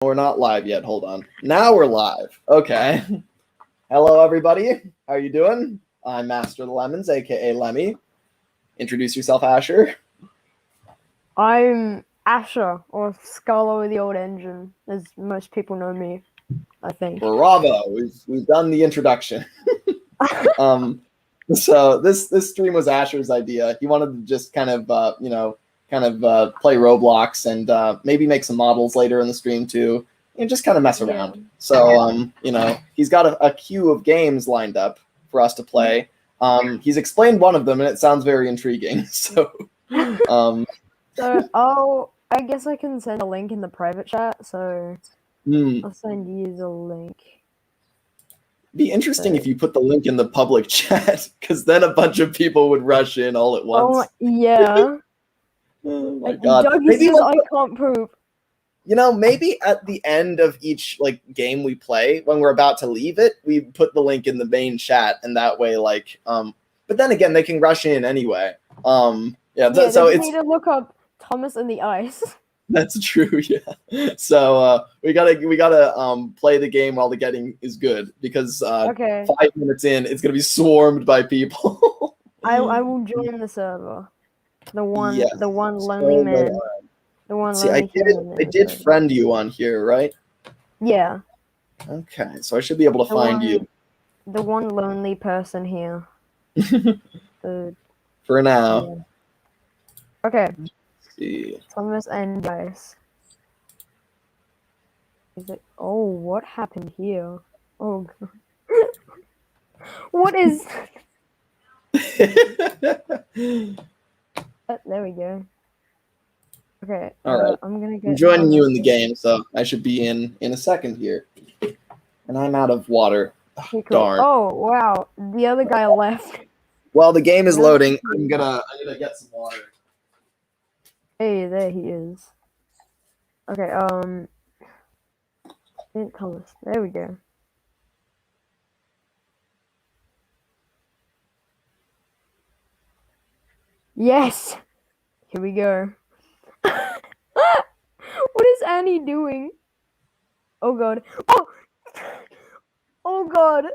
We're not live yet. Hold on. Now we're live. Okay. Hello, everybody. How are you doing? I'm Master of the Lemons, aka Lemmy. Introduce yourself, Asher. I'm Asher, or Scarlo with the old engine, as most people know me, I think. Bravo. We've done the introduction. So this stream was Asher's idea. He wanted to just kind of play Roblox and maybe make some models later in the stream too, and just kind of mess around. Yeah. So he's got a queue of games lined up for us to play. He's explained one of them, and it sounds very intriguing. So, So I guess I can send a link in the private chat. So I'll send you the link. Be interesting if you put the link in the public chat, because then a bunch of people would rush in all at once. Oh yeah. Oh my god! Dougie says I can't poop. Maybe at the end of each game we play, when we're about to leave it, we put the link in the main chat, and that way, but then again, they can rush in anyway. So it's need to look up Thomas and the Ice. That's true, yeah. So we gotta play the game while the getting is good, because 5 minutes in, it's gonna be swarmed by people. I will join the server. The one lonely so man. The one lonely man. I did friend you on here, right? Yeah. Okay, so I should be able to find you. The one lonely person here. For now. Yeah. Okay. Let's see. Thomas and Dice. Is it? Oh, what happened here? Oh, God. What is? There we go. Okay. All right. I'm joining you in the game, so I should be in a second here. And I'm out of water. Okay, cool. Darn. Oh wow, the other guy left. While the game is loading, I'm gonna get some water. Hey, there he is. Okay, Thomas. There we go. Yes! Here we go. What is Annie doing? Oh god. Oh! Oh god.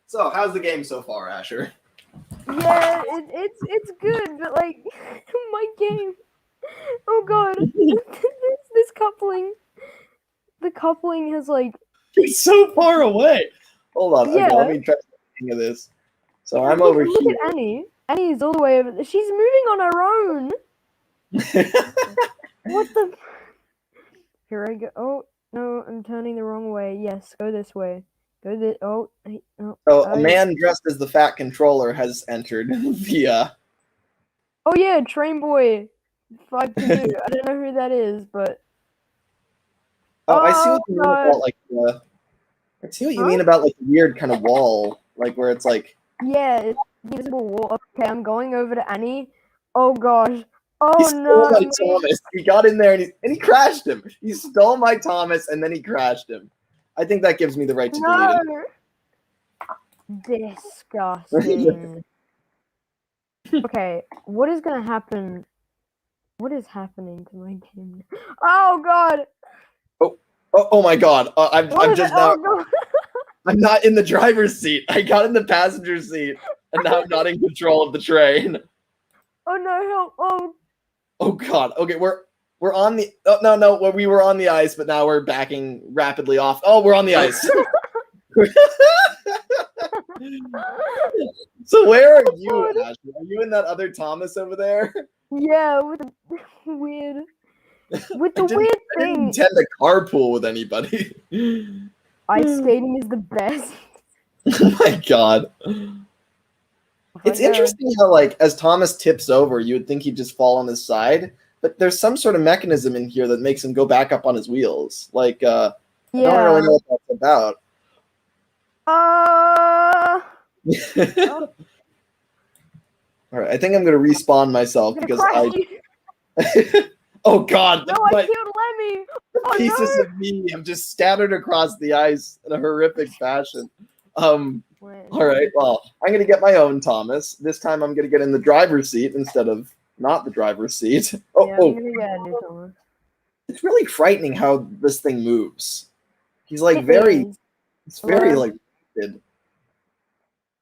So, how's the game so far, Asher? Yeah, it's good, but my game. Oh god. this coupling. The coupling has It's so far away. Hold on. Yeah. Okay, let me try something of this. So I'm over here. Look at Annie. Annie's all the way over there. She's moving on her own. What the? Here I go. Oh no, I'm turning the wrong way. Yes, go this way. Go this. Oh. So a man dressed as the fat controller has entered via. Oh yeah, Train Boy 5 Canoe. I don't know who that is, but. I see what you mean about I see what you mean about the weird kind of wall, where it's Yeah, it's invisible wall. Okay, I'm going over to Annie. Oh gosh. Oh he stole no. my Thomas. He got in there and he crashed him. He stole my Thomas and then he crashed him. I think that gives me the right to delete him. Disgusting. Okay, what is gonna happen? What is happening to my game? Oh god. Oh my god. I'm just now. Oh, I'm not in the driver's seat. I got in the passenger seat, and now I'm not in control of the train. Oh no! Help! Oh god. Okay, we're on the. Oh no! Well, we were on the ice, but now we're backing rapidly off. Oh, we're on the ice. So where are you, Ashley? Are you in that other Thomas over there? Yeah, with the weird. With the weird thing. I didn't intend to carpool with anybody. Ice skating is the best. Oh my god. It's interesting how, as Thomas tips over, you would think he'd just fall on his side, but there's some sort of mechanism in here that makes him go back up on his wheels. I don't really know what that's about. All right, I think I'm going to respawn myself because Oh god! No, I killed Lemmy! Oh, pieces of me have just scattered across the ice in a horrific fashion. All right, well, I'm gonna get my own Thomas. This time I'm gonna get in the driver's seat instead of not the driver's seat. Yeah, Oh, I'm gonna get a new Thomas. it's really frightening how this thing moves. He's like It very, is. it's very Hello? like.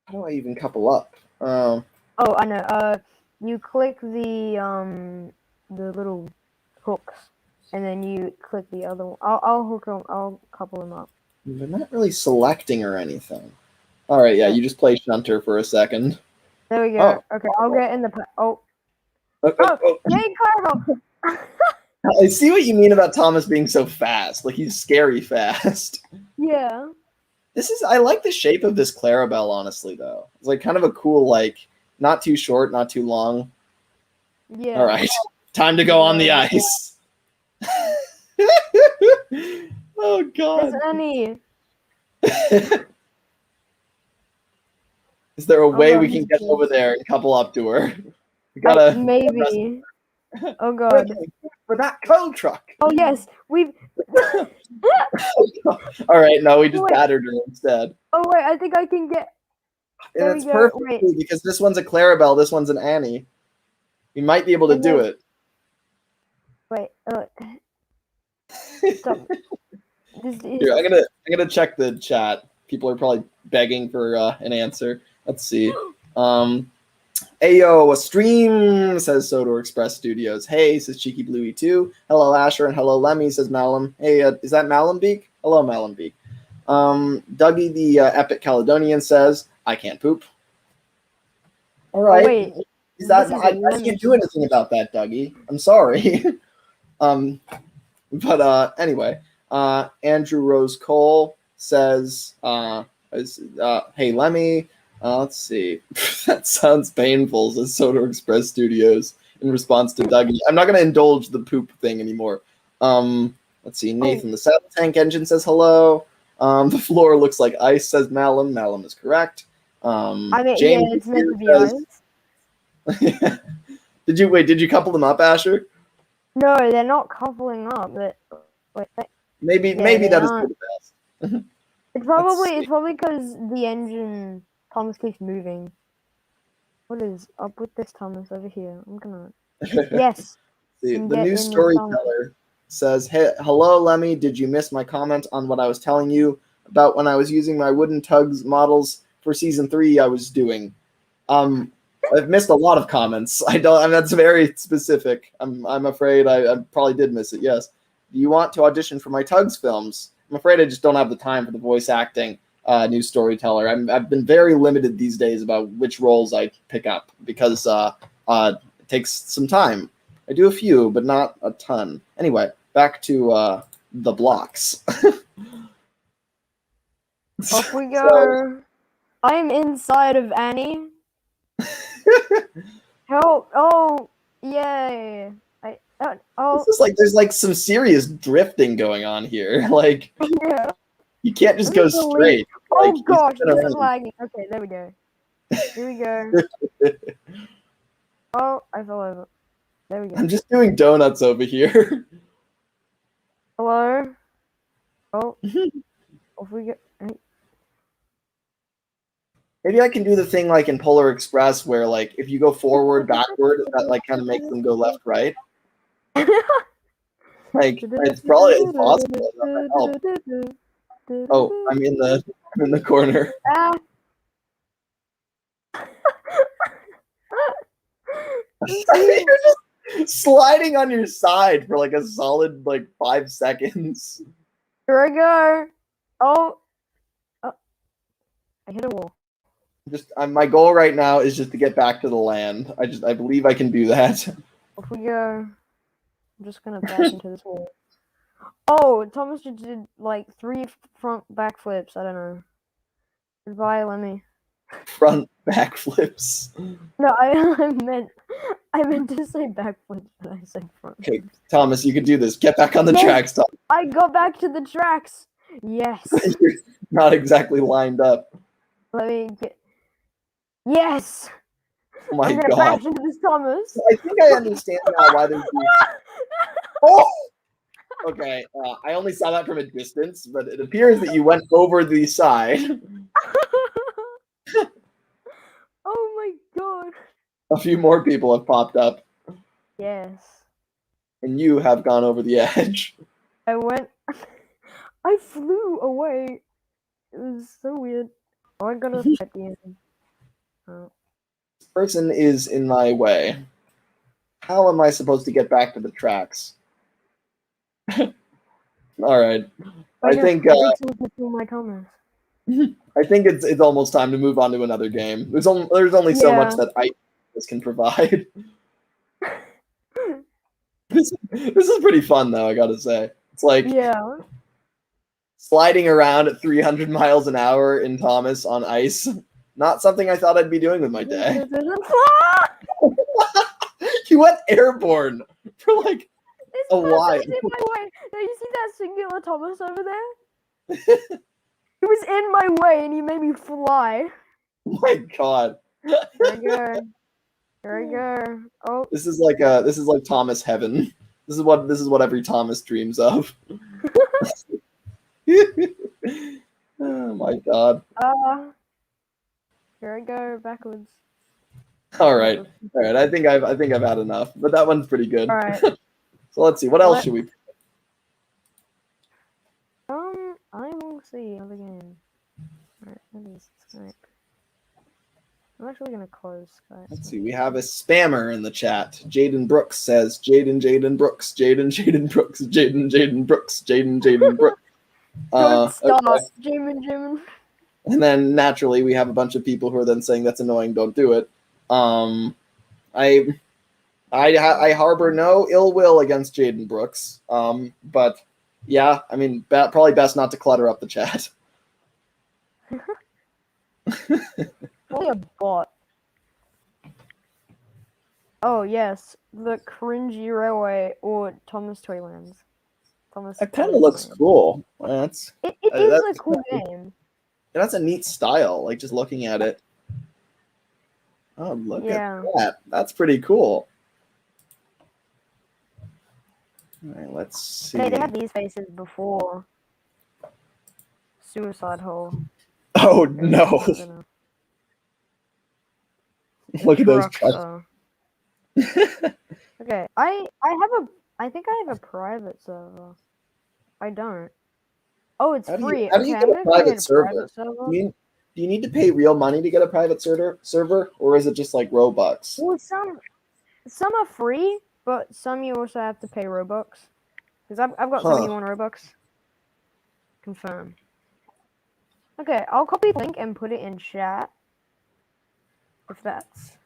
How do I even couple up? Oh, I know. You click the little hooks, and then you click the other one. I'll hook them. I'll couple them up. They're not really selecting or anything. All right, yeah, you just play Shunter for a second. There we Oh, go. Okay, I'll get in the. oh, Yay, Carl! I see what you mean about Thomas being so fast. Like he's scary fast. Yeah. I like the shape of this Clarabelle, honestly, though. It's like kind of a cool, like, not too short, not too long. Yeah. All right, time to go on the ice. Oh God. There's Annie. Is there a way God, we can get he's over there and couple up to her? We gotta maybe. Oh God. for that coal truck. Oh yes, we've. All right, no, we just Wait. battered her instead. Oh wait, I think I can get. And There it's we go. perfect Wait. too, because this one's a Clarabelle, this one's an Annie. We might be able to And do then- it. Wait. Stop. Here, I'm gonna check the chat. People are probably begging for an answer. Let's see. Ayo, a stream, says Sodor Express Studios. Hey, says Cheeky Bluey 2. Hello, Asher, and hello, Lemmy, says Malum. Hey, is that Malambeak? Hello, Malambeak. Dougie the Epic Caledonian says, I can't poop. All right. Oh, wait. Is that This is I can't do anything about that, Dougie. I'm sorry. But anyway, Andrew Rose Cole says, hey, Lemmy. Let's see. That sounds painful, says Soto Express Studios in response to Dougie. I'm not going to indulge the poop thing anymore. Let's see. Nathan the Saddle Tank Engine says hello. The floor looks like ice, says Malum. Malum is correct. I mean, James yeah, it's meant to be ice. Did you couple them up, Asher? No, they're not coupling up. But wait, Maybe they that is aren't. for the best. It's probably because the engine Thomas keeps moving. What is up with this Thomas over here? I'm gonna. Yes. The Get new in the storyteller says, hey, hello, Lemmy. Did you miss my comment on what I was telling you about when I was using my wooden Tugs models for season 3 I was doing? I've missed a lot of comments. That's very specific. I'm afraid I probably did miss it. Yes. Do you want to audition for my Tugs films? I'm afraid I just don't have the time for the voice acting. New storyteller. I've been very limited these days about which roles I pick up because it takes some time. I do a few, but not a ton. Anyway, back to the blocks. Off we go. I'm inside of Annie. Help! Oh, yay! This is like there's like some serious drifting going on here. Like Yeah. you can't just go straight. Oh Like, gosh, this is lagging. Okay, there we go. Here we go. Oh, I fell over. There we go. I'm just doing donuts over here. Hello? Oh. Off we go. Maybe I can do the thing like in Polar Express where like if you go forward, backward, that like kind of makes them go left, right. Like it's possible. Oh, I'm in the corner. Ah. You're just sliding on your side for like a solid like 5 seconds. Here I go. Oh. I hit a wall. Just my goal right now is just to get back to the land. I believe I can do that. Off we go. I'm just gonna back into this wall. Oh, Thomas just did like 3 front backflips. I don't know. Goodbye, Lemmy. Front backflips. No, I meant to say backflips, but I said front. Okay, Thomas, you can do this. Get back on the tracks, Thomas. I got back to the tracks. Yes. You're not exactly lined up. Let me get. Yes. Oh my I'm gonna God. bash into this Thomas. I think I understand now why there's these. Oh! Okay, I only saw that from a distance, but it appears that you went over the side. Oh my God. A few more people have popped up. Yes. And you have gone over the edge. I went. I flew away. It was so weird. Oh, I got a at the end. Oh. This person is in my way. How am I supposed to get back to the tracks? All right. I think My Thomas. I think it's almost time to move on to another game. There's only so much that I can provide. This is pretty fun though, I gotta say. It's like sliding around at 300 miles an hour in Thomas on ice. Not something I thought I'd be doing with my day. You went airborne for like a while. In my way. Now you see that singular Thomas over there? He was in my way and he made me fly. Oh my god. There we go. There we go. Oh. This is like Thomas heaven. This is what every Thomas dreams of. Oh my god. Here I go backwards. All right. I think I've had enough, but that one's pretty good. All right. So let's see. What else should we? I will see other game. All right. That is Skype. I'm actually gonna close Skype. Let's see. We have a spammer in the chat. Jaden Brooks says, Jaden Brooks, Jaden Brooks, Jaden Brooks, Jaden Brooks. Stop, okay. Jamin. And then naturally we have a bunch of people who are then saying that's annoying, don't do it. I harbor no ill will against Jaden Brooks. But yeah, I mean, probably best not to clutter up the chat. Only a bot. Oh yes, the cringy railway or Thomas Toylands. That kind of looks cool. It is a cool game. That's a neat style. Like just looking at it. Oh, look at that. That's pretty cool. All right, let's see. They had these faces before. Suicide hole. Oh no. Look at those trucks. Okay, I think I have a private server. I don't. Oh, it's free. How do you get a private server? Do you need to pay real money to get a private server, or is it just like Robux? Well, some are free, but some you also have to pay Robux. Because I've got 71 Robux. Confirm. Okay, I'll copy the link and put it in chat. If that's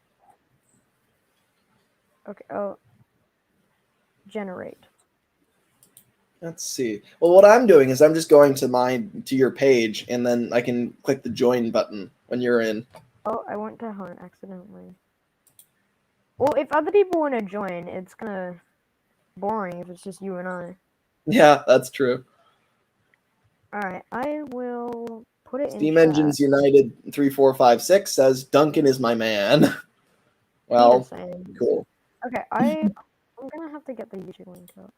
okay. Oh, generate. Let's see. Well, what I'm doing is I'm just going to your page, and then I can click the join button when you're in. Oh, I went to hunt accidentally. Well, if other people want to join, it's kind of boring if it's just you and I. Yeah, that's true. All right, I will put it Steam in Engines chat. United 3456 says Duncan is my man. Well, cool. Okay, I'm gonna have to get the YouTube link up.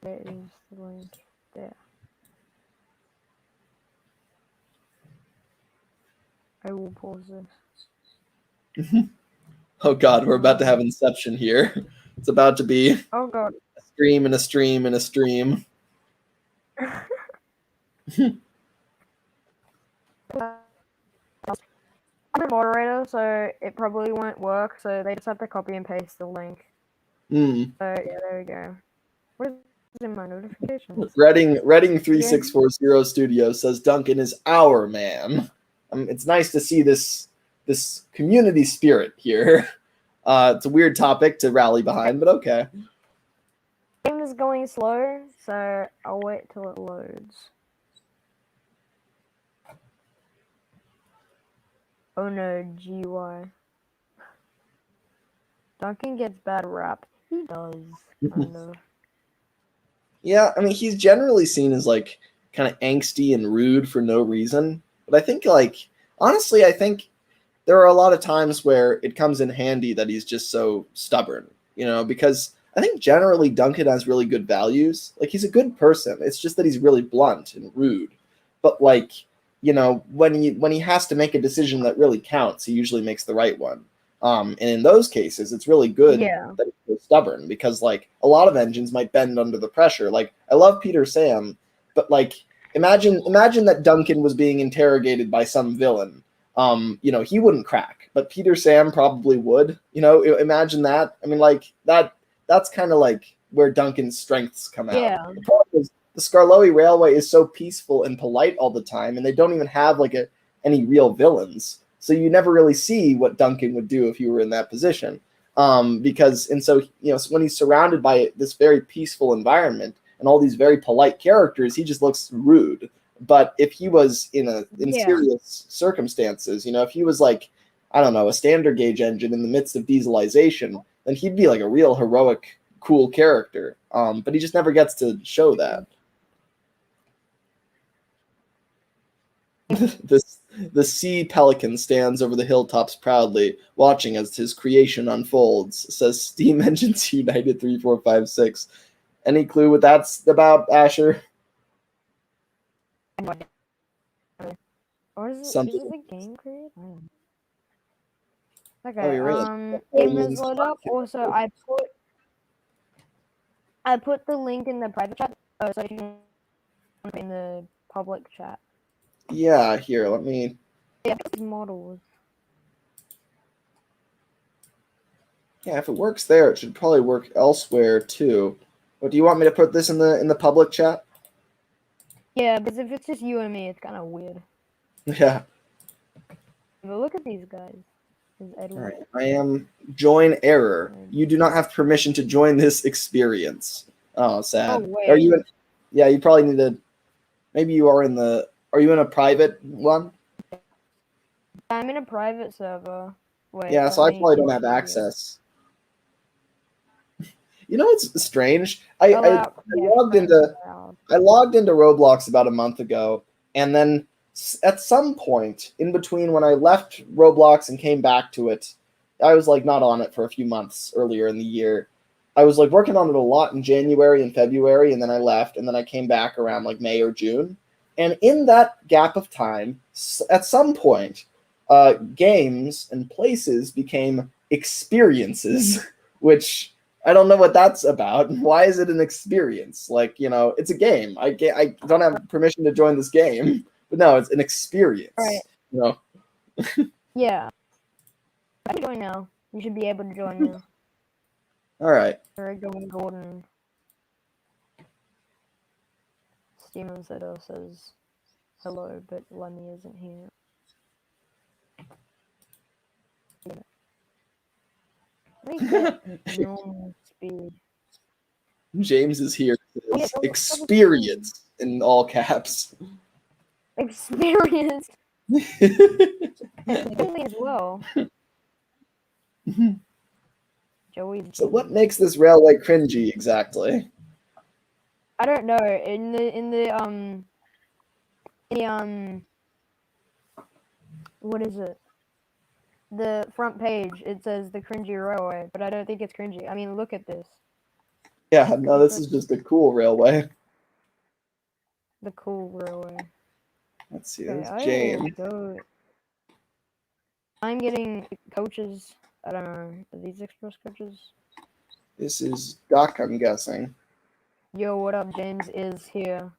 There is the link there. I will pause this. Oh god, we're about to have Inception here. It's about to be oh god. A stream and a stream and a stream. I'm a moderator, so it probably won't work, so they just have to copy and paste the link. So yeah, there we go. What is in my notifications? Redding 3640 Studio says Duncan is our man. It's nice to see this community spirit here. It's a weird topic to rally behind, but okay. Game is going slow, so I'll wait till it loads. Oh no, GUI. Duncan gets bad rap. He does, kind of. Yeah, I mean, he's generally seen as like kind of angsty and rude for no reason. But I think honestly, I think there are a lot of times where it comes in handy that he's just so stubborn, because I think generally Duncan has really good values. Like, he's a good person. It's just that he's really blunt and rude. But when he has to make a decision that really counts, he usually makes the right one. And in those cases, it's really good that he's so stubborn, because like a lot of engines might bend under the pressure. Like I love Peter Sam, but like imagine that Duncan was being interrogated by some villain. He wouldn't crack, but Peter Sam probably would. Imagine that. I mean, like that's kind of like where Duncan's strengths come out. Yeah. The problem is the Skarloey Railway is so peaceful and polite all the time, and they don't even have like any real villains. So you never really see what Duncan would do if he were in that position. So when he's surrounded by this very peaceful environment and all these very polite characters, he just looks rude. But if he was in serious circumstances, if he was like, I don't know, a standard gauge engine in the midst of dieselization, then he'd be like a real heroic, cool character. But he just never gets to show that. The sea pelican stands over the hilltops proudly, watching as his creation unfolds, says Steam Engines United 3456. Any clue what that's about, Asher? Or is it the game created? Okay, oh, you're right. Game has loaded up. Also, I put the link in the private chat, so if you can in the public chat. Yeah, here, let me... Yeah, models. Yeah, if it works there, it should probably work elsewhere too. But do you want me to put this in the public chat? Yeah, because if it's just you and me, it's kind of weird. Yeah. But look at these guys. All right, I am join error. You do not have permission to join this experience. Oh, sad. Oh, wait. Are you in? Yeah, you probably need to. Maybe you are in the. Are you in a private one? I'm in a private server. Wait, yeah, so I probably don't have access. You know what's strange? I logged into Roblox about a month ago, and then at some point in between when I left Roblox and came back to it, I was like not on it for a few months earlier in the year. I was like working on it a lot in January and February, and then I left, and then I came back around like May or June. And in that gap of time, at some point, games and places became experiences, which I don't know what that's about. Why is it an experience? Like, it's a game. I don't have permission to join this game, but no, it's an experience. Right. Yeah. I can join now. You should be able to join now. All right. Gordon. Steven says hello, but Lemmy isn't here. Speed. James is here. Experience in all caps. Experience. As well. Joey. So what makes this railway cringy exactly? I don't know. In the what is it? The front page, it says the cringy railway, but I don't think it's cringy. I mean, look at this. Yeah, no, this is just a cool railway. The cool railway. Let's see, that's James. I'm getting coaches. I don't know. Are these express coaches? This is Duck, I'm guessing. Yo, what up? James is here.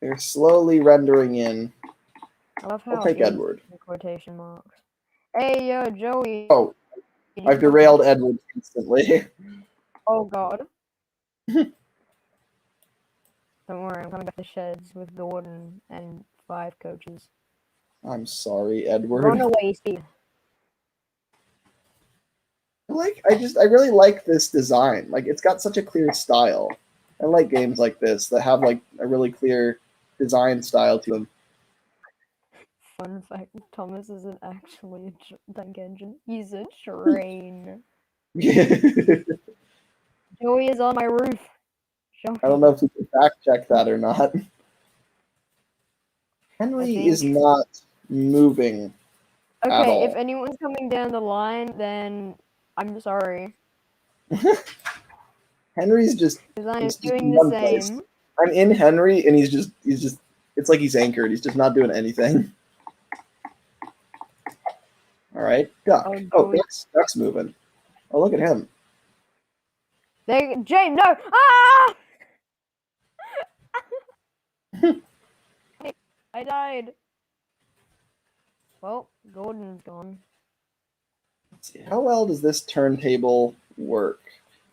They're slowly rendering in. I love how I'll take Edward. Quotation marks. Hey, yo, Joey. Oh, I've derailed Edward instantly. Oh, God. Don't worry, I'm coming back to sheds with Gordon and 5 coaches. I'm sorry, Edward. Run away, Speed. I really like this design. Like, it's got such a clear style. I like games like this that have like a really clear design style to them. Fun fact: Thomas isn't actually a tank engine. He's a train. Joey is on my roof. I don't know if we can fact check that or not. Henry is not moving. Okay, if anyone's coming down the line, then I'm sorry. Henry's just because I'm doing the same. I'm in Henry, and he's just it's like he's anchored. He's just not doing anything. All right, duck. Oh, duck's moving. Oh, look at him. James, no! Ah! I died. Well, Gordon's gone. Let's see. How well does this turntable work?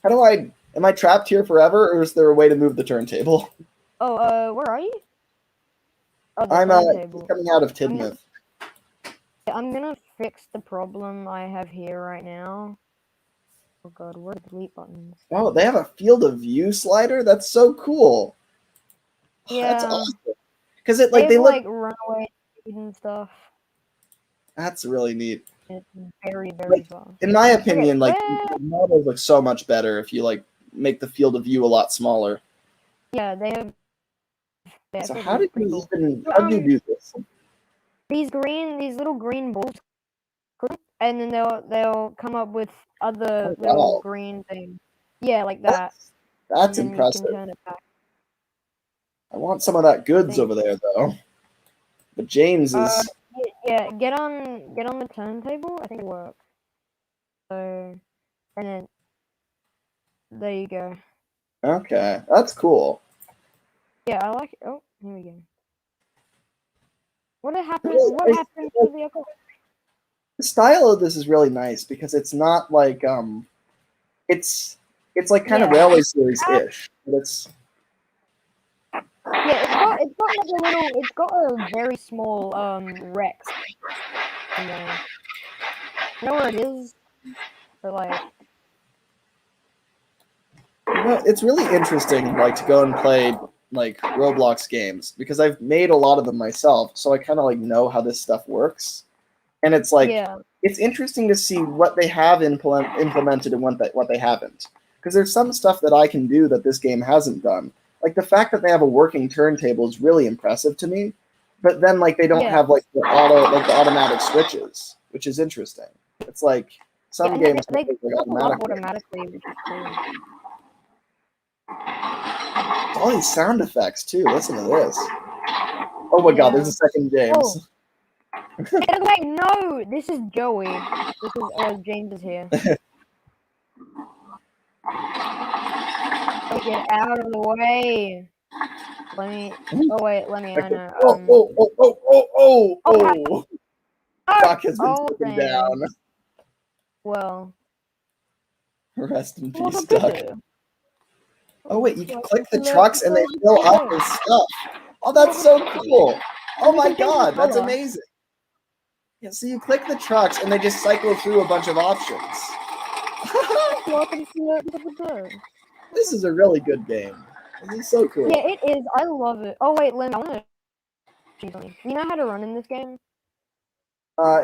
How do I? Am I trapped here forever, or is there a way to move the turntable? Oh, where are you? Oh, the I'm turntable. coming out of Tidmouth. I'm gonna fix the problem I have here right now. Oh god, what are the delete buttons? Oh, they have a field of view slider. That's so cool. Yeah, that's awesome. Because they look like runaway speed and stuff. That's really neat. It's very fast. In my opinion, okay, the models look so much better if you like make the field of view a lot smaller. Yeah, they have. So how did you even? How do you do this? These little green balls, and then they'll come up with other little green things. Yeah, like that. That's impressive. You can turn it back. I want some of that goods over there, though. But James is. Yeah, get on the turntable. I think it works. So, and then there you go. Okay, that's cool. Yeah, I like it. Oh, here we go. What happened to the other? The style of this is really nice because it's not like it's like kind of Railway Series ish, but it's. Yeah, it's got a very small Rex in there. You know where it is? But like, it's really interesting, like to go and play like Roblox games because I've made a lot of them myself, so I kind of like know how this stuff works, and it's like it's interesting to see what they have implemented and what they haven't, because there's some stuff that I can do that this game hasn't done. Like the fact that they have a working turntable is really impressive to me, but then like they don't have like the automatic switches, which is interesting. It's like some games they automatically, which is cool. All these sound effects too. Listen to this. Oh my god, there's a second James. Wait, no, this is Joey. This is James is here. Get out of the way. Let me. Oh wait, let me. I know. Oh! Doc has been taken down. Well. Rest in peace, Doc. Oh wait, you can click the trucks and they fill up with stuff. Oh, that's so cool. Oh my god, that's amazing. Yeah, so you click the trucks and they just cycle through a bunch of options. This is a really good game. This is so cool. Yeah, it is. I love it. Oh wait, Lynn, I want to show something. Do you know how to run in this game?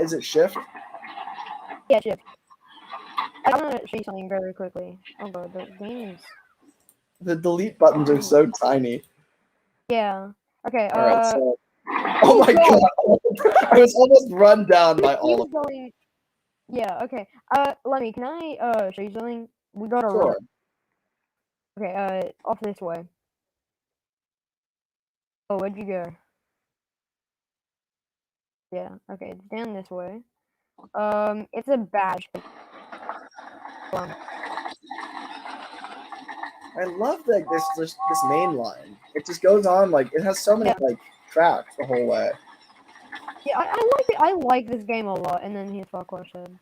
Is it shift? Yeah, shift. I want to show you something very quickly. Oh god, the game is... The delete buttons are so tiny. Yeah. Okay, Alright, so... Oh my god! I was almost run down by all of them. Yeah, okay. Lemmy, can I show you something? We gotta run. Okay, off this way. Oh, where'd you go? Yeah, okay, it's down this way. It's a badge. I love like this main line. It just goes on like it has so many like tracks the whole way. Yeah, I like it. I like this game a lot. And then here's Farquhar said.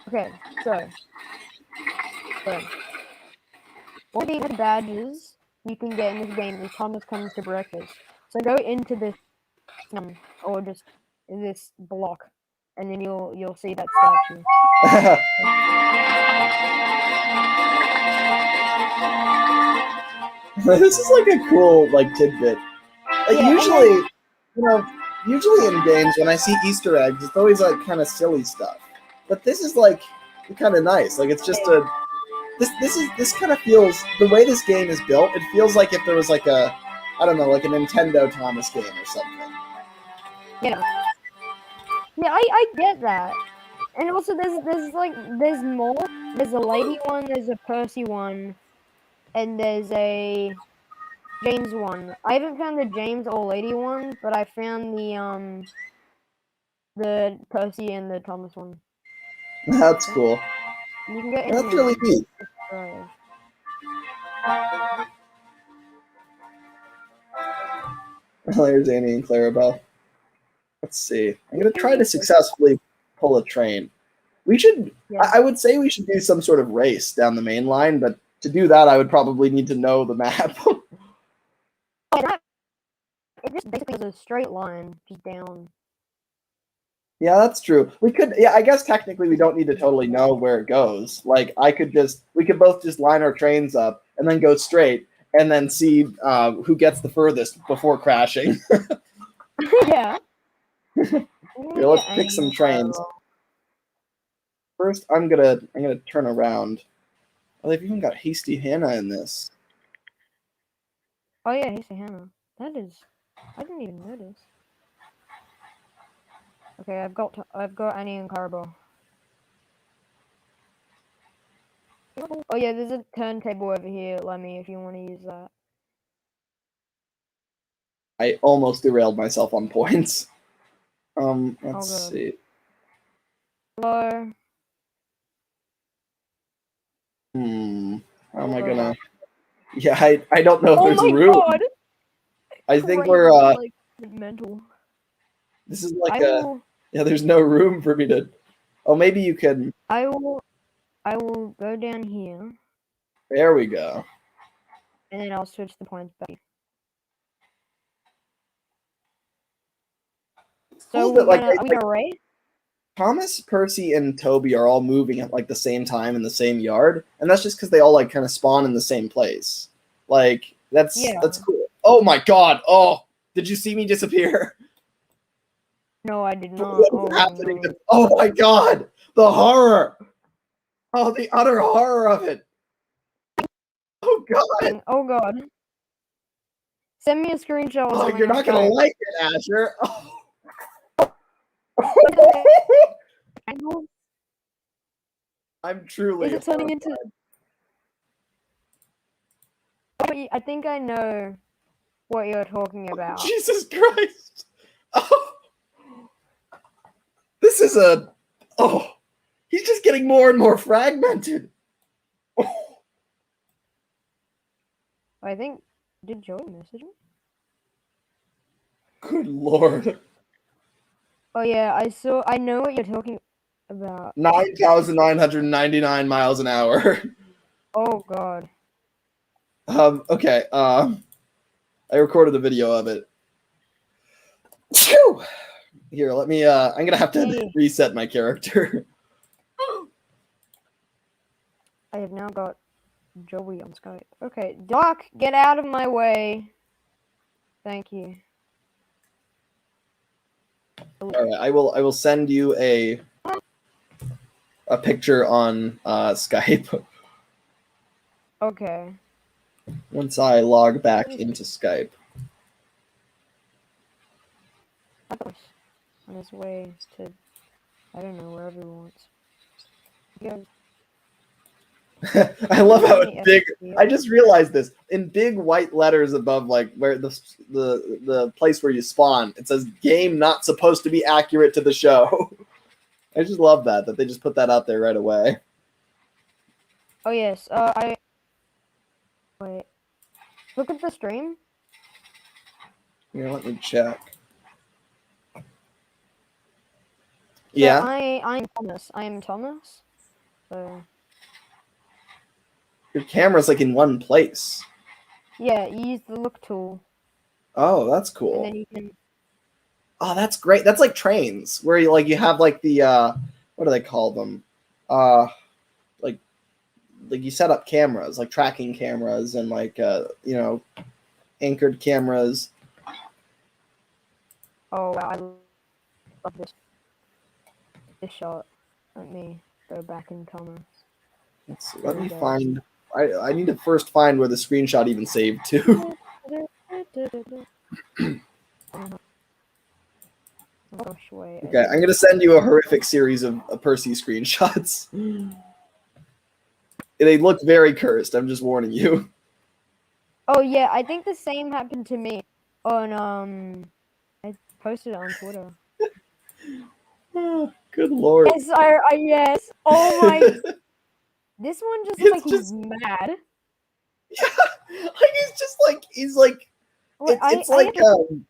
Okay, so one of the badges you can get in this game is Thomas comes to breakfast. So go into this or just this block, and then you'll see that statue. This is like a cool like tidbit. Like usually in games when I see Easter eggs, it's always like kind of silly stuff. But this is like kind of nice. Like it's just this kind of feels the way this game is built. It feels like if there was like a I don't know like a Nintendo Thomas game or something. Yeah, I get that. And also there's more. There's a lady one, there's a Percy one, and there's a James one. I haven't found the James old lady one, but I found the Percy and the Thomas one. That's cool. You can get That's any really one. neat. Right. There's Annie and Clarabelle. Let's see. I'm gonna try to successfully pull a train. We should. Yeah. I would say we should do some sort of race down the main line, but to do that, I would probably need to know the map. It just basically is a straight line, just down. Yeah, that's true. We could. Yeah, I guess technically we don't need to totally know where it goes. Like, we could both just line our trains up and then go straight, and then see who gets the furthest before crashing. Yeah. Here, let's pick some trains. First, I'm gonna turn around. Oh, they've even got Hasty Hannah in this. Oh yeah, Hasty Hannah. That is. I didn't even notice. Okay, I've got Annie and Carbo. Oh yeah, there's a turntable over here, Lemmy, if you want to use that. I almost derailed myself on points. Let's see. Hello. How am I gonna? Yeah, I don't know if there's room. God. I think we're like mental. This is like yeah. There's no room for me to. Oh, maybe you can. I will go down here. There we go. And then I'll switch the points back. So are we gonna race? Thomas, Percy, and Toby are all moving at like the same time in the same yard, and that's just because they all like kind of spawn in the same place. Like that's cool. Oh my god! Oh, did you see me disappear? No, I did not. What's happening? Oh my god! The horror! Oh, the utter horror of it! Oh god! Oh god! Send me a screenshot. Oh, you're not gonna like it, Asher. Oh. I'm truly. Is it turning into? I think I know what you're talking about. Jesus Christ! Oh. This is a. Oh, he's just getting more and more fragmented. Oh. I think. Did Joey message me? Good lord. Oh yeah, I know what you're talking about. 9,999 miles an hour. Oh god. Okay. I recorded a video of it. Phew! Here, let me. I'm gonna have to reset my character. I have now got Joey on Skype. Okay, Doc, get out of my way. Thank you. All right, I will send you a picture on Skype. Okay. Once I log back into Skype. On his way to, I don't know, wherever he wants. Yeah. I love how it's big. I just realized this in big white letters above, like where the place where you spawn. It says "Game not supposed to be accurate to the show." I just love that they just put that out there right away. Oh yes. Wait. Look at the stream. Here, let me check. So yeah. I'm Thomas. I am Thomas. So. Your camera's like in one place. Yeah, you use the look tool. Oh, that's cool. And then you can. Oh, that's great. That's like trains where you have like the what do they call them? Like you set up cameras, like tracking cameras and like anchored cameras. Oh wow, I love this shot. Let me go back in Thomas. Let's see, let me find. I need to first find where the screenshot even saved to. Okay, I'm gonna send you a horrific series of Percy screenshots. They look very cursed. I'm just warning you. Oh yeah, I think the same happened to me on I posted it on Twitter. Oh, good lord. Yes, yes. Oh my, this one just looks like It's he's just mad. like he's like Wait, it's I like have to,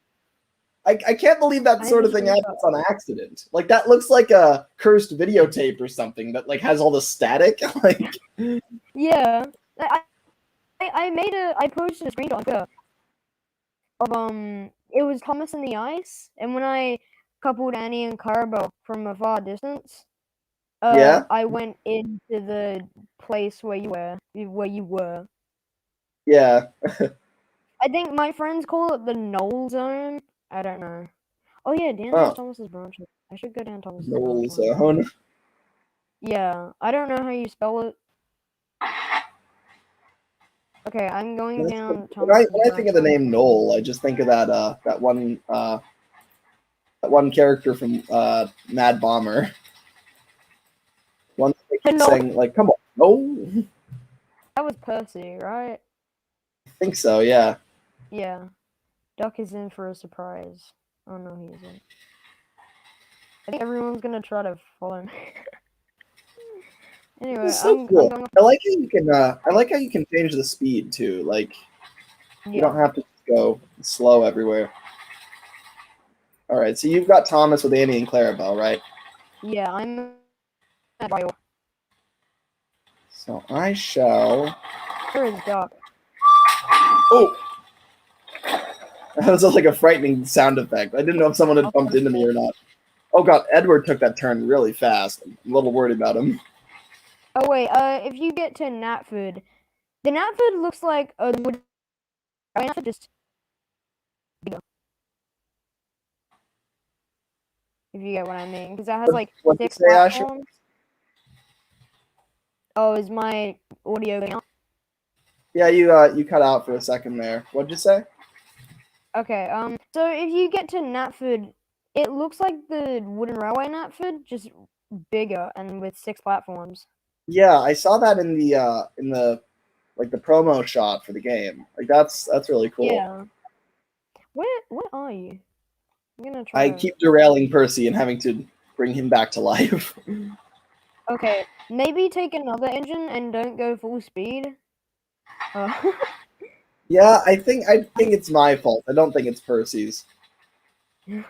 I can't believe that I have sort a of thing screenshot. happens on accident. Like that looks like a cursed videotape or something that like has all the static. Like Yeah, I posted a screenshot on Twitter of it was Thomas and the Ice, and when I coupled Annie and Carbo from a far distance, yeah, I went into the place where you were. yeah. I think my friends call it the Knoll Zone. I don't know. Oh yeah, Dan has Oh, Thomas's branch. I should go down Thomas's branch no one day. zone. Yeah, I don't know how you spell it. Okay, I'm going down Thomas's When I think branch of the one name day. Noel, I just think of that one character from Mad Bomber. One that they keep No, saying like, "Come on, no." that was Percy, right? I think so. Yeah. Yeah. Duck is in for a surprise. Oh no, he isn't. I think everyone's gonna try to follow me. Anyway, This is so I'm cool. going. I like how you can. I like how you can change the speed too. Like you don't Yeah. have to just go slow everywhere. All right. So you've got Thomas with Annie and Clarabelle, right? Yeah, I'm at Bio. So I shall. Where is Duck? Oh, that was like a frightening sound effect. I didn't know if someone had bumped into me or not. Oh god, Edward took that turn really fast. I'm a little worried about him. Oh wait, if you get to Natford, the Natford looks like a wood. Natford just bigger, if you get what I mean, because that has like What'd you 6 say, Asher? platforms. Oh, is my audio going out? Yeah, you cut out for a second there. What'd you say? Okay, so if you get to Natford, it looks like the wooden railway Natford, just bigger and with 6 platforms. Yeah, I saw that in the like the promo shot for the game. Like that's really cool. Yeah. Where are you? I'm gonna try I to. keep derailing Percy and having to bring him back to life. Okay, maybe take another engine and don't go full speed. Uh, Yeah, I think it's my fault. I don't think it's Percy's. He's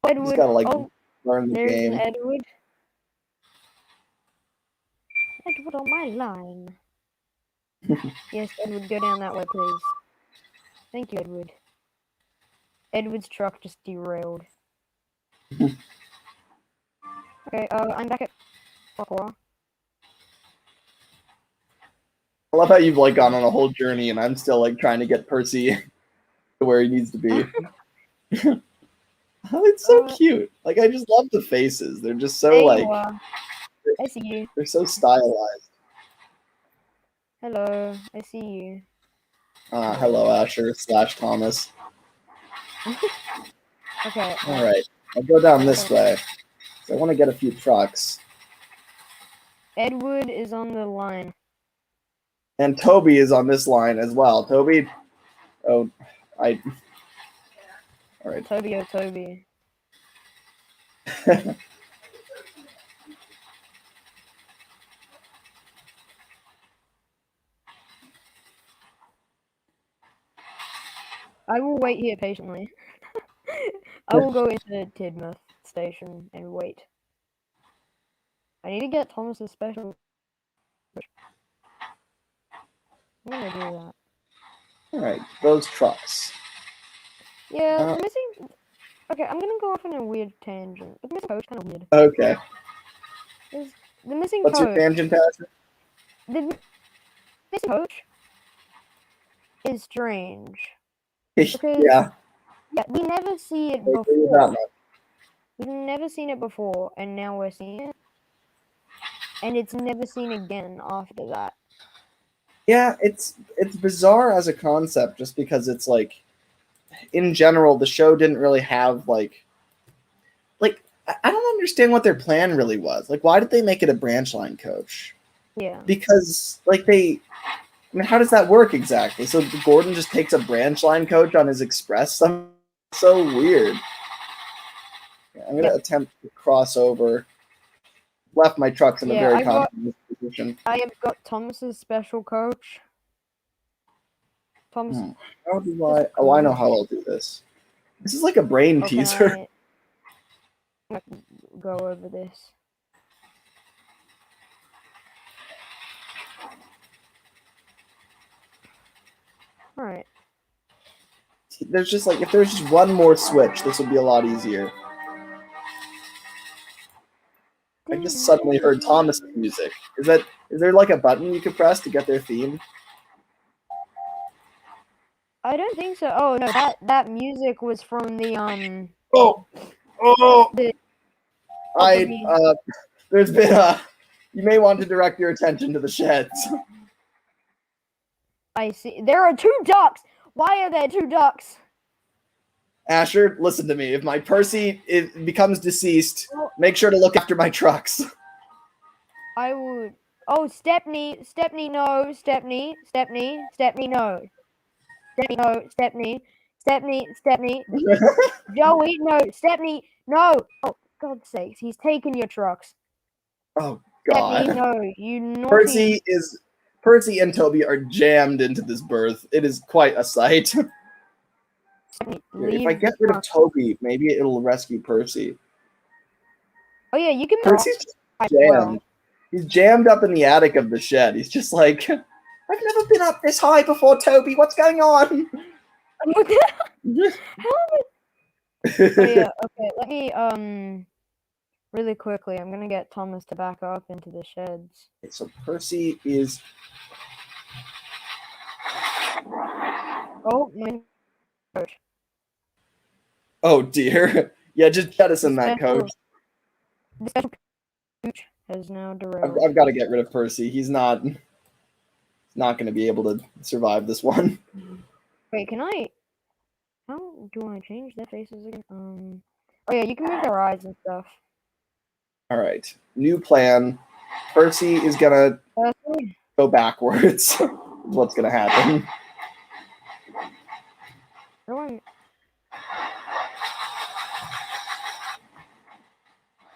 Edward. got to like Oh, learn the there's an game. Edward. Edward on my line. Yes, Edward, go down that way, please. Thank you, Edward. Edward's truck just derailed. Okay, I'm back at Farquhar. I love how you've like gone on a whole journey, and I'm still like trying to get Percy to where he needs to be. Oh, it's so cute. Like I just love the faces. They're just so There like you are. I see you. they're so stylized. Hello, I see you. Hello, Asher / Thomas. Okay. All right, I'll go down this way. So I want to get a few trucks. Edward is on the line. And Toby is on this line as well. Toby, oh, I. All right. Toby, oh Toby. I will wait here patiently. I will go into Tidmouth station and wait. I need to get Thomas's special. I'm gonna do that. All right, those trucks. Yeah, the missing. Okay, I'm gonna go off on a weird tangent. The missing coach kind of weird. Okay. Is the missing What's your coach? tangent, Asher? The missing coach is strange because Yeah, yeah, we never see it I agree with that before. much. We've never seen it before, and now we're seeing it, and it's never seen again after that. Yeah, it's bizarre as a concept, just because it's like, in general, the show didn't really have like I don't understand what their plan really was. Like, why did they make it a branch line coach? Yeah. Because like they I mean, how does that work exactly? So Gordon just takes a branch line coach on his express? So weird. Yeah, I'm gonna attempt to cross over. Left my trucks in a very compromised position. I have got Thomas's special coach. Thomas. How do I? Oh, I know how I'll do this. This is like a brain teaser. I go over this. All right. There's just like if there's just one more switch, this would be a lot easier. I just suddenly heard Thomas's music. Is there like a button you could press to get their theme? I don't think so. Oh no, that music was from the There's been you may want to direct your attention to the sheds. I see. There are 2 ducks. Why are there 2 ducks? Asher, listen to me. If my Percy becomes deceased, make sure to look after my trucks. I would. Oh, Stepney, no. Stepney, no. Stepney. Joey, no. Stepney, no. Oh, God's sakes, he's taking your trucks. Oh, God. Stepney, no, you naughty. Percy and Toby are jammed into this berth. It is quite a sight. If I get rid of Toby, maybe it'll rescue Percy. Oh yeah, you can. Percy's just jammed. He's jammed up in the attic of the shed. He's just like, I've never been up this high before, Toby. What's going on? Oh yeah. Okay. Let me really quickly. I'm gonna get Thomas to back up into the sheds. Okay, so Percy is. Oh my. Coach. Oh dear. Yeah, just jettison that coach. The special coach has now derailed. I've got to get rid of Percy. He's not going to be able to survive this one. Wait, can I? How do I change their faces again? Oh yeah, you can move their eyes and stuff. All right, new plan. Percy is gonna go backwards. What's gonna happen?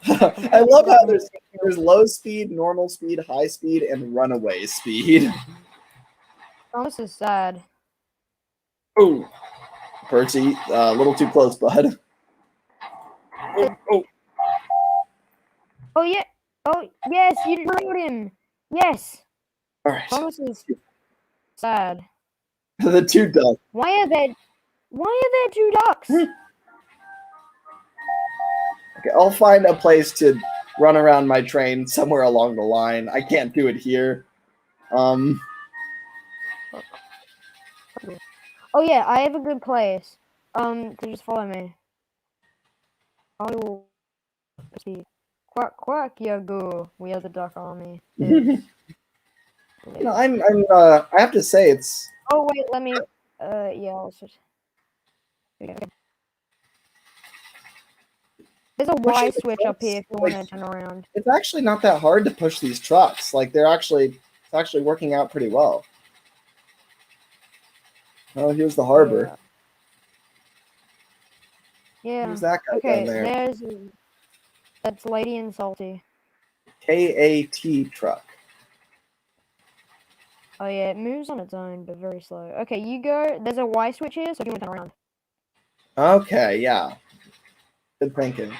I love how there's low speed, normal speed, high speed, and runaway speed. Thomas is sad. Oh, Percy, a little too close, bud. Oh yeah. Oh yes, you derailed him. Yes. All right. Thomas is sad. The 2 ducks. Why are there 2 ducks? Okay, I'll find a place to run around my train somewhere along the line. I can't do it here. Oh yeah, I have a good place. To just follow me. I will see. Quack quack, yeah, go. We are the duck army. No, I have to say it's. Oh wait, let me. Yeah, I'll switch. Okay. There's a Y switch up here if you want to turn around. It's actually not that hard to push these trucks. Like it's actually working out pretty well. Oh, here's the harbor. Yeah. Who's that guy down there? That's Lady and Salty. KAT truck. Oh yeah, it moves on its own, but very slow. Okay, you go. There's a Y switch here, so you can turn around. Okay, yeah. Good thinking.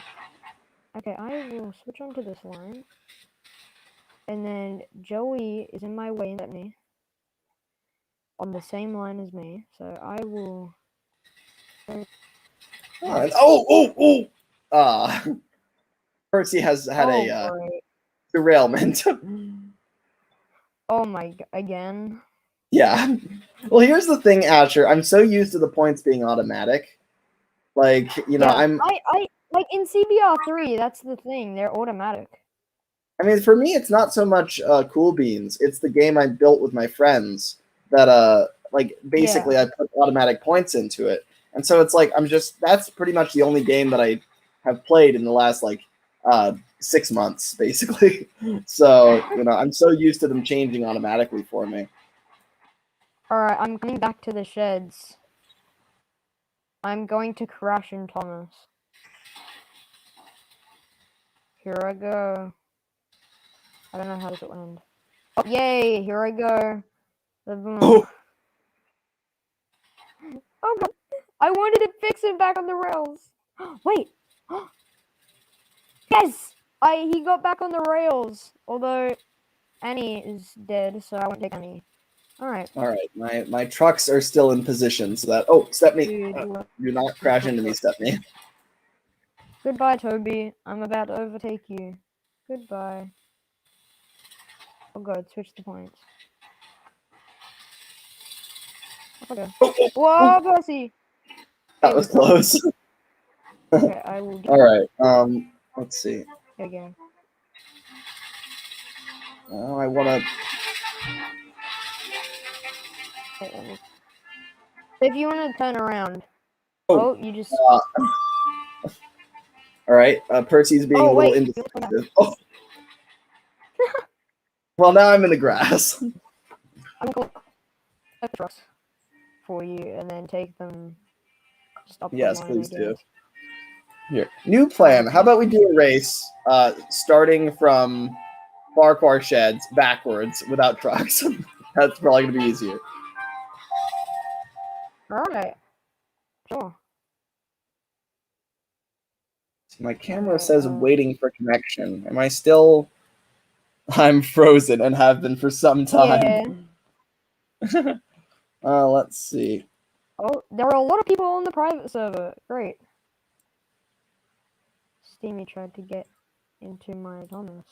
Okay, I will switch onto this line. And then Joey is in my way and me. On the same line as me. So I will... Percy has had a derailment. Oh my... Again? Yeah. Well, here's the thing, Asher. I'm so used to the points being automatic. Like, you know, I like in CBR3, that's the thing. They're automatic. I mean, for me, it's not so much Cool Beans. It's the game I built with my friends that, like, basically I put automatic points into it. And so it's like, that's pretty much the only game that I have played in the last, like, 6 months, basically. So, you know, I'm so used to them changing automatically for me. Alright, I'm coming back to the sheds. I'm going to crash in Thomas. Here I go. I don't know how does it land. Oh, yay! Here I go. Oh. Oh god! I wanted to fix him back on the rails. Wait. Yes! He got back on the rails. Although Annie is dead, so I won't take Annie. Alright. Alright, my trucks are still in position so that... Oh, Stepney! Dude, Do not crash into me, Stepney. Goodbye, Toby. I'm about to overtake you. Goodbye. Oh god, switch the points. Okay. Whoa, Percy! That was close. Okay, I will get Alright, let's see. There you go. Oh, I wanna... If you want to turn around. Oh, Oh, you just... Alright, Percy's being a little wait. indecisive. Oh. Well, now I'm in the grass. I'm going to collect the trucks for you and then take them... Stop Yes, please do. Here, new plan. How about we do a race, starting from Farquhar Sheds backwards without trucks? That's probably gonna be easier. Alright. Sure. My camera says waiting for connection. Am I still... I'm frozen and have been for some time. Yeah. Let's see. Oh, there are a lot of people on the private server. Great. Steamy tried to get into my Thomas.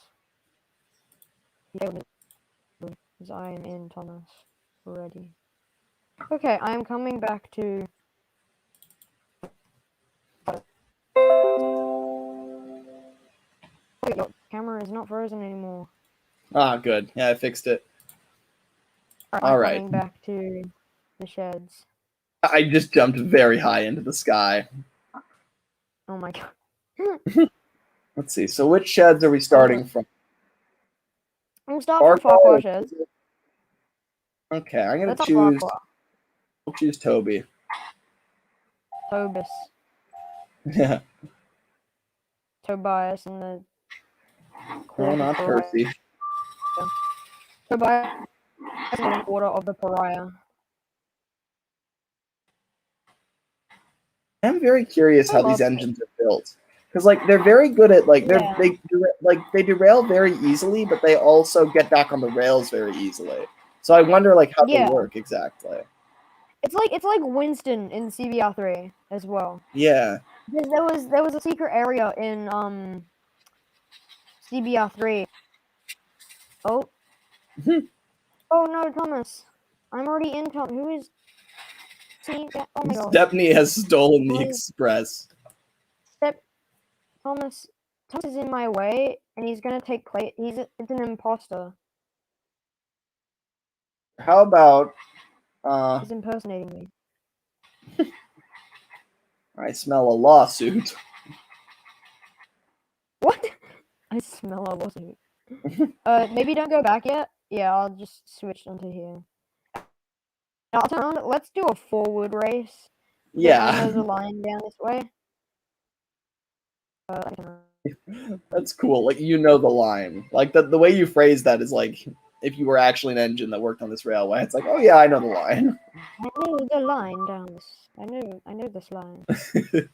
Because I am in Thomas already. Okay, I am coming back to... Wait, your camera is not frozen anymore. Ah, good. Yeah, I fixed it. Alright. Coming back to the sheds. I just jumped very high into the sky. Oh my god. Let's see. So which sheds are we starting from? We'll start from Farquhar Sheds. Okay, I'm gonna choose... I'll choose Toby. Tobis. Yeah. Tobias and the... No, not Percy. Tobias in the quarter of the pariah. I'm very curious how these engines are built, because like they're very good at like they derail very easily, but they also get back on the rails very easily. So I wonder like how they work exactly. It's like Winston in CBR3 as well. Yeah. There was a secret area in CBR3. Oh. Oh no, Thomas. I'm already in Thomas. Who is... Oh my god. Stepney has stolen the express. Thomas is in my way, and he's gonna take plate. It's an imposter. How about he's impersonating me. I smell a lawsuit. What? I smell a lawsuit. Maybe don't go back yet. Yeah, I'll just switch onto here. I'll turn on. Let's do a forward race. Yeah. There's a line down this way. That's cool. Like, you know the line. Like, the way you phrase that is like if you were actually an engine that worked on this railway. It's like, oh yeah, I know the line. I know the line down this. I know this line. Okay,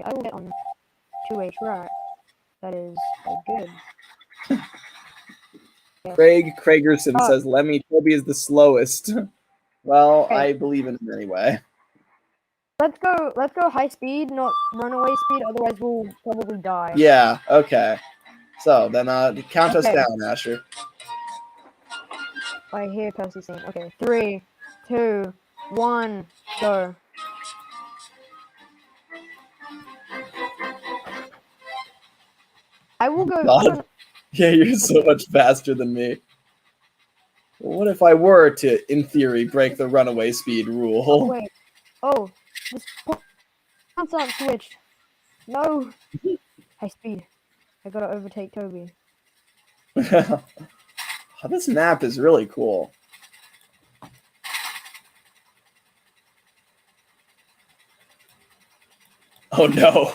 I will get on to a track that is good. Yes. Craig Craigerson says Lemmy Toby is the slowest. Well, okay. I believe in him anyway. Let's go high speed, not runaway speed, otherwise we'll probably die. Yeah, okay. So then count us down, Asher. I hear Percy saying, okay, 3, 2, 1, go. I will go. God. Yeah, you're so much faster than me. Well, what if I were to, in theory, break the runaway speed rule? Oh, wait. Oh, this point's not switched. No. High speed. I gotta overtake Toby. This map is really cool. Oh no,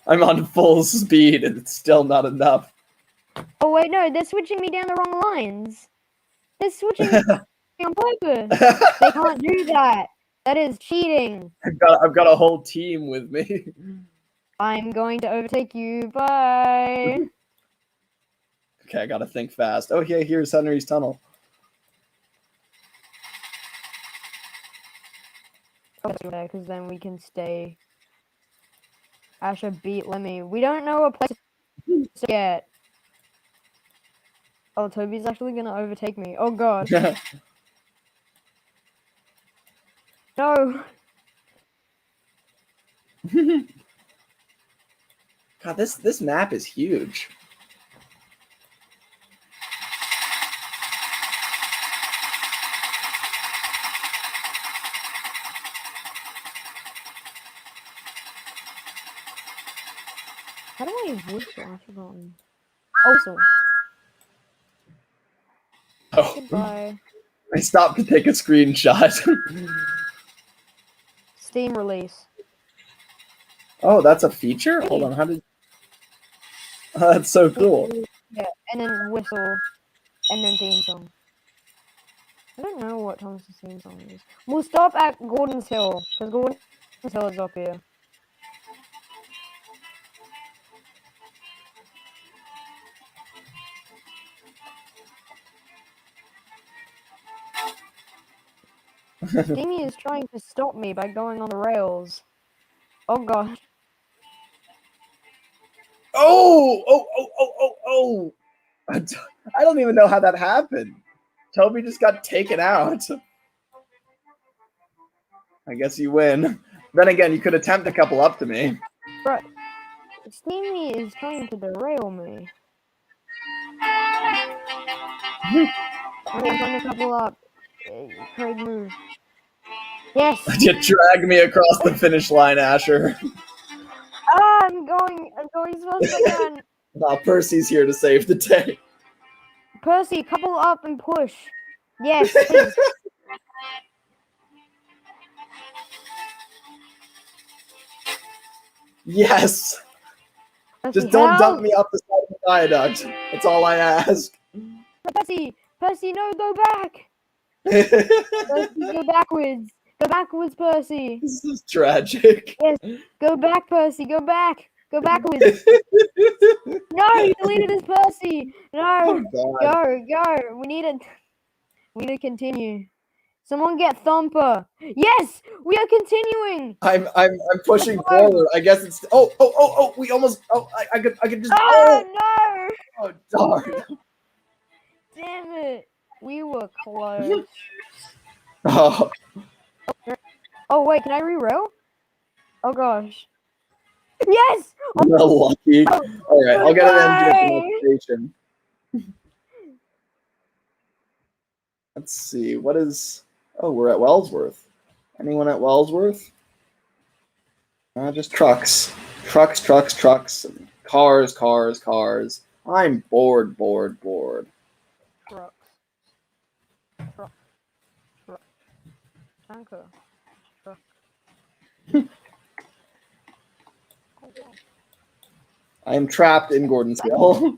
I'm on full speed and it's still not enough. Oh wait, no, they're switching me down the wrong lines. They're switching me on purpose. They can't do that. That is cheating. I've got a whole team with me. I'm going to overtake you. Bye. Okay, I gotta think fast. Oh yeah, here's Henry's tunnel. Because then we can stay. Asher beat Lemmy. We don't know a place to get. Oh, Toby's actually gonna overtake me. Oh god. No. God, this map is huge. How do I whistle? I've forgotten. Oh, whistle. Oh, Goodbye. I stopped to take a screenshot. Steam release. Oh, that's a feature? Hold on, how did... Oh, that's so cool. Yeah, and then whistle, and then theme song. I don't know what Thomas's theme song is. We'll stop at Gordon's Hill, because Gordon's Hill is up here. Steamy is trying to stop me by going on the rails. Oh god. Oh! I don't even know how that happened. Toby just got taken out. I guess you win. Then again, you could attempt a couple up to me. But Steamy is trying to derail me. I'm trying to couple up. Craig, move. Yes! You drag me across the finish line, Asher. Ah, I'm going as fast as I can. Percy's here to save the day. Percy, couple up and push. Yes, please. Yes! Percy, Just don't help! dump me off the side of the viaduct. That's all I ask. Percy, no, go back! Percy, go backwards! Go backwards, Percy! This is tragic. Yes, go back, Percy, go back! Go backwards! No, you deleted his Percy! No! Oh, God. Go! We need to continue. Someone get Thumper! Yes! We are continuing! I'm pushing forward. I guess it's oh, we almost I could just no! Oh darn. Damn it! We were close. Oh. Oh wait, can I reroll? Oh gosh. Yes! No lucky. Alright, I'll get an engine notification. Let's see, what is we're at Wellsworth. Anyone at Wellsworth? Just trucks. Trucks. Cars. I'm bored. Trucks. Tanker. Truck. I am trapped in Gordon's Hill.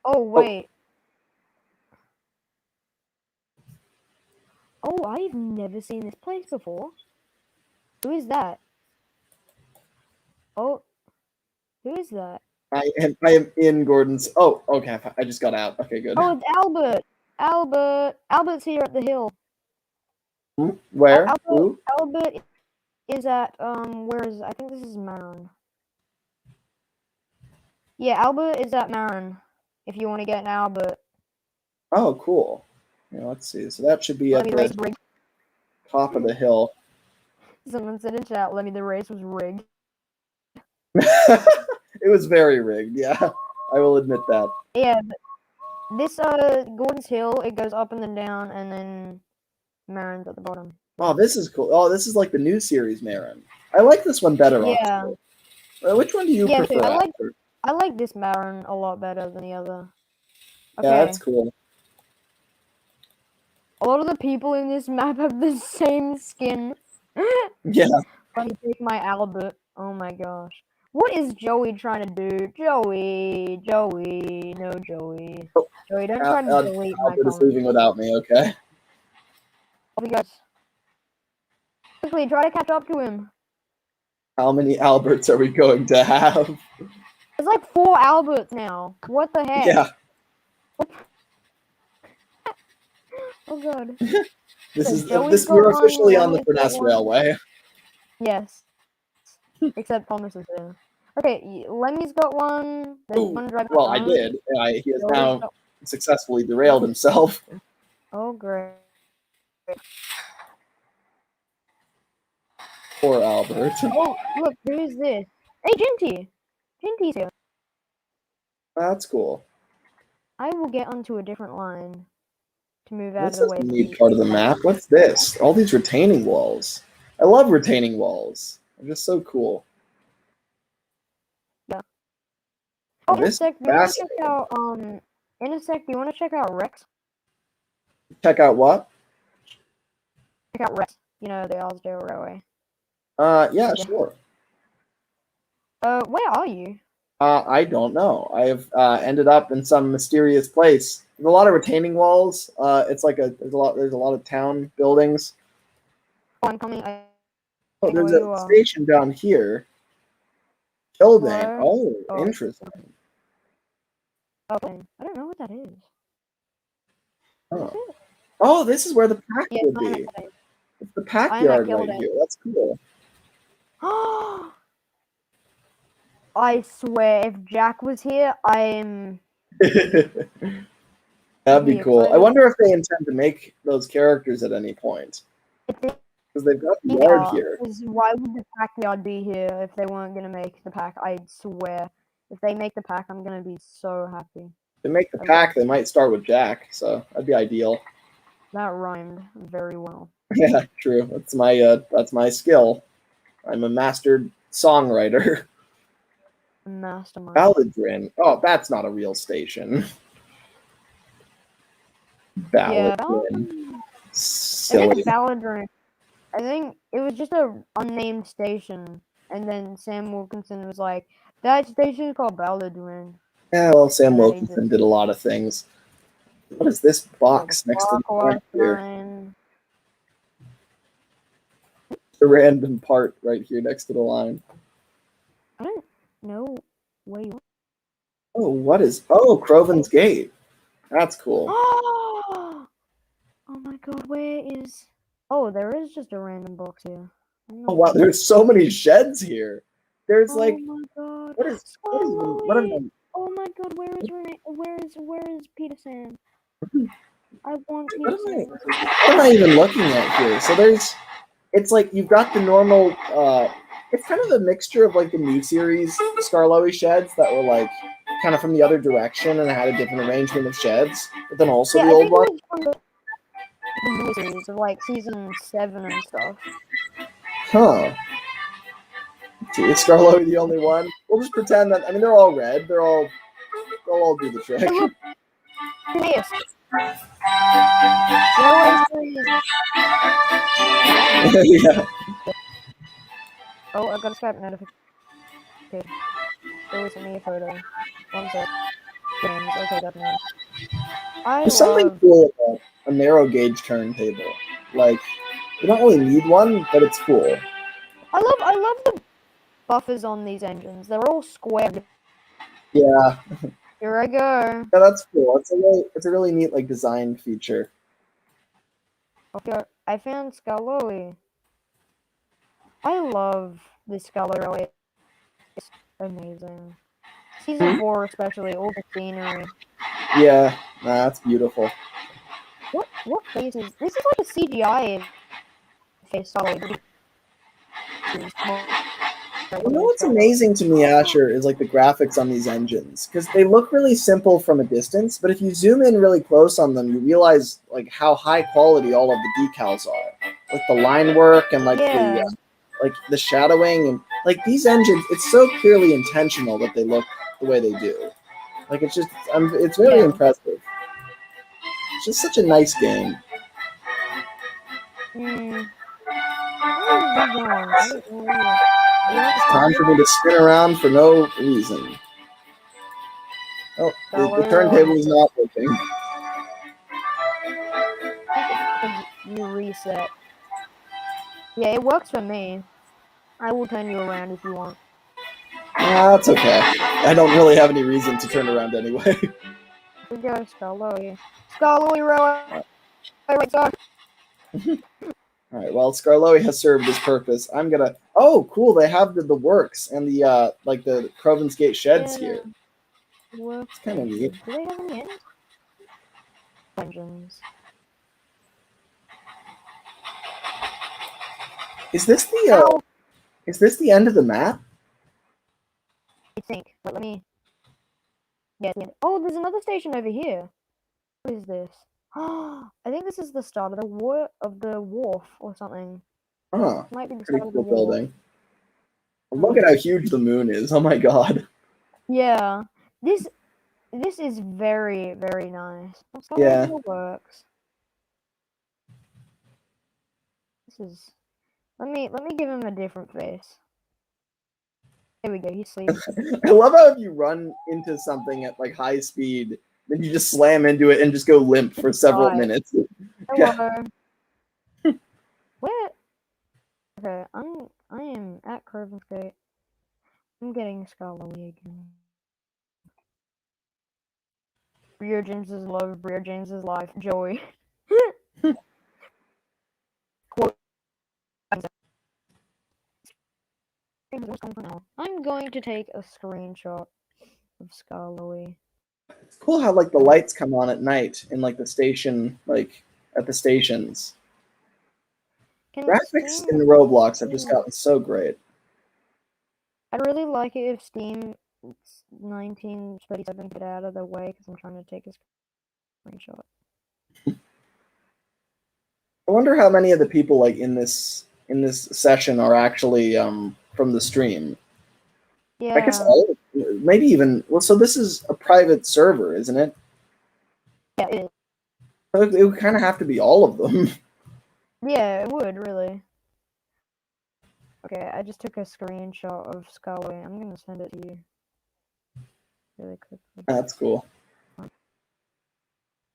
Oh wait. Oh, I've never seen this place before. Who is that? Oh, who is that? I am in Gordon's. Oh, okay. I just got out. Okay, good. Oh, it's Albert. Albert's here at the hill. Where? Albert is at where is I think this is Marin. Yeah, Albert is at Marin. If you want to get an Albert. Oh, cool. Yeah, let's see. So that should be at the top of the hill. Someone said in chat, "Lemmy, the race was rigged." It was very rigged. Yeah, I will admit that. Yeah, but this Gordon's Hill, it goes up and then down, and then Marin's at the bottom. Oh, this is cool. Oh, this is like the new series, Marin. I like this one better. Yeah. Which one do you prefer? I like this Marin a lot better than the other. Okay. Yeah, that's cool. A lot of the people in this map have the same skin. Yeah. Let me take my Albert. Oh my gosh. What is Joey trying to do? Joey. No, Joey. Oh, Joey, don't try to delete my Albert is comment. leaving without me. Okay. Oh, you guys. Quickly, try to catch up to him. How many Alberts are we going to have? There's like 4 Alberts now. What the heck? Yeah. Oh god. This we're officially on the Finesse Railway. Yes. Except Thomas is there. Okay, Lemmy's got one. There's one driving Well, I did. He has now successfully derailed himself. Oh, great. Poor Albert. Oh, look, who's this? Hey, Ginty! Ginty's here. That's cool. I will get onto a different line to move out This of the is way. a neat part of the map. What's this? All these retaining walls. I love retaining walls. They're just so cool. Yeah. Oh, This Intersect, do you want to check out, Intersect, do you want to check out Rex? Check out what? Check out Rex. You know, the Osdale Railway. Yeah, sure. Where are you? I don't know. I have ended up in some mysterious place. There's a lot of retaining walls. It's like there's a lot of town buildings. Oh, I'm coming. Oh, there's a station down here. Building. Hello? Oh, interesting. Okay. I don't know what that is. Oh, this is where the pack would be. It's the pack yard right here. That's cool. I swear, if Jack was here, I'm... That'd be cool. I wonder if they intend to make those characters at any point. Because they've got the yard here. Why would the pack yard be here if they weren't going to make the pack? I swear. If they make the pack, I'm going to be so happy. If they make the pack, they might start with Jack, so that'd be ideal. That rhymed very well. Yeah, true. That's my skill. I'm a mastered songwriter. Mastermind. Balladrin. Oh, that's not a real station. Balladrin. Yeah, Silly. Balladrin. I think it was just an unnamed station, and then Sam Wilkinson was like, "That station is called Balladrin." Yeah, well, Sam Wilkinson did a lot of things. What is this box next to the line here? The random part right here next to the line. I don't know where you are. Oh, what is... Oh, Croven's Gate. That's cool. Oh my god, where is... Oh, there is just a random box here. Oh wow, there's so many sheds here. There's like... Oh my god. What is them? Oh my god, where is Peter Sam? I want Peter Sam. What am I even looking at here? So there's... It's like you've got the normal... it's kind of a mixture of like the new series Skarloey sheds that were like kind of from the other direction and had a different arrangement of sheds, but then also the old one. The new series of like season 7 and stuff. Huh. Is Skarloey the only one? We'll just pretend that... I mean, they're all red. They'll all do the trick. Yes. Yeah. Oh, I got a Skype notification. They sent me a photo. 1 sec. Okay, that's nice. There's something cool about a narrow gauge turntable. Like, you don't really need one, but it's cool. I love the buffers on these engines. They're all squared. Yeah. Here I go. Yeah, that's cool. It's a really neat like design feature. Okay, I found Skarloey. I love this Skarloey. It's amazing. Season 4 especially, all the scenery. Yeah, that's beautiful. What face is this? Is like a CGI face. You know what's amazing to me, Asher, is like the graphics on these engines, because they look really simple from a distance, but if you zoom in really close on them, you realize like how high quality all of the decals are, like the line work and like the shadowing and like these engines. It's so clearly intentional that they look the way they do. Like it's just, it's really impressive. It's just such a nice game. Time for me to spin around for no reason. Oh, the turntable is not working. I think it's because you reset. Yeah, it works for me. I will turn you around if you want. That's okay. I don't really have any reason to turn around anyway. We go, Scarlowy. Scarlowy, row. Wait, sorry. All right. Well, Scarlowy has served his purpose. I'm gonna. Oh, cool! They have the works and the like the Croven's Gate sheds here. It's kind of neat. Do they have any end? Engines. Is this the Is this the end of the map? I think. Wait, let me. Yeah. Oh, there's another station over here. What is this? I think this is the start of the wharf or something. Huh. Might be the Pretty start of cool the wharf. building. Look at how huge the moon is. Oh my god. Yeah. This is very, very nice. Yeah. Works. This is. Let me give him a different face. There we go. He's sleeping. I love how if you run into something at like high speed, then you just slam into it and just go limp for several minutes. Hello. Yeah. Where? Okay, I am at Croven's Gate. I'm getting Scarlowy again. Brio James's love, Brio James's life, Joey. Quote. I'm going to take a screenshot of Scarlowy. It's cool how like the lights come on at night in like the station, like at the stations. Graphics in Roblox have just gotten so great. I'd really like it if Steam 1937 get out of the way because I'm trying to take a screenshot. I wonder how many of the people like in this session are actually from the stream. Yeah. I guess all, maybe even well. So this is a private server, isn't it? Yeah, it is. So it would kind of have to be all of them. Yeah, it would really. Okay, I just took a screenshot of Scarlowy. I'm gonna send it to you really quickly. That's cool. Well,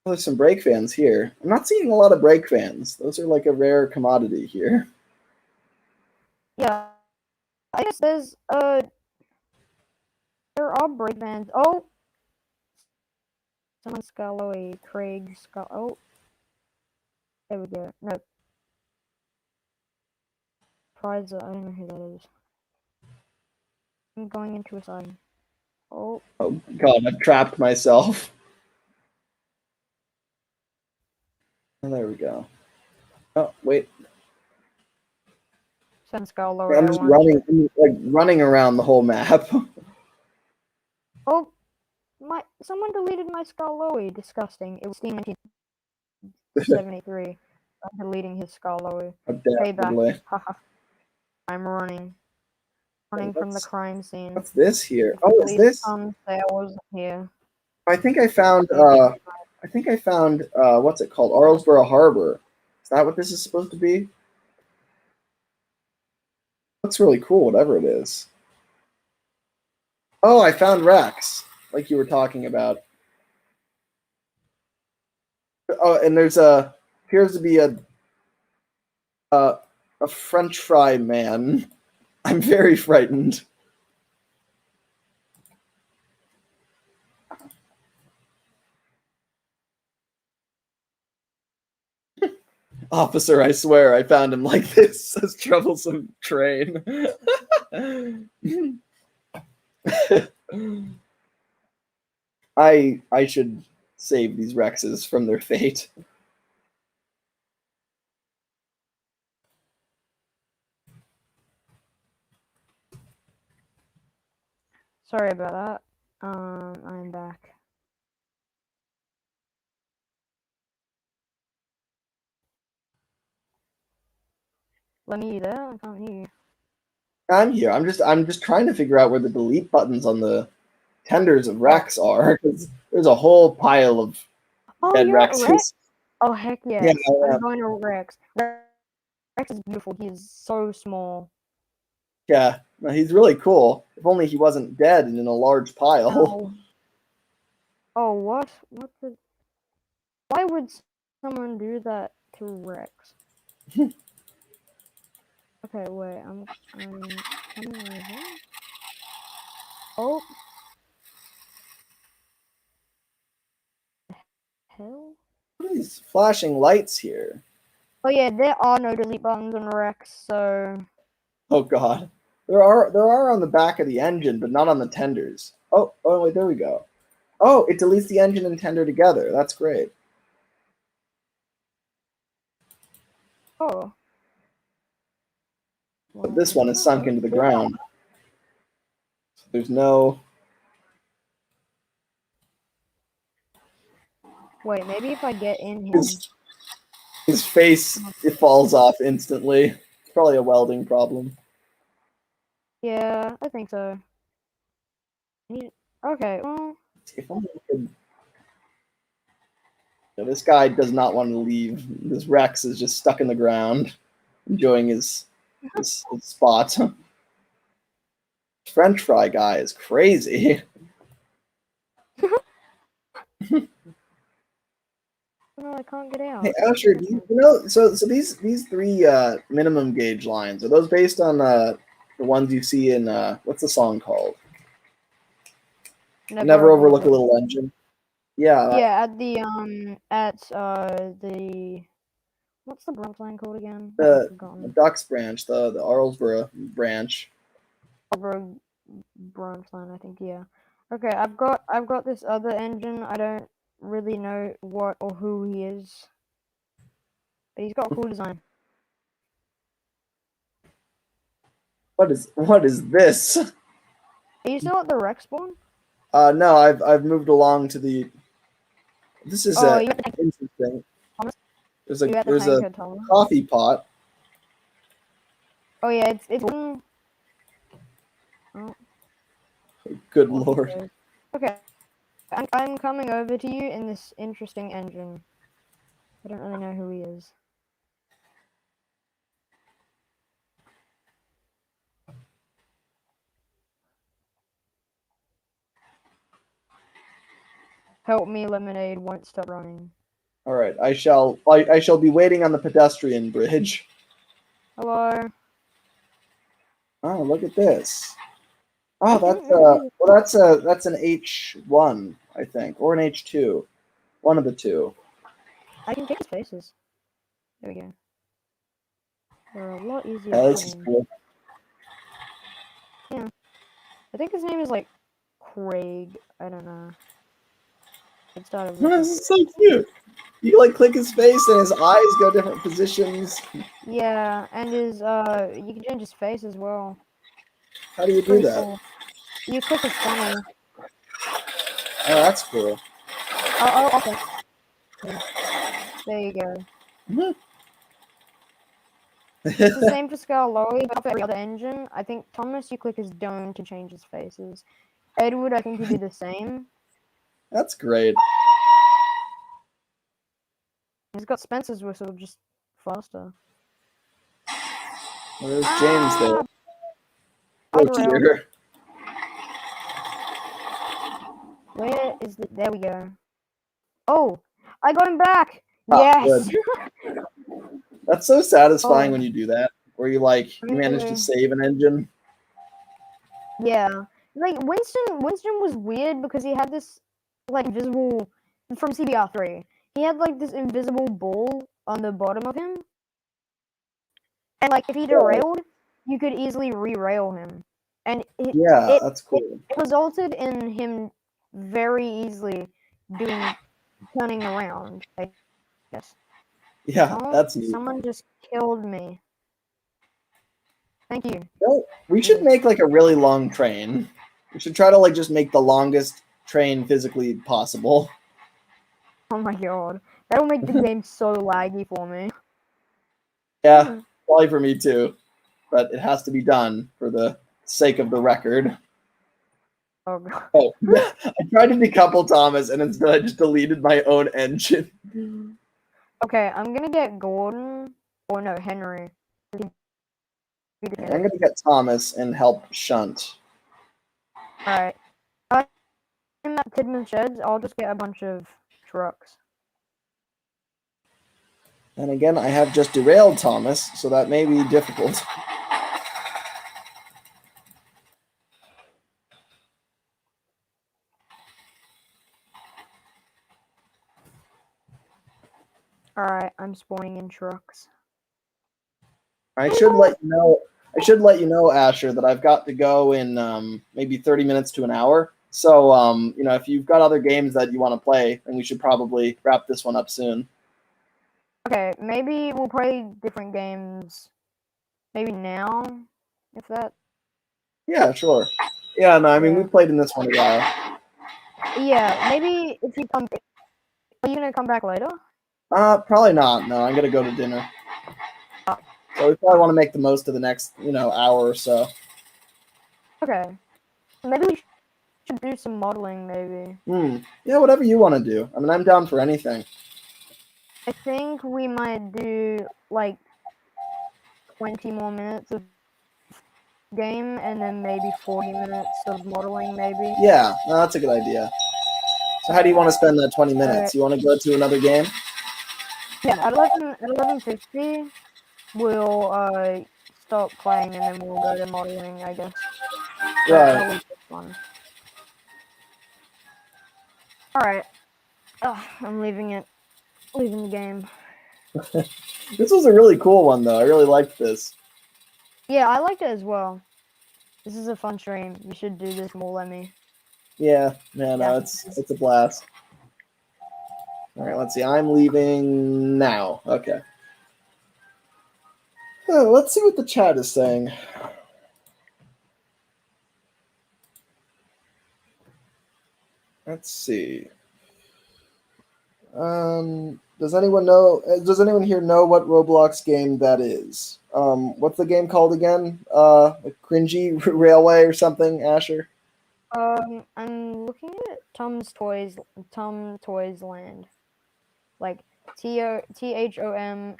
there's some brake fans here. I'm not seeing a lot of brake fans. Those are like a rare commodity here. Yeah, I guess there are brake fans. Oh, someone Scarlowy, Craig Scar. Oh, there we go. No, Prize. I don't know who that is. I'm going into a sign. Oh. Oh god, I've trapped myself. Oh, there we go. Oh wait. Send Scarlowy. I'm just running around the whole map. Oh, someone deleted my Scarlowy. Disgusting. It was Steam 1973. I'm deleting his Scarlowy. Payback. Haha. I'm running. Running from the crime scene. What's this here? Oh, is this? Say I wasn't here. I think I found. What's it called? Arlesborough Harbor. Is that what this is supposed to be? Looks really cool, whatever it is. Oh, I found Rex, like you were talking about. Oh, and appears to be a French fry man. I'm very frightened. Officer, I swear I found him like this, says Troublesome Train. I should save these Rexes from their fate. Sorry about that. I'm back. Lemmy, you there? I can't hear you. I'm here. I'm just trying to figure out where the delete buttons on the tenders of Rex are, because there's a whole pile of dead Rexes. Rex? Oh heck yes. Yeah, I'm going to Rex. Rex is beautiful. He is so small. Yeah. No, he's really cool. If only he wasn't dead and in a large pile. Oh, oh what? What the? Why would someone do that to Rex? Okay, wait. I'm coming over. Oh, hell. What are these flashing lights here? Oh yeah, there are no delete buttons on Rex, so Oh god. There are on the back of the engine, but not on the tenders. Oh wait, there we go. Oh, it deletes the engine and tender together. That's great. oh. But Well, this one is sunk into the ground. So there's no. Wait, maybe if I get in him. His face, it falls off instantly. It's probably a welding problem. Yeah, I think so. Okay, well. If only we could. This guy does not want to leave. This Rex is just stuck in the ground, enjoying his spot. French fry guy is crazy. No, I can't get out. Hey Asher, do you know? So these three minimum gauge lines, are those based on the ones you see in what's the song called? Never overlook a little engine. Yeah. Yeah, at the what's the branch line called again? The Ducks branch, the Arlesborough branch. Arlesborough branch line, I think. Yeah. Okay, I've got this other engine. I don't really know what or who he is, but he's got a cool design. What is this? Are you still at the Rex spawn? No, I've moved along to the. This is interesting. There's a coffee pot. Oh yeah, it's. Oh. Good lord. Okay, I'm coming over to you in this interesting engine. I don't really know who he is. Help me, Lemonade won't stop running. All right, I shall be waiting on the pedestrian bridge. Hello. Oh, look at this. Oh, that's an H1, I think, or an H2, one of the two. I can change faces. There we go. They're a lot easier. Yeah, this is cool. Yeah, I think his name is like Craig. I don't know. This is so cute. You can like click his face and his eyes go different positions. Yeah, and his you can change his face as well. How do you do that? Cool. You click his funnel. Oh, that's cool. Oh, okay. There you go. Mm-hmm. It's the same for Scarloy, but for every other engine. I think Thomas, you click his dome to change his faces. Edward, I think you do the same. That's great. He's got Spencer's whistle, just faster. Well, there's James there. Oh dear. Where is the? There we go. Oh, I got him back. Oh, yes. That's so satisfying when you do that, where you manage to save an engine. Yeah, like Winston was weird because he had this invisible from CBR3. He had this invisible ball on the bottom of him, and if he derailed, you could easily re-rail him, and that's cool. It resulted in him very easily turning around. I guess. Yeah, that's neat. Someone just killed me. Thank you. Well, we should make a really long train. We should try to just make the longest train physically possible. Oh my god. That'll make the game so laggy for me. Yeah, probably for me too. But it has to be done for the sake of the record. Oh god. Oh, I tried to decouple Thomas and instead I just deleted my own engine. Okay, I'm gonna get Gordon. Or no, Henry. be the I'm kid. gonna get Thomas and help Shunt. Alright. I'm at Tidman's Sheds. I'll just get a bunch of trucks. And again, I have just derailed Thomas, so that may be difficult. Alright, I'm spawning in trucks. I should let you know. I should let you know, Asher, that I've got to go in maybe 30 minutes to an hour. So, if you've got other games that you want to play, then we should probably wrap this one up soon. Okay, maybe we'll play different games. Maybe now, if that. Yeah, sure. Yeah, no, I mean, Yeah. we played in this one a while. Yeah, maybe if you come. Are you gonna come back later? Probably not. No, I'm gonna go to dinner. So we probably want to make the most of the next, hour or so. Okay. Maybe we should do some modeling, maybe. Yeah, whatever you want to do. I mean, I'm down for anything. I think we might do like 20 more minutes of game and then maybe 40 minutes of modeling, maybe. Yeah, no, that's a good idea. So how do you want to spend that 20 minutes? Alright. You want to go to another game? Yeah, at 11:50, we'll stop playing and then we'll go to modeling, I guess. Right. Alright. I'm leaving the game. This was a really cool one, though. I really liked this. Yeah, I liked it as well. This is a fun stream. You should do this more, Lemmy. Yeah, no, it's a blast. All right, let's see. I'm leaving now. Okay. Let's see what the chat is saying. Let's see. Does anyone know? Does anyone here know what Roblox game that is? What's the game called again? Cringy Railway or something? Asher. I'm looking at Tom Toys Land, like THOMTOYS.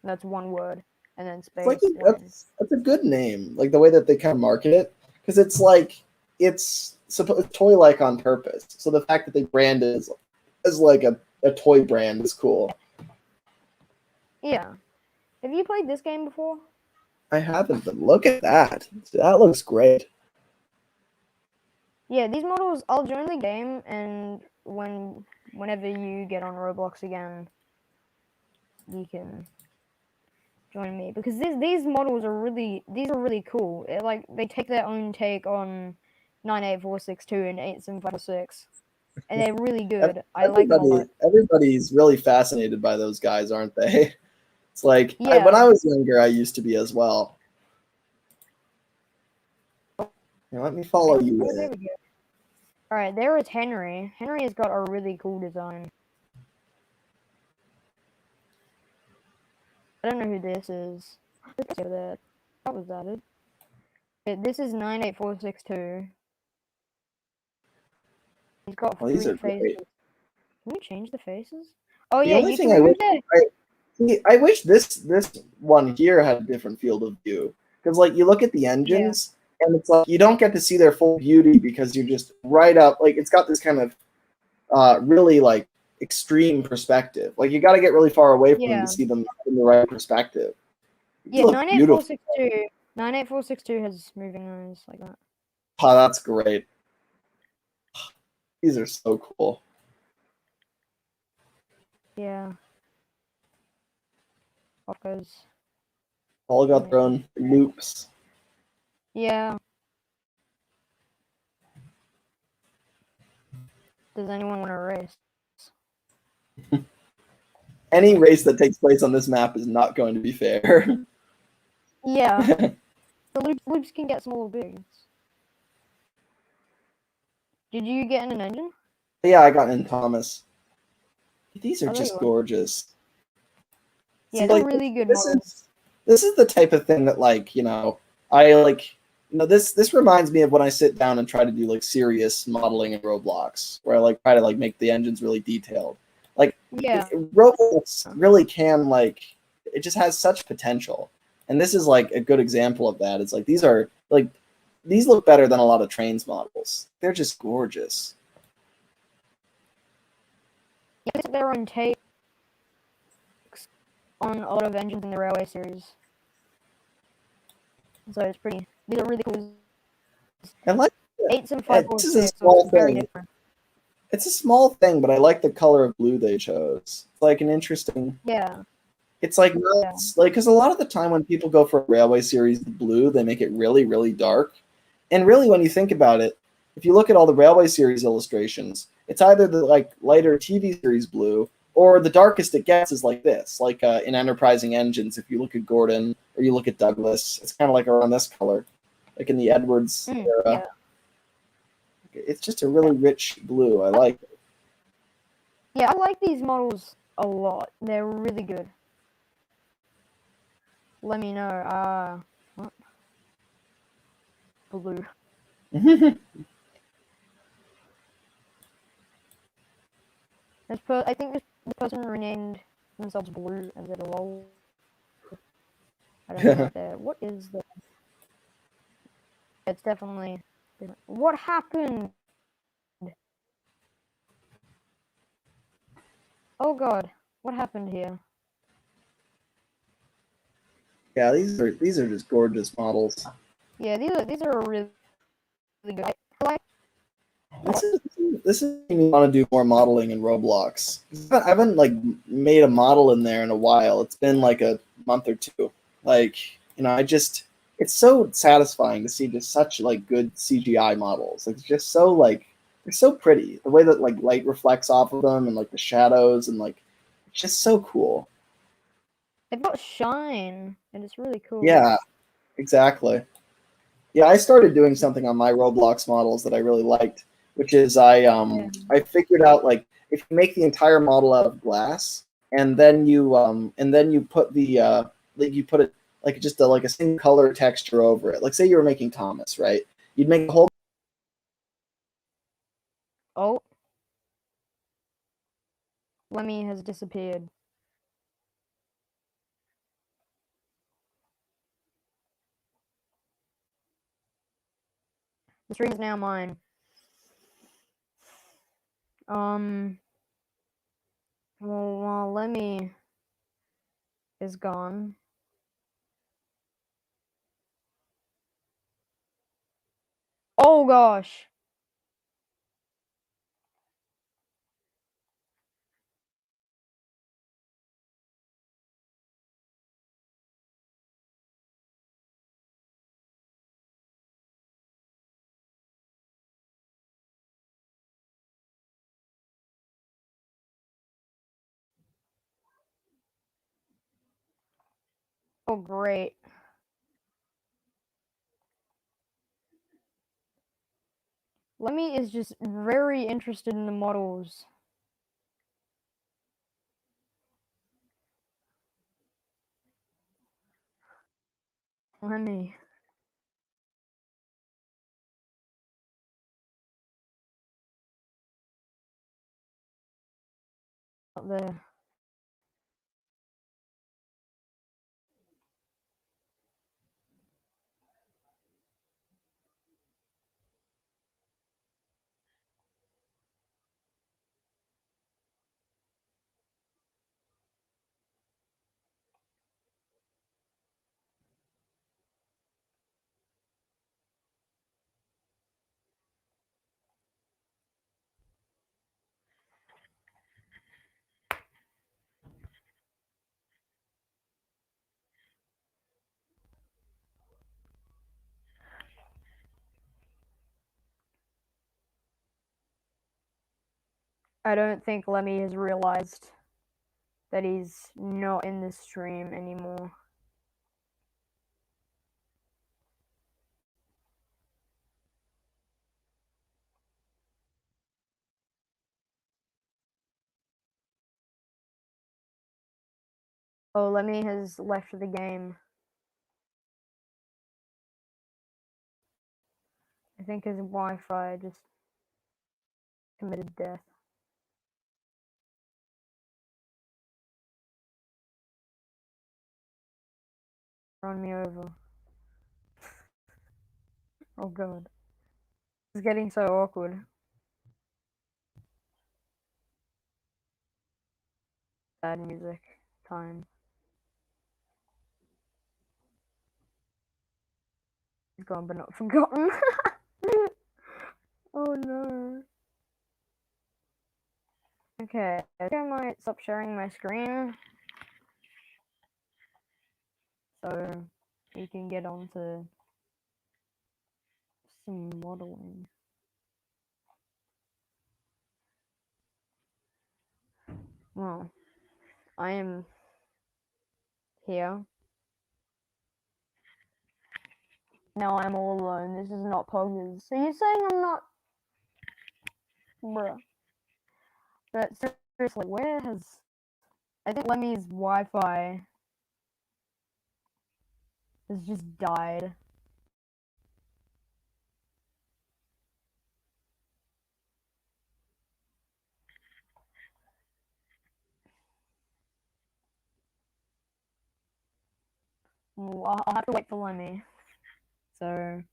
That's one word, and then space. It's like that's a good name. Like the way that they kind of market it, because it's like it's toy-like on purpose. So the fact that they brand it as like a toy brand is cool. Yeah. Have you played this game before? I haven't, but look at that. That looks great. Yeah, these models, I'll join the game, and whenever you get on Roblox again, you can join me, because these models are really cool. They take their own take on 98462 and 87546, and they're really good. I like them a lot. Everybody's really fascinated by those guys, aren't they? It's like when I Yeah. was younger, I used to be as well. Here, let me follow you Oh, there in. we go. Alright, there is Henry. Henry has got a really cool design. I don't know who this is. Let's go there. That was added. This is 98462. He's got Well, these three are faces. great. Can we change the faces? Oh The yeah, only you thing can move there. I wish this one here had a different field of view, because like you look at the engines and it's like you don't get to see their full beauty because you're just right up. Like it's got this kind of really like extreme perspective. Like you got to get really far away from them to see them in the right perspective. Yeah, 98462. 98462 has moving eyes like that. Oh, that's great. These are so cool. Yeah. Because All got their own loops. yeah. Does anyone want to race? Any race that takes place on this map is not going to be fair. Yeah. The loops can get small or big. Did you get in an engine? Yeah, I got in Thomas. These are just gorgeous. Yeah, see, they're like, really good models. This is the type of thing that, like, I like. This reminds me of when I sit down and try to do like serious modeling in Roblox, where I like try to like make the engines really detailed. Like, Roblox really can it just has such potential. And this is like a good example of that. It's like these are like these look better than a lot of trains models. They're just gorgeous. Yeah, their own takes on a lot of engines in the Railway series. So it's pretty. These are really cool. I like 87546. this is a small Very thing. different. It's a small thing, but I like the color of blue they chose. It's like an interesting. Yeah. It's like not like because a lot of the time when people go for a Railway series blue, they make it really, really dark. And really, when you think about it, if you look at all the Railway series illustrations, it's either the like lighter TV series blue, or the darkest it gets is like this. Like in Enterprising Engines, if you look at Gordon or you look at Douglas, it's kind of like around this color, like in the Edwards era. Yeah. It's just a really rich blue. I like it. Yeah, I like these models a lot. They're really good. Let me know. What? Blue. I think the person renamed themselves Blue as a lol. I don't know what they're. What is the? It's definitely different. What happened? Oh God, what happened here? Yeah, these are just gorgeous models. Yeah, these are really good. I like. This is making me want to do more modeling in Roblox. I haven't like made a model in there in a while. It's been like a month or two. Like I just it's so satisfying to see just such like good CGI models. It's just so like they're so pretty. The way that like light reflects off of them and like the shadows and like it's just so cool. They've got shine, and it's really cool. Yeah, exactly. Yeah, I started doing something on my Roblox models that I really liked, which is I figured out like if you make the entire model out of glass and then you put the like you put it like just like a single color texture over it. Like say you were making Thomas, right? You'd make a whole Oh, Lemmy has disappeared. The stream is now mine. Well, while Lemmy is gone. Oh gosh. Oh great. Lemmy is just very interested in the models. Lemmy. Up there. I don't think Lemmy has realized that he's not in this stream anymore. Oh, Lemmy has left the game. I think his Wi-Fi just committed death. run me over. Oh god. It's getting so awkward. Bad music. Time. He's gone but not forgotten. Oh no. Okay, I think I might stop sharing my screen. So you can get on to some modeling. Well, I am here. Now I'm all alone. This is not Poggers. So you're saying I'm not... Bruh. But seriously, where has... I think Lemmy's Wi-Fi has just died. Well, I'll have to wait for Lemmy. So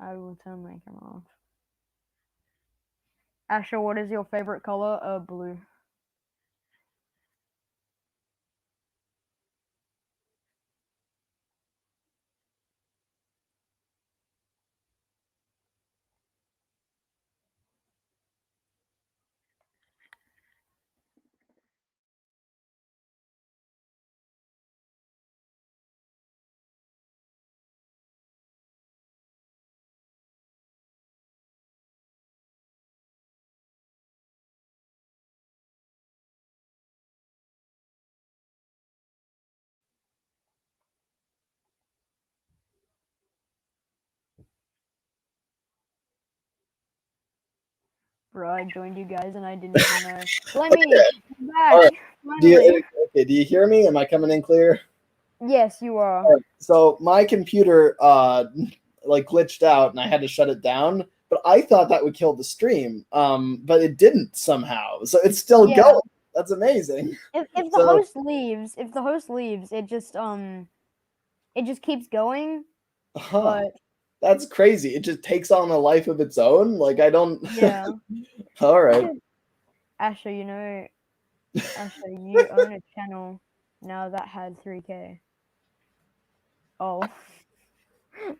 I will turn my camera off. Asher, what is your favorite color? Blue. Bro, I joined you guys and I didn't even know. Lemmy, come back. All right. Finally. Do you hear me? Am I coming in clear? Yes, you are. Right. So my computer like glitched out and I had to shut it down, but I thought that would kill the stream. But it didn't somehow. So it's still going. That's amazing. If the host leaves, it just keeps going. But that's crazy. It just takes on a life of its own. Like I don't. Yeah. All right. Asher, you own a channel now that had 3K. Oh. I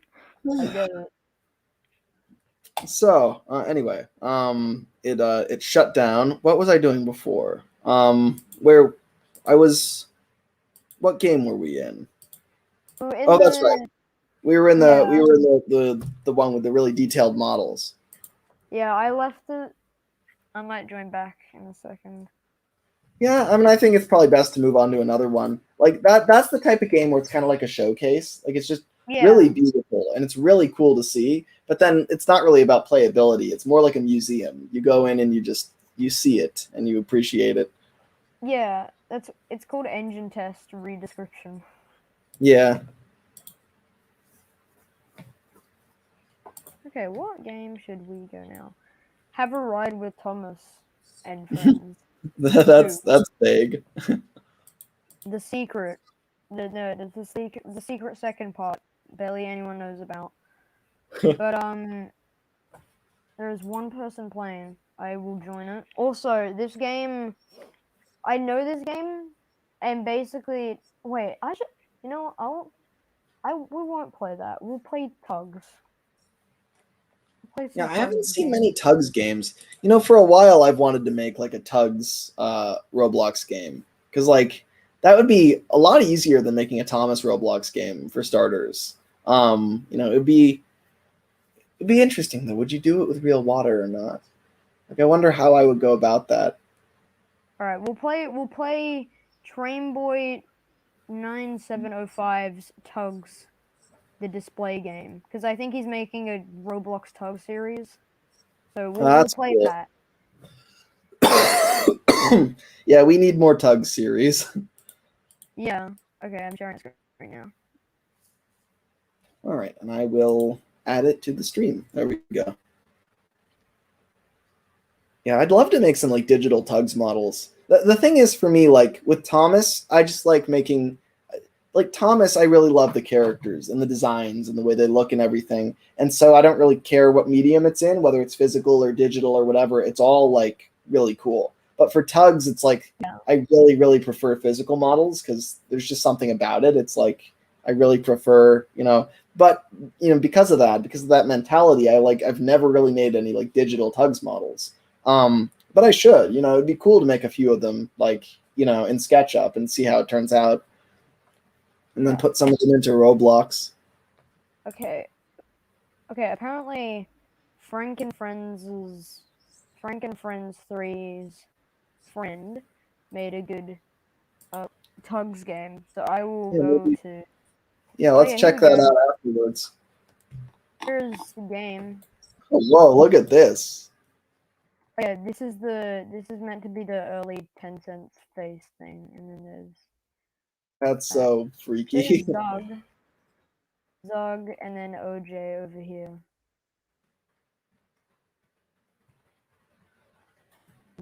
get it. So anyway, it shut down. What was I doing before? Where I was. What game were we in? Oh, that's right. We were in the one with the really detailed models. Yeah, I left it. I might join back in a second. Yeah, I mean, I think it's probably best to move on to another one. Like that's the type of game where it's kind of like a showcase. Like it's just really beautiful and it's really cool to see. But then it's not really about playability. It's more like a museum. You go in and you see it and you appreciate it. Yeah, it's called engine test redescription. Yeah. Okay, what game should we go now? Have a ride with Thomas and friends. that's big. The secret. The secret second part. Barely anyone knows about. But there's one person playing. I will join it. Also, this game, I know this game, and basically, wait, we won't play that. We'll play Tugs. Yeah, I haven't seen many Tugs games. You know, for a while I've wanted to make like a Tugs Roblox game because like that would be a lot easier than making a Thomas Roblox game for starters. You know, it'd be interesting though. Would you do it with real water or not? Like, I wonder how I would go about that. All right, we'll play Trainboy 9705's Tugs, the display game, because I think he's making a Roblox Tug series. So we'll play cool. that. Yeah, we need more Tug series. Yeah. Okay, I'm sharing it right now. All right, and I will add it to the stream. There we go. Yeah, I'd love to make some like digital Tugs models. The thing is for me, like with Thomas, I just like making like Thomas, I really love the characters and the designs and the way they look and everything. And so I don't really care what medium it's in, whether it's physical or digital or whatever. It's all like really cool. But for Tugs, it's like I really, really prefer physical models because there's just something about it. It's like I really prefer, but because of that mentality, I've never really made any like digital Tugs models. But I should, it'd be cool to make a few of them like, in SketchUp and see how it turns out. And then put some of them into Roblox. Okay, apparently Frank and Friends 3's friend made a good Tugs game, so I will go to... Yeah, let's check that out afterwards. Here's the game. Oh, whoa, look at this. Oh, yeah, this is meant to be the early Tencent face thing, and then there's... That's so freaky. Zog, and then OJ over here.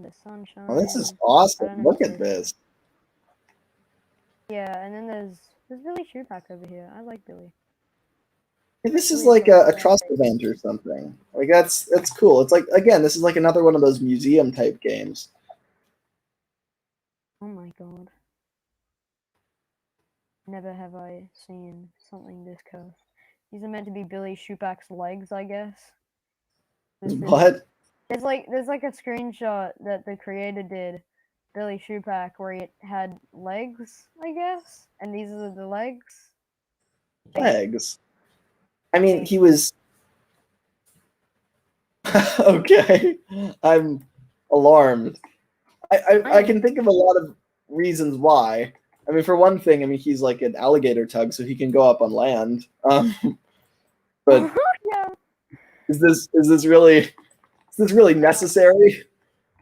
The sunshine. Oh, this is awesome. Look at this. Yeah, and then there's Billy Shoepack over here. I like Billy. This is like a trust event or something. Like that's cool. It's like, again, this is like another one of those museum type games. Oh my god. Never have I seen something this cursed. These are meant to be Billy Shoepack's legs, I guess. What? There's like a screenshot that the creator did, Billy Shoepack, where he had legs, I guess, and these are the legs. Legs. I mean, he was okay. I'm alarmed. I can think of a lot of reasons why. I mean, for one thing, he's like an alligator Tug, so he can go up on land. But yeah. Is this really necessary?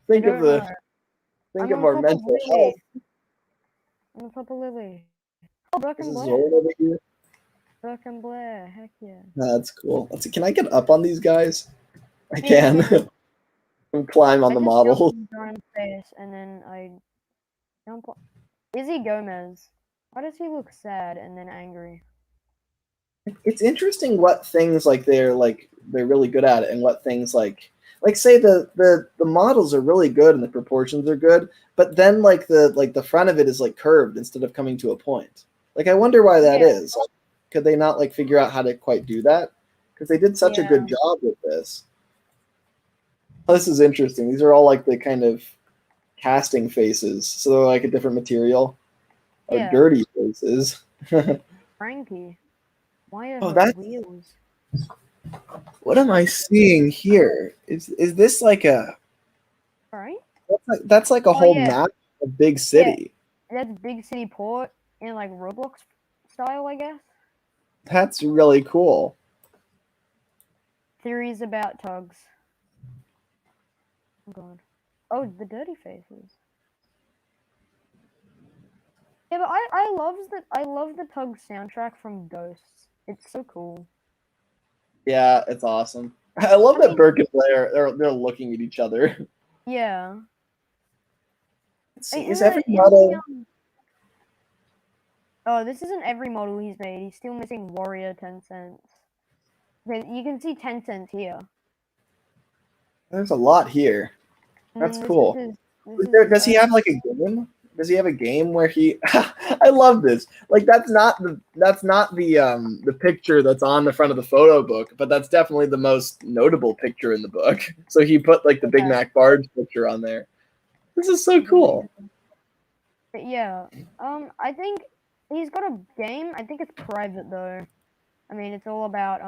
Think of our mental health. I'm on top of Lily. Oh, Burke and Blair. Over here. Burke and Blair, heck yeah. That's cool. Let's see, can I get up on these guys? I can. And climb on the model. Face and then I jump on. Izzy Gomez. Why does he look sad and then angry? It's interesting what things like they're really good at it, and what things like say the models are really good and the proportions are good, but then the front of it is like curved instead of coming to a point. Like I wonder why that is. Could they not figure out how to quite do that? Because they did such a good job with this. Oh, this is interesting. These are all the kind of casting faces, so they're like a different material. Or dirty faces. Frankie. Why are that's wheels? What am I seeing here? Is this like a? Right. That's like a whole map of Big City. Yeah. That's Big City Port in Roblox style, I guess. That's really cool. Theories about Tugs. Oh god. Oh, the dirty faces. Yeah, but I love the Tugs soundtrack from Ghosts. It's so cool. Yeah, it's awesome. I love that Burke and Blair they're looking at each other. Yeah. Is every model? Oh, this isn't every model he's made. He's still missing Warrior 10 cents. Okay, you can see 10 cents here. There's a lot here. That's cool. Does he have a game? Does he have a game where he? I love this. That's not the picture that's on the front of the photo book, but that's definitely the most notable picture in the book. So he put the Big Mac Barge picture on there. This is so cool. Yeah. I think he's got a game. I think it's private though. I mean, it's all about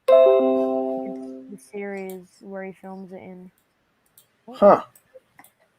it's the series where he films it in. Huh.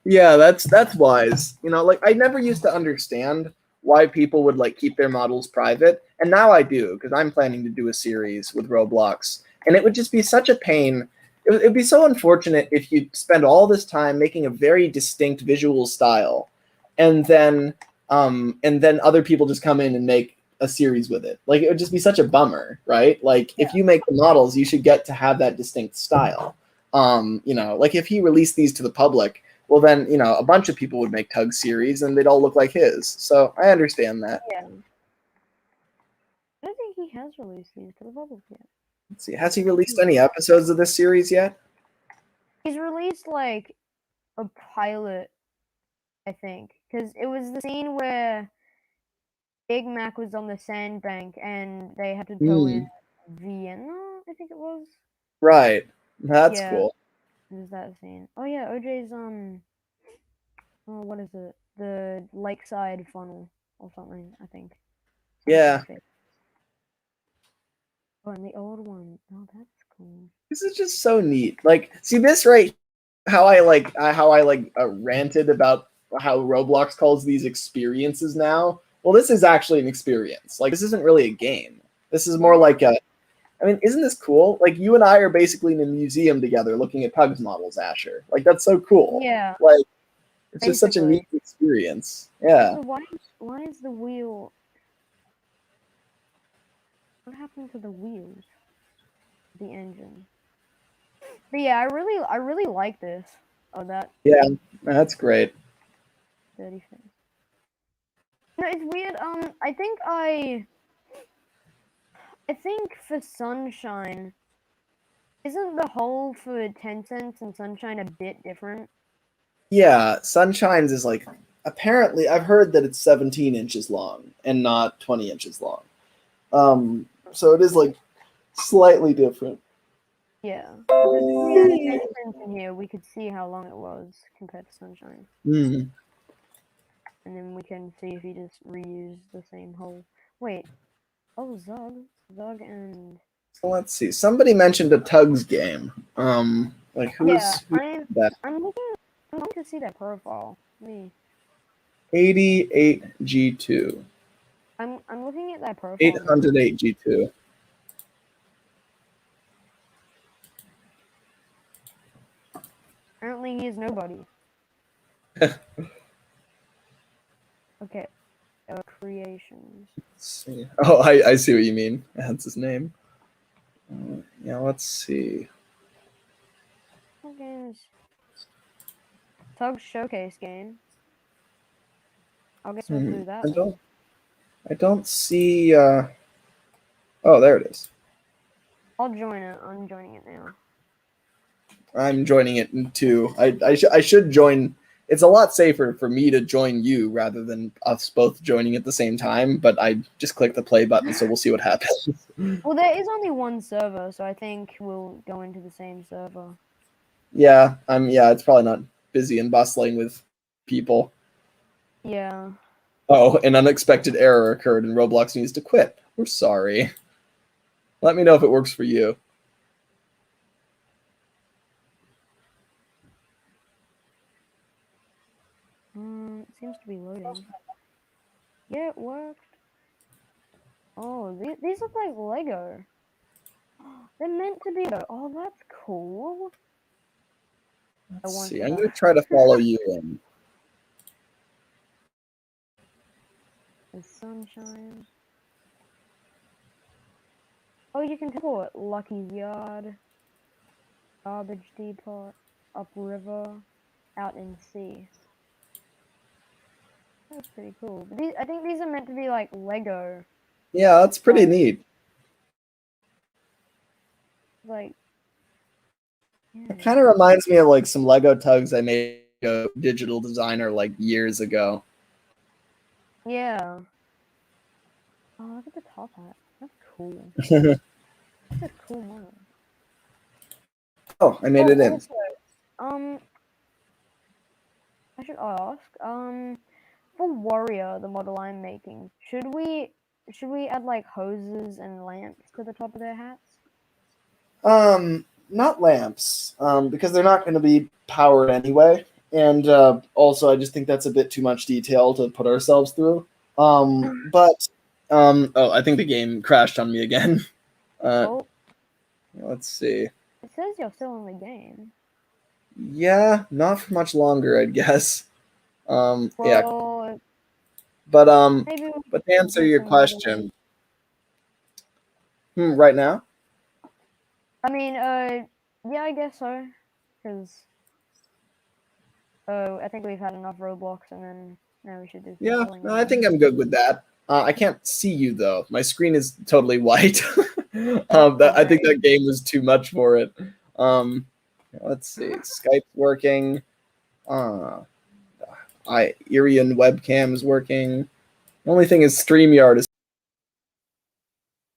Yeah, that's wise. I never used to understand why people would keep their models private, and now I do, because I'm planning to do a series with Roblox, and it would just be such a pain. It would be so unfortunate if you spend all this time making a very distinct visual style, and then other people just come in and make a series with it. It would just be such a bummer, right? If you make the models, you should get to have that distinct style. If he released these to the public, well then, a bunch of people would make Tugs series and they'd all look like his. So I understand that. Yeah. I don't think he has released these to the public yet. Let's see. Has he released any episodes of this series yet? He's released like a pilot, I think, because it was the scene where Big Mac was on the sandbank and they had to go in Vienna, I think it was. Right. That's cool. It was that scene. Oh yeah, OJ's what is it? The lakeside funnel or something, I think. Yeah. Oh, and the old one. Oh, that's cool. This is just so neat. Like, see this right? How I ranted about how Roblox calls these experiences now. Well, this is actually an experience. Like, this isn't really a game. This is more like a. I mean, isn't this cool? Like, you and I are basically in a museum together looking at Tugs models, Asher. Like, that's so cool. Yeah. Like, it's just such a neat experience. Yeah. So why is the wheel? What happened to the wheels? The engine. But yeah, I really like this. Oh, that. Yeah, that's great. 30 cents. No, it's weird. I think for Sunshine, isn't the hole for 10 cents and Sunshine a bit different? Yeah, Sunshine's is like, apparently, I've heard that it's 17 inches long and not 20 inches long. So it is like slightly different. Yeah. Because if we had 10 cents in here, we could see how long it was compared to Sunshine. Mm-hmm. And then we can see if he just reused the same hole. Wait. Oh, Zug and... So let's see. Somebody mentioned a Tugs game. Like who's that? I'm looking to see that profile. Me. 88G2. I'm looking at that profile. 808G2. Apparently he is nobody. Okay. Creations. Let's see. Oh, I see what you mean. That's his name. Yeah, let's see. What games? Tugs Showcase game. I'll guess we'll do that. I don't see. Oh, there it is. I'll join it. I'm joining it now. I'm joining it too. I should join. It's a lot safer for me to join you rather than us both joining at the same time, but I just click the play button, so we'll see what happens. Well, there is only one server, so I think we'll go into the same server. Yeah, it's probably not busy and bustling with people. Yeah. Oh, an unexpected error occurred and Roblox needs to quit. We're sorry. Let me know if it works for you. It seems to be loading. Yeah, it worked. Oh, these look like Lego. They're meant to be though. Oh, that's cool. Let's see. I'm going to try to follow you in. The Sunshine. Oh, you can teleport. Lucky's Yard. Garbage Depot. Upriver. Out in sea. That's pretty cool. I think these are meant to be like Lego. Yeah, that's pretty neat. Like, yeah. It kind of reminds me of like some Lego Tugs I made a digital designer like years ago. Yeah. Oh, look at the top hat. That's cool. That's a cool model. Oh, I made it in. Also, I should ask, for Warrior, the model I'm making, should we add like hoses and lamps to the top of their hats? Not lamps, because they're not going to be powered anyway, and also I just think that's a bit too much detail to put ourselves through. But oh, I think the game crashed on me again. Let's see. It says you're still in the game. Yeah, not for much longer, I'd guess. Yeah. But to answer your question, right now? I mean, yeah, I guess so. Because Oh, I think we've had enough Roblox, and then now we should do some Yeah, killing no, I again. think I'm good with that. I can't see you though. My screen is totally white. I think that game was too much for it. Let's see. Skype's working. Uh, Irian webcam is working. The only thing is StreamYard is.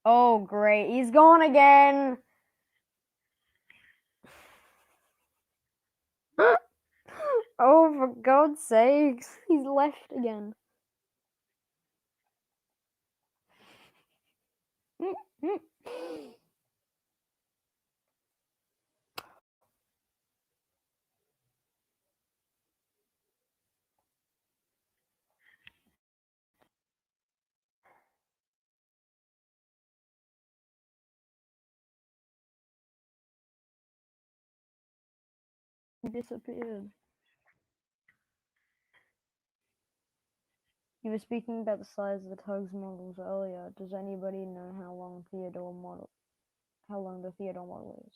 Oh, great. He's gone again. Oh, for God's sakes. He's left again. He disappeared. You were speaking about the size of the Tugs models earlier. Does anybody know how long the Theodore model is?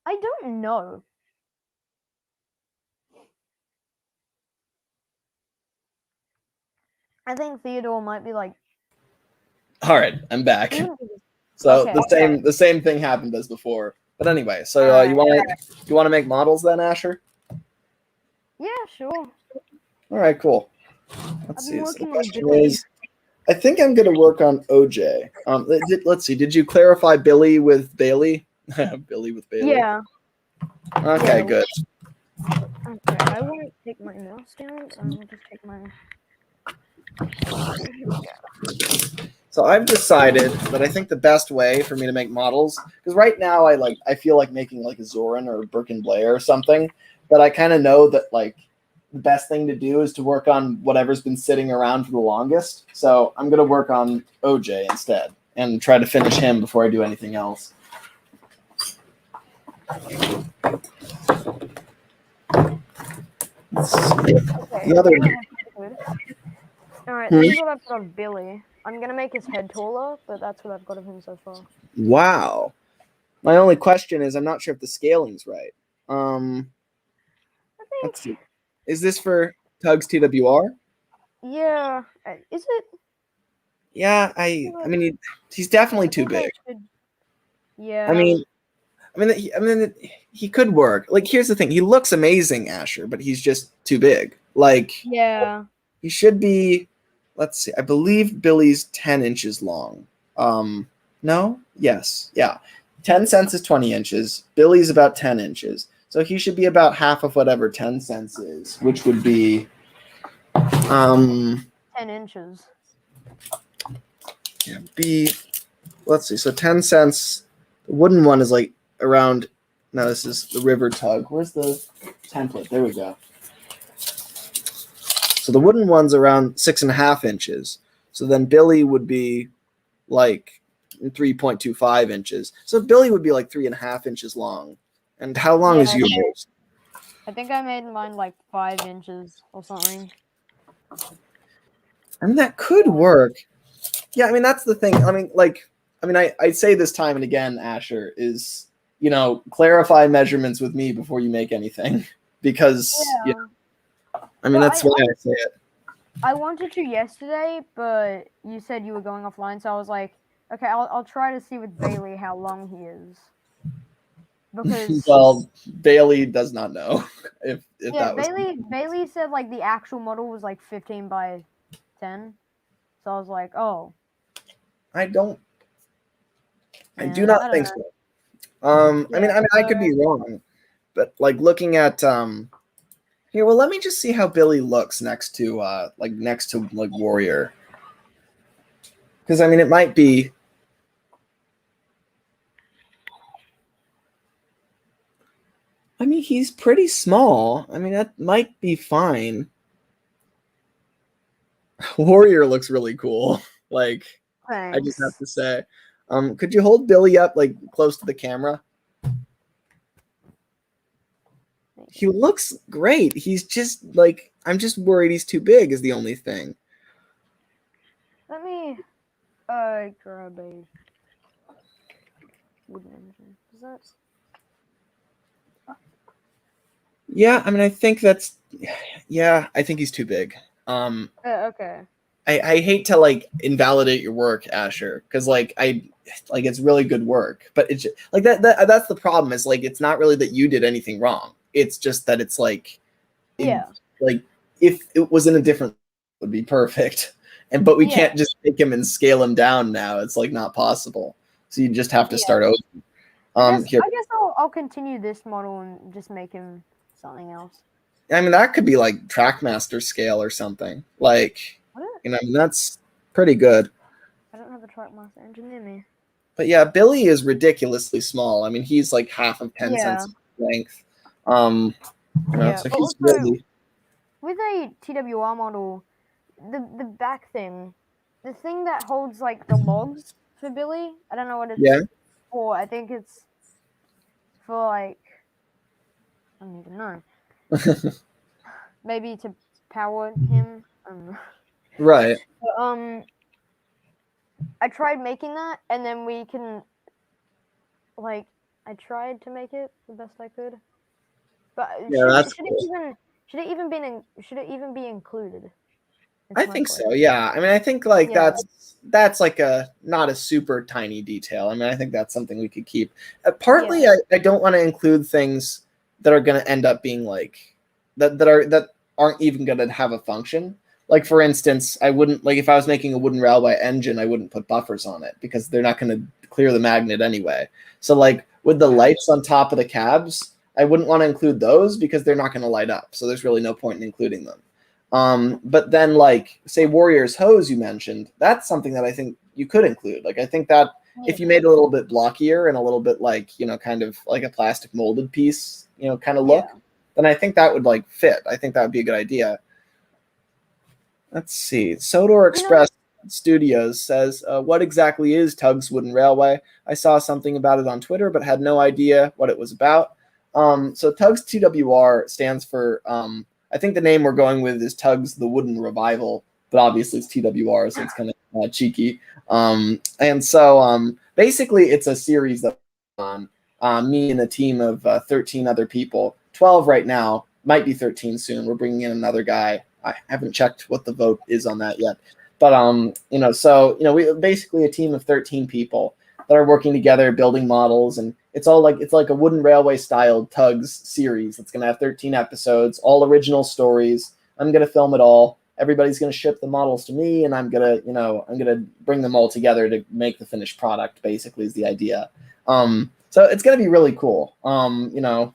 I don't know. I think Theodore might be like. All right, I'm back. So Okay, the same thing happened as before. But anyway, so Alright. you want to make models then, Asher? Yeah, sure. All right, cool. I've Let's been see. So the working on question Billy. is, I think I'm going to work on OJ. Let's see. Did you clarify Billy with Bailey? Billy with Bailey. Yeah. Okay, Yeah. good. Okay, I won't take my mouse down. I'll just take my. Here we go. So I've decided that I think the best way for me to make models, because right now I feel like making like a Zoran or a Birkin Blair or something, but I kind of know that like the best thing to do is to work on whatever's been sitting around for the longest. So I'm gonna work on OJ instead and try to finish him before I do anything else. Okay. The other. Alright, this is what I've got of Billy. I'm gonna make his head taller, but that's what I've got of him so far. Wow. My only question is I'm not sure if the scaling's right. I think. Let's see. Is this for Tugs TWR? Yeah. Is it? Yeah, I mean he's definitely too big. Yeah. I mean, he could work. Like, here's the thing: he looks amazing, Asher, but he's just too big. Like, Yeah. he should be. Let's see. I believe Billy's 10 inches long. No. Yes. Yeah. 10 cents is 20 inches. Billy's about 10 inches, so he should be about half of whatever 10 cents is, which would be 10 inches. Let's see. So 10 cents. The wooden one is like around. No, this is the river tug. Where's the template? There we go. So the wooden one's around 6.5 inches. So then Billy would be like 3.25 inches. So Billy would be like 3.5 inches long. And how long is yours? I think I made mine like 5 inches or something. I mean, that could work. Yeah, I mean, that's the thing. I say this time and again, Asher, is, clarify measurements with me before you make anything. Because, that's why I say it. I wanted to yesterday, but you said you were going offline, so I was like, okay, I'll try to see with Bailey how long he is. Because well, Bailey does not know if that was. Bailey said like the actual model was like 15 by 10, so I was like, oh. I do not think so. I could be wrong, but like looking at here, well, let me just see how Billy looks next to Warrior, because it might be. He's pretty small. That might be fine. Warrior looks really cool. Like, Thanks. I just have to say. Could you hold Billy up like close to the camera? He looks great. He's just like, I'm just worried he's too big is the only thing. Let me grab a wooden engine. Is that? Yeah, I mean, I think that's. Yeah, I think he's too big. Okay. I hate to like invalidate your work, Asher, because like it's really good work, but it's just, like that's the problem. Is like it's not really that you did anything wrong. It's just that it's like in Yeah. like if it was in a different it would be perfect, and but we Yeah. can't just take him and scale him down now. It's like not possible. So you just have to Yeah. start over. Here. I guess I'll continue this model and just make him something else. I mean, that could be like Trackmaster scale or something. Like, What? I mean, that's pretty good. I don't have a Trackmaster engine near me. But yeah, Billy is ridiculously small. I mean, he's like half of 10 Yeah. cents length. Um, Yeah. so But he's also really with a TWR model, the back thing, the thing that holds like the logs for Billy, I don't know what it's yeah. for. I think it's for like I don't even know. Maybe to power him. Right. But, I tried making that, and then we can like I tried to make it the best I could. But Yeah, that's cool. should it even be included? I It's my think question. so. Yeah. I mean, I think like Yeah. that's like a not a super tiny detail. I mean, I think that's something we could keep. Partly, I don't want to include things that are going to end up being like that aren't even going to have a function. Like for instance, I wouldn't like if I was making a wooden railway engine, I wouldn't put buffers on it because they're not going to clear the magnet anyway. So like with the lights on top of the cabs, I wouldn't want to include those because they're not going to light up. So there's really no point in including them. But then like say Warrior's hose you mentioned, that's something that I think you could include. Like I think that if you made it a little bit blockier and a little bit like, kind of like a plastic molded piece, kind of look, then I think that would like fit. I think that would be a good idea. Let's see. Sodor Express Studios says, what exactly is Tugs Wooden Railway? I saw something about it on Twitter, but had no idea what it was about. So Tugs TWR stands for, I think the name we're going with is Tugs the Wooden Revival, but obviously it's TWR, so it's kind of cheeky. And so basically it's a series that on me and a team of 13 other people, 12 right now, might be 13 soon. We're bringing in another guy. I haven't checked what the vote is on that yet. But we basically a team of 13 people that are working together, building models, and it's like a wooden railway styled Tugs series. It's gonna have 13 episodes, all original stories. I'm gonna film it all. Everybody's gonna ship the models to me, and I'm gonna bring them all together to make the finished product. Basically, is the idea. So it's going to be really cool.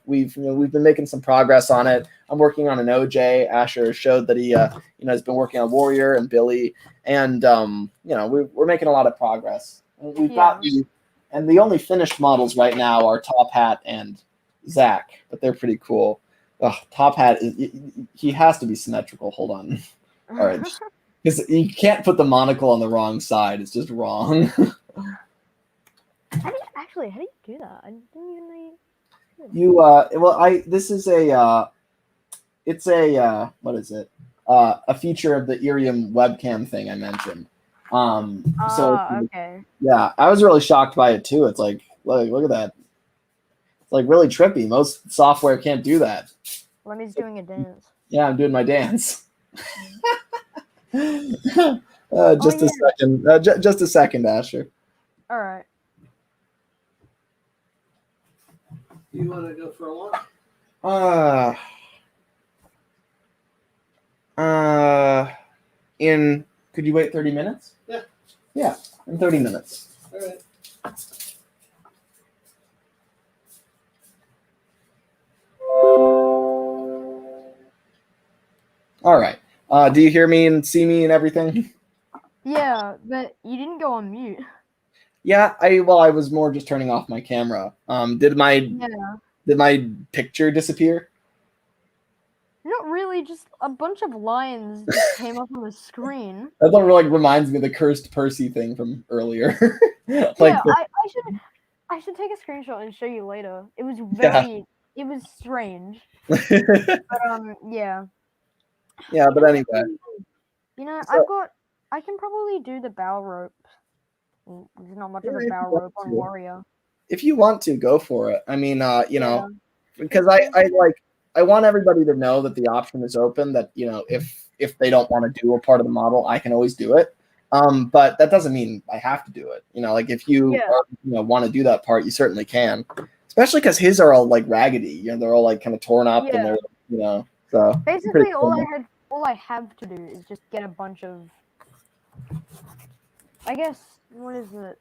We've been making some progress on it. I'm working on an OJ. Asher showed that he has been working on Warrior and Billy, and we're making a lot of progress. We've got the only finished models right now are Top Hat and Zach, but they're pretty cool. Top Hat he has to be symmetrical. Hold on, all right, because you can't put the monocle on the wrong side. It's just wrong. How do you do that? I didn't even know this is a it's a what is it? A feature of the Irium webcam thing I mentioned. okay. Yeah, I was really shocked by it too. It's like look at that. It's like really trippy. Most software can't do that. Lemmy's doing a dance. Yeah, I'm doing my dance. Just a second. Just a second, Asher. All right. You want to go for a walk? Could you wait 30 minutes? Yeah. Yeah, in 30 minutes. All right. All right. Do you hear me and see me and everything? Yeah, but you didn't go on mute. Yeah, I was more just turning off my camera. Did my picture disappear? Not really, just a bunch of lions just came up on the screen. That reminds me of the Cursed Percy thing from earlier. I should take a screenshot and show you later. It was it was strange. But yeah. Yeah, but anyway. I can probably do the bow rope. There's not much of a bow rope on Warrior. If you want to, go for it. I mean, because I I want everybody to know that the option is open. That if they don't want to do a part of the model, I can always do it. But that doesn't mean I have to do it. Like if you want to do that part, you certainly can. Especially because his are all like raggedy. They're all like kind of torn up and they're so basically all I have to do is just get a bunch of, I guess, what is it?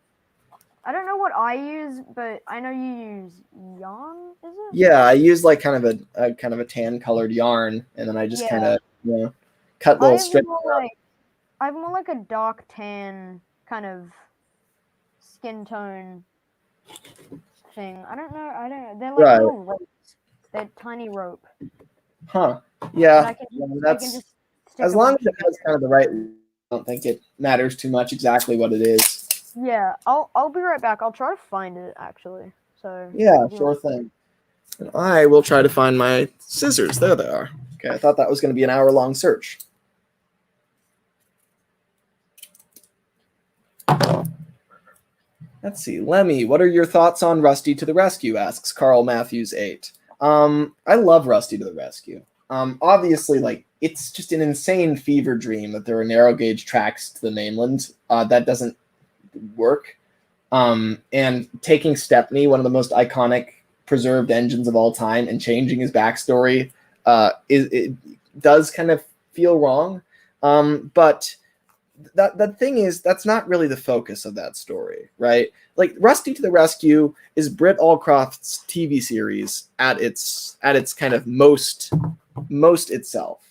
I don't know what I use, but I know you use yarn, is it? Yeah, I use like kind of a tan colored yarn, and then I just kind of cut little strips. I have more like a dark tan kind of skin tone thing. I don't know. They're like little ropes. They're tiny rope. Huh. Yeah. I can just as long as it has kind of the right. I don't think it matters too much exactly what it is. Yeah, I'll be right back. I'll try to find it actually. So yeah, sure thing. And I will try to find my scissors. There they are. Okay, I thought that was going to be an hour-long search. Let's see. Lemmy, what are your thoughts on Rusty to the Rescue? Asks Carl Matthews 8. I love Rusty to the Rescue. Obviously, like, it's just an insane fever dream that there are narrow gauge tracks to the mainland. That doesn't work. And taking Stepney, one of the most iconic preserved engines of all time, and changing his backstory, it does kind of feel wrong. But the thing is, that's not really the focus of that story, right? Like, Rusty to the Rescue is Britt Allcroft's TV series at its kind of most itself,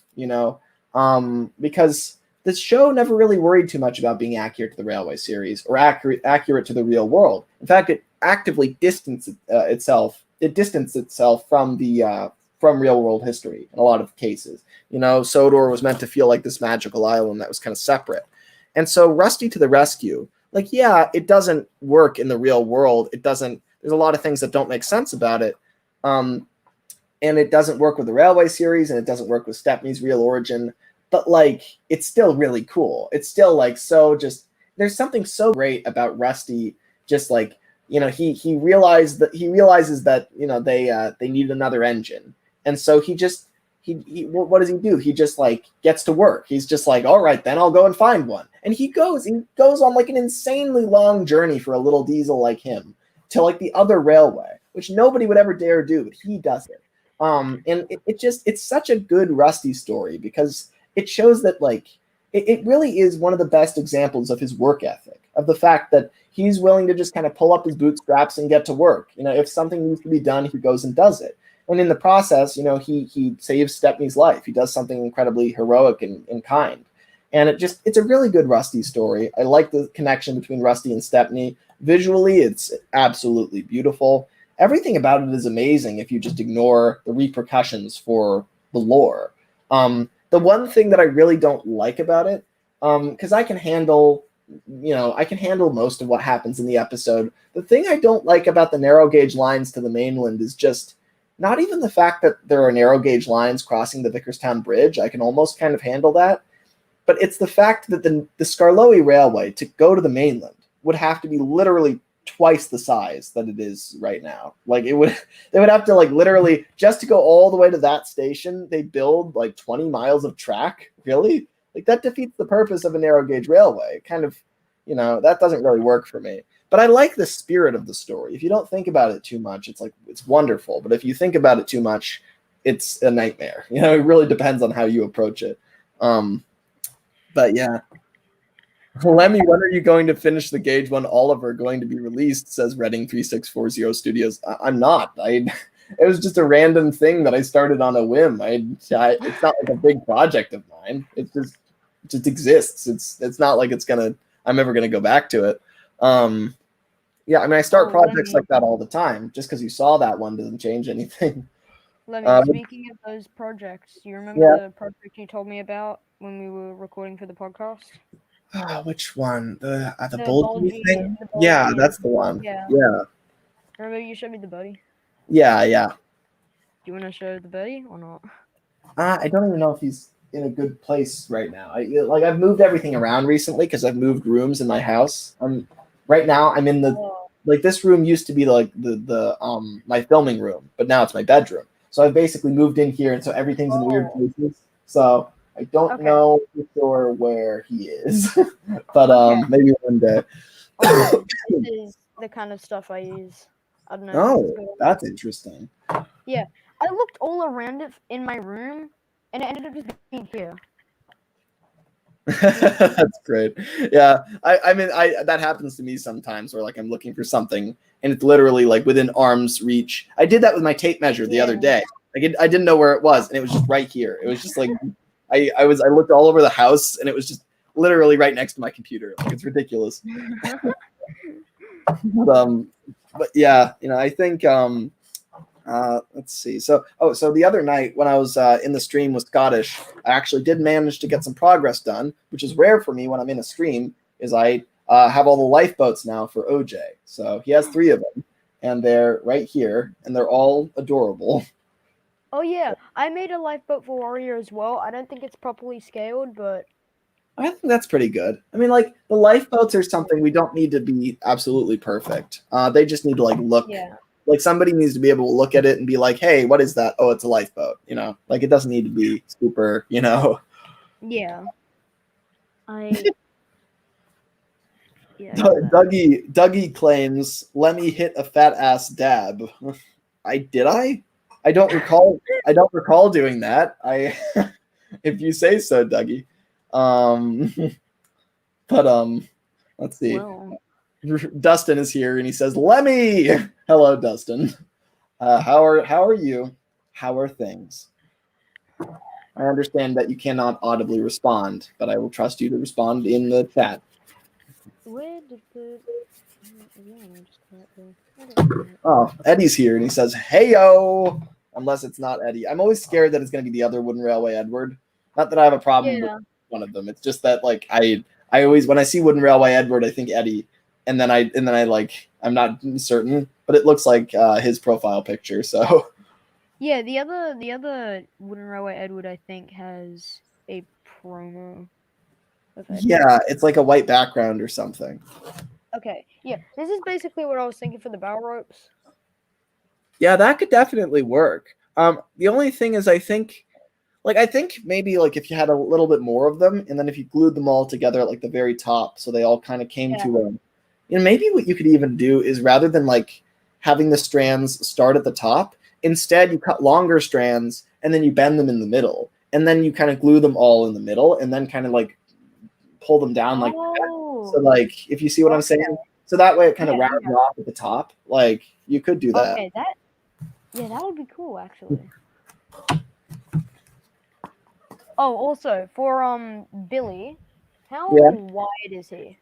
because this show never really worried too much about being accurate to the Railway series or accurate to the real world. In fact, it actively distanced itself from the from real world history in a lot of cases. Sodor was meant to feel like this magical island that was kind of separate. And so Rusty to the Rescue, like, yeah, it doesn't work in the real world. There's a lot of things that don't make sense about it. And it doesn't work with the Railway series, and it doesn't work with Stepney's real origin. But, like, it's still really cool. It's still, like, there's something so great about Rusty. Just like, he realizes that they need another engine, and so he what does he do? He just, like, gets to work. He's just like, all right, then I'll go and find one. And he goes on, like, an insanely long journey for a little diesel like him to, like, the other railway, which nobody would ever dare do, but he does it. And it's such a good Rusty story because it shows that, like, it really is one of the best examples of his work ethic, of the fact that he's willing to just kind of pull up his bootstraps and get to work. If something needs to be done, he goes and does it. And in the process, he saves Stepney's life. He does something incredibly heroic and kind. And it's a really good Rusty story. I like the connection between Rusty and Stepney. Visually, it's absolutely beautiful. Everything about it is amazing if you just ignore the repercussions for the lore. The one thing that I really don't like about it, because I can handle most of what happens in the episode. The thing I don't like about the narrow gauge lines to the mainland is just not even the fact that there are narrow gauge lines crossing the Vickerstown Bridge. I can almost kind of handle that. But it's the fact that the Skarloey Railway, to go to the mainland, would have to be literally twice the size that it is right now. Like, they would have to, like, literally, just to go all the way to that station, they build like 20 miles of track. Really? Like, that defeats the purpose of a narrow gauge railway. Kind of, that doesn't really work for me. But I like the spirit of the story. If you don't think about it too much, it's wonderful. But if you think about it too much, it's a nightmare. It really depends on how you approach it. But yeah. Lemmy, when are you going to finish the Gauge 1 Oliver going to be released? Says Reading 3640 Studios. I'm not. It was just a random thing that I started on a whim. It's not like a big project of mine. It just exists. It's not like I'm ever gonna go back to it. Yeah, I mean, I start projects like that all the time. Just because you saw that one doesn't change anything. Lemmy, speaking of those projects, you remember the project you told me about when we were recording for the podcast? Which one? The Bulgy thing? Yeah, that's the one. Yeah. Remember you showed me the buddy? Yeah. Do you want to show the buddy or not? I don't even know if he's in a good place right now. I've moved everything around recently because I've moved rooms in my house. Right now I'm in the like, this room used to be like the my filming room, but now it's my bedroom. So I basically moved in here, and so everything's in weird places. So I don't know for sure where he is, but maybe one day. Also, this is the kind of stuff I use. I don't know. Oh, that's interesting. Yeah, I looked all around it in my room, and it ended up just being here. That's great. Yeah, I mean, that happens to me sometimes, where like I'm looking for something, and it's literally like within arm's reach. I did that with my tape measure the other day. I didn't know where it was, and it was just right here. It was just like I looked all over the house, and it was just literally right next to my computer. Like, it's ridiculous. But yeah, I think let's see. So the other night when I was in the stream with Scottish, I actually did manage to get some progress done, which is rare for me when I'm in a stream. Is I have all the lifeboats now for OJ. So he has 3 of them, and they're right here, and they're all adorable. Oh yeah, I made a lifeboat for Warrior as well. I don't think it's properly scaled, but I think that's pretty good. I mean, like, the lifeboats are something we don't need to be absolutely perfect. They just need to like look. Yeah. Like, somebody needs to be able to look at it and be like, "Hey, what is that? Oh, it's a lifeboat." Like, it doesn't need to be super. Yeah. Dougie claims Lemmy hit a fat ass dab. I don't recall. I don't recall doing that. If you say so, Dougie. But let's see. Well. Dustin is here, and he says, "Lemmy, hello, Dustin. How are you? How are things?" I understand that you cannot audibly respond, but I will trust you to respond in the chat. Where did the Oh, Eddie's here, and he says, "Heyo." Unless it's not Eddie. I'm always scared that it's going to be the other Wooden Railway Edward. Not that I have a problem with one of them. It's just that, like, I always, when I see Wooden Railway Edward, I think Eddie, and then I like, I'm not certain, but it looks like his profile picture. So yeah, the other Wooden Railway Edward, I think, has a promo of Edward. Yeah, it's like a white background or something. Okay, yeah, this is basically what I was thinking for the barrel ropes. Yeah, that could definitely work. The only thing is, I think maybe like if you had a little bit more of them, and then if you glued them all together at like the very top, so they all kind of came to maybe what you could even do is, rather than like having the strands start at the top, instead you cut longer strands and then you bend them in the middle, and then you kind of glue them all in the middle, and then kind of like pull them down like that. So like, if you see what I'm saying, so that way it kind of rounds off at the top. Like, you could do that. Okay, that would be cool, actually. Oh, also for Billy, how wide is he?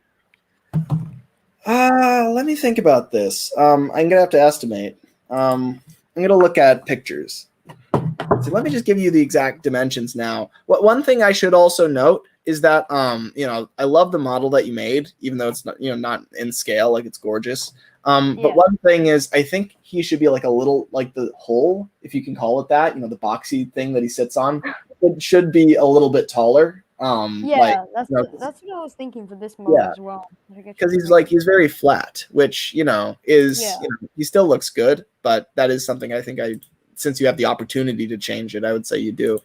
Let me think about this. I'm gonna have to estimate. I'm gonna look at pictures. So let me just give you the exact dimensions now. One thing I should also note is that I love the model that you made, even though it's not in scale. Like, it's gorgeous. But one thing is, I think he should be like a little, like, the hole, if you can call it that, the boxy thing that he sits on, it should be a little bit taller. That's what I was thinking for this model as well. Because he's very flat, which is he still looks good, but that is something I think since you have the opportunity to change it, I would say you do.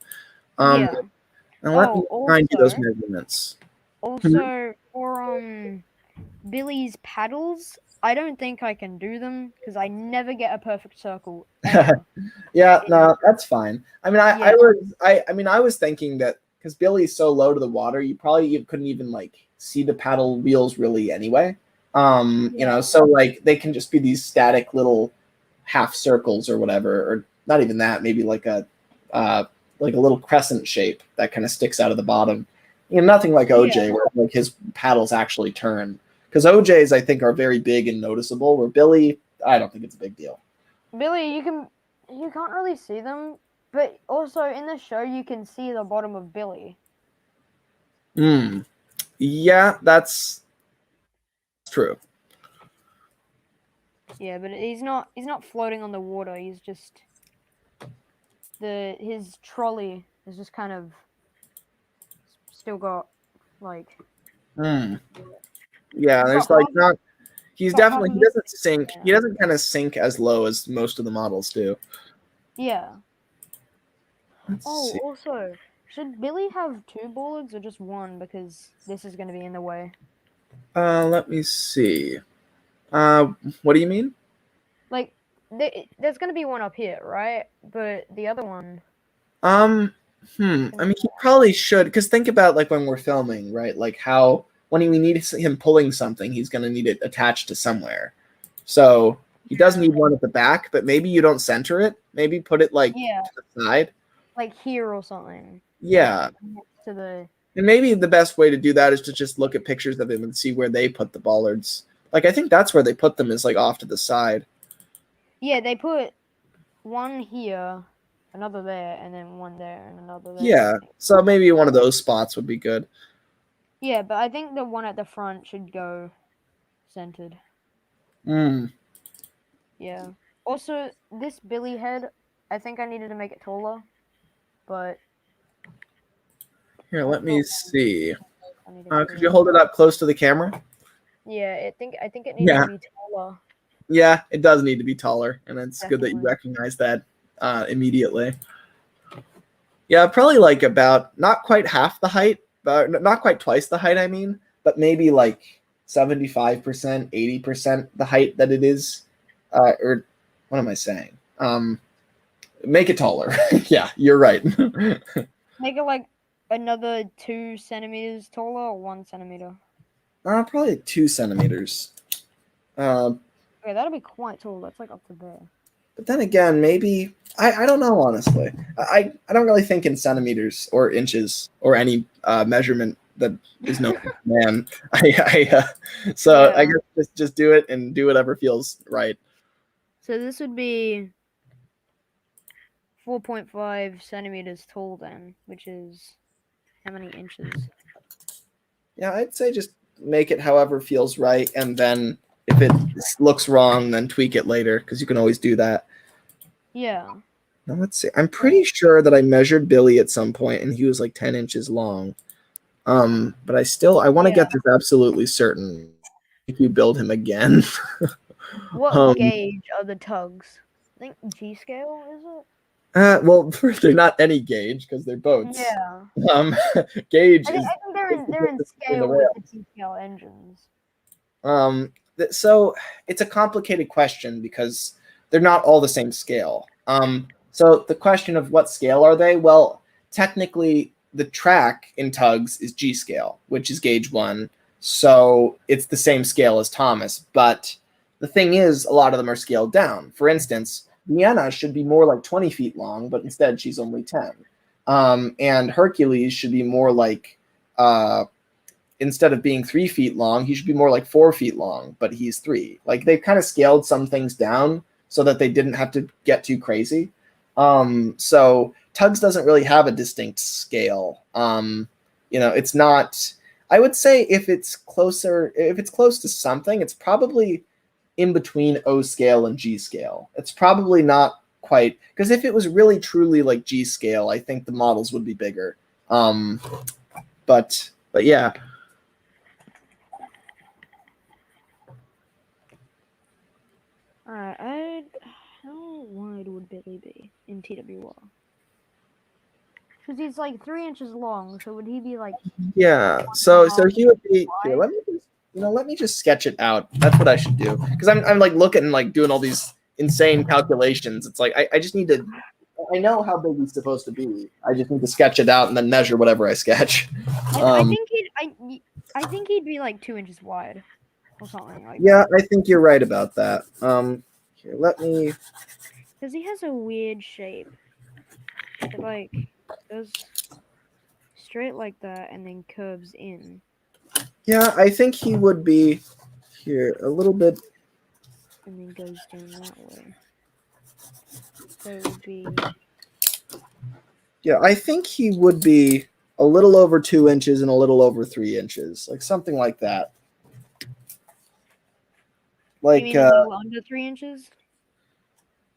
And let me find you those measurements. Also, for Billy's paddles, I don't think I can do them because I never get a perfect circle. Yeah, no, that's fine. I mean, I was thinking that because Billy's so low to the water, you probably couldn't even like see the paddle wheels really anyway. So like they can just be these static little half circles or whatever, or not even that. Maybe like a little crescent shape that kind of sticks out of the bottom. Nothing like OJ where like his paddles actually turn. Because OJ's, I think, are very big and noticeable. Where Billy, I don't think it's a big deal. Billy, you can't really see them, but also in the show you can see the bottom of Billy. Yeah, that's true. Yeah, but he's not floating on the water. He's just his trolley is just kind of still got like. Yeah, there's like not. He doesn't sink. He doesn't kind of sink as low as most of the models do. Yeah. Let's Oh, see. also, should Billy have 2 boards or just 1? Because this is going to be in the way. Let me see. What do you mean? Like, there's going to be one up here, right? But the other one. Um, I mean, he probably should, because think about like when we're filming, right? Like how when we need him pulling something, he's going to need it attached to somewhere. So he does need one at the back, but maybe you don't center it. Maybe put it like to the side. Like here or something. Yeah. Like, next to the. And maybe the best way to do that is to just look at pictures of him and see where they put the bollards. Like I think that's where they put them, is like off to the side. Yeah, they put one here, another there, and then one there, and another there. Yeah. So maybe one of those spots would be good. Yeah, but I think the one at the front should go centered. Mm. Yeah. Also, this Billy head, I think I needed to make it taller, but Here, let me see. I need Could you hold it up close to the camera? Yeah, I think it needs to be taller. Yeah, it does need to be taller, and it's good that you Definitely. recognize that immediately. Yeah, probably like about not quite half the height, but not quite twice the height, I mean, but maybe like 75%, 80% the height that it is. Or what am I saying? Make it taller. Yeah, you're right. Make it like another 2 centimeters taller or 1 centimeter. Probably 2 centimeters. Okay, that'll be quite tall. That's like up to there. But then again, maybe I don't know, honestly. I don't really think in centimeters or inches or any measurement that is known to man. So I guess just do it and do whatever feels right. So this would be 4.5 centimeters tall then, which is how many inches? Yeah, I'd say just make it however feels right, and then if it looks wrong, then tweak it later, because you can always do that. Yeah. Now let's see. I'm pretty sure that I measured Billy at some point, and he was like 10 inches long. But I want to get this absolutely certain. If you build him again. What gauge are the tugs? I think G scale, is it? Well, they're not any gauge because they're boats. Yeah. Gauge I think they're in scale with the G scale engines. So it's a complicated question because they're not all the same scale. So the question of what scale are they? Well, technically, the track in Tugs is G scale, which is gauge 1. So it's the same scale as Thomas. But the thing is, a lot of them are scaled down. For instance, Vienna should be more like 20 feet long, but instead she's only 10. And Hercules should be more like, instead of being 3 feet long, he should be more like 4 feet long, but he's 3. Like they've kind of scaled some things down so that they didn't have to get too crazy. So Tugs doesn't really have a distinct scale. It's not. I would say if it's close to something, it's probably in between O scale and G scale. It's probably not quite, because if it was really truly like G scale, I think the models would be bigger. But yeah. Alright, how wide would Billy be in TWR? Because he's like 3 inches long, so would he be like? Yeah. So he would be here. Let me just sketch it out. That's what I should do, because I'm like looking and like doing all these insane calculations. It's like I just need to. I know how big he's supposed to be. I just need to sketch it out and then measure whatever I sketch. I think he'd be like 2 inches wide, or something like. Yeah, I think you're right about that. Here, let me. Because he has a weird shape. It like goes straight like that and then curves in. Yeah, I think he would be here a little bit. And then goes down that way. So it would be. Yeah, I think he would be a little over 2 inches and a little over 3 inches, like something like that. Like you mean a little under 3 inches?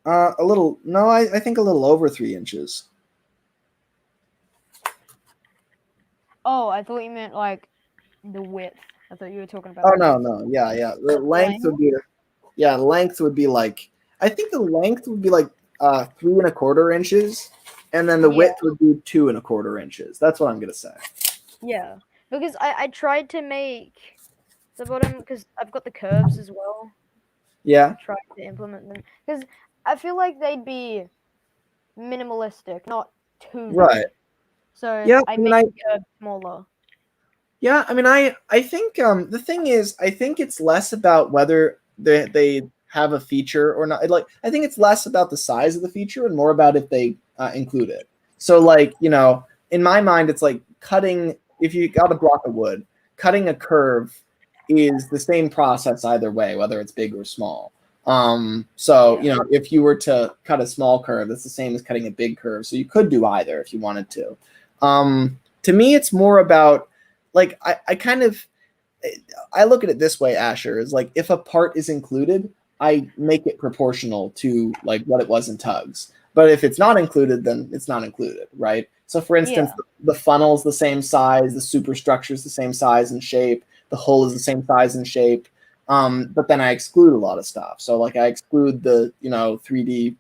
A little. No, I think a little over 3 inches. Oh, I thought you meant like the width. I thought you were talking about. Oh no, yeah. The length would be. Length would be like. I think the length would be like 3 1/4 inches, and then the Yeah. width would be 2 1/4 inches. That's what I'm gonna say. Yeah, because I tried to make the bottom because I've got the curves as well. Yeah. Tried to implement them because I feel like they'd be minimalistic, not too Right. big. So Yeah. I I mean, made the curves smaller. yeah. I mean, I think the thing is, I think it's less about whether they have a feature or not. Like, I think it's less about the size of the feature and more about if they include it. So, like, in my mind, it's like cutting. If you got a block of wood, cutting a curve is the same process either way, whether it's big or small. So Yeah. if you were to cut a small curve, that's the same as cutting a big curve. So you could do either if you wanted to. To me, it's more about like I kind of I look at it this way, Asher, is like if a part is included, I make it proportional to like what it was in Tugs. But if it's not included, then it's not included, right? So for instance, Yeah. the funnel's the same size, the superstructure is the same size and shape, the hull is the same size and shape. But then I exclude a lot of stuff. So like I exclude the 3D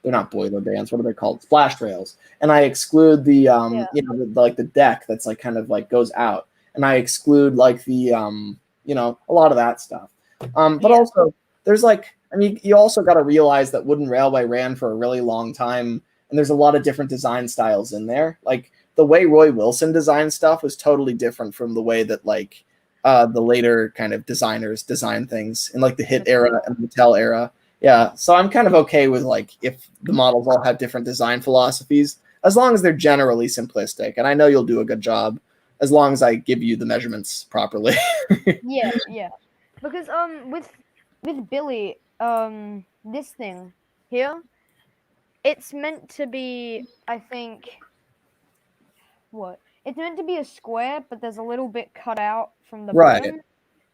they're not boiler bands, what are they called? Splash trails. And I exclude the Yeah. like the deck that's like kind of like goes out, and I exclude like the a lot of that stuff. But Yeah. also there's like I mean you also got to realize that wooden railway ran for a really long time, and there's a lot of different design styles in there. Like the way Roy Wilson designed stuff was totally different from the way that like the later kind of designers design things in like the Hit era and the Mattel era. Yeah, so I'm kind of okay with like if the models all have different design philosophies, as long as they're generally simplistic. And I know you'll do a good job as long as I give you the measurements properly. Yeah. Yeah. Because with Billy this thing here, it's meant to be, I think, what? It's meant to be a square, but there's a little bit cut out from the Right, bottom.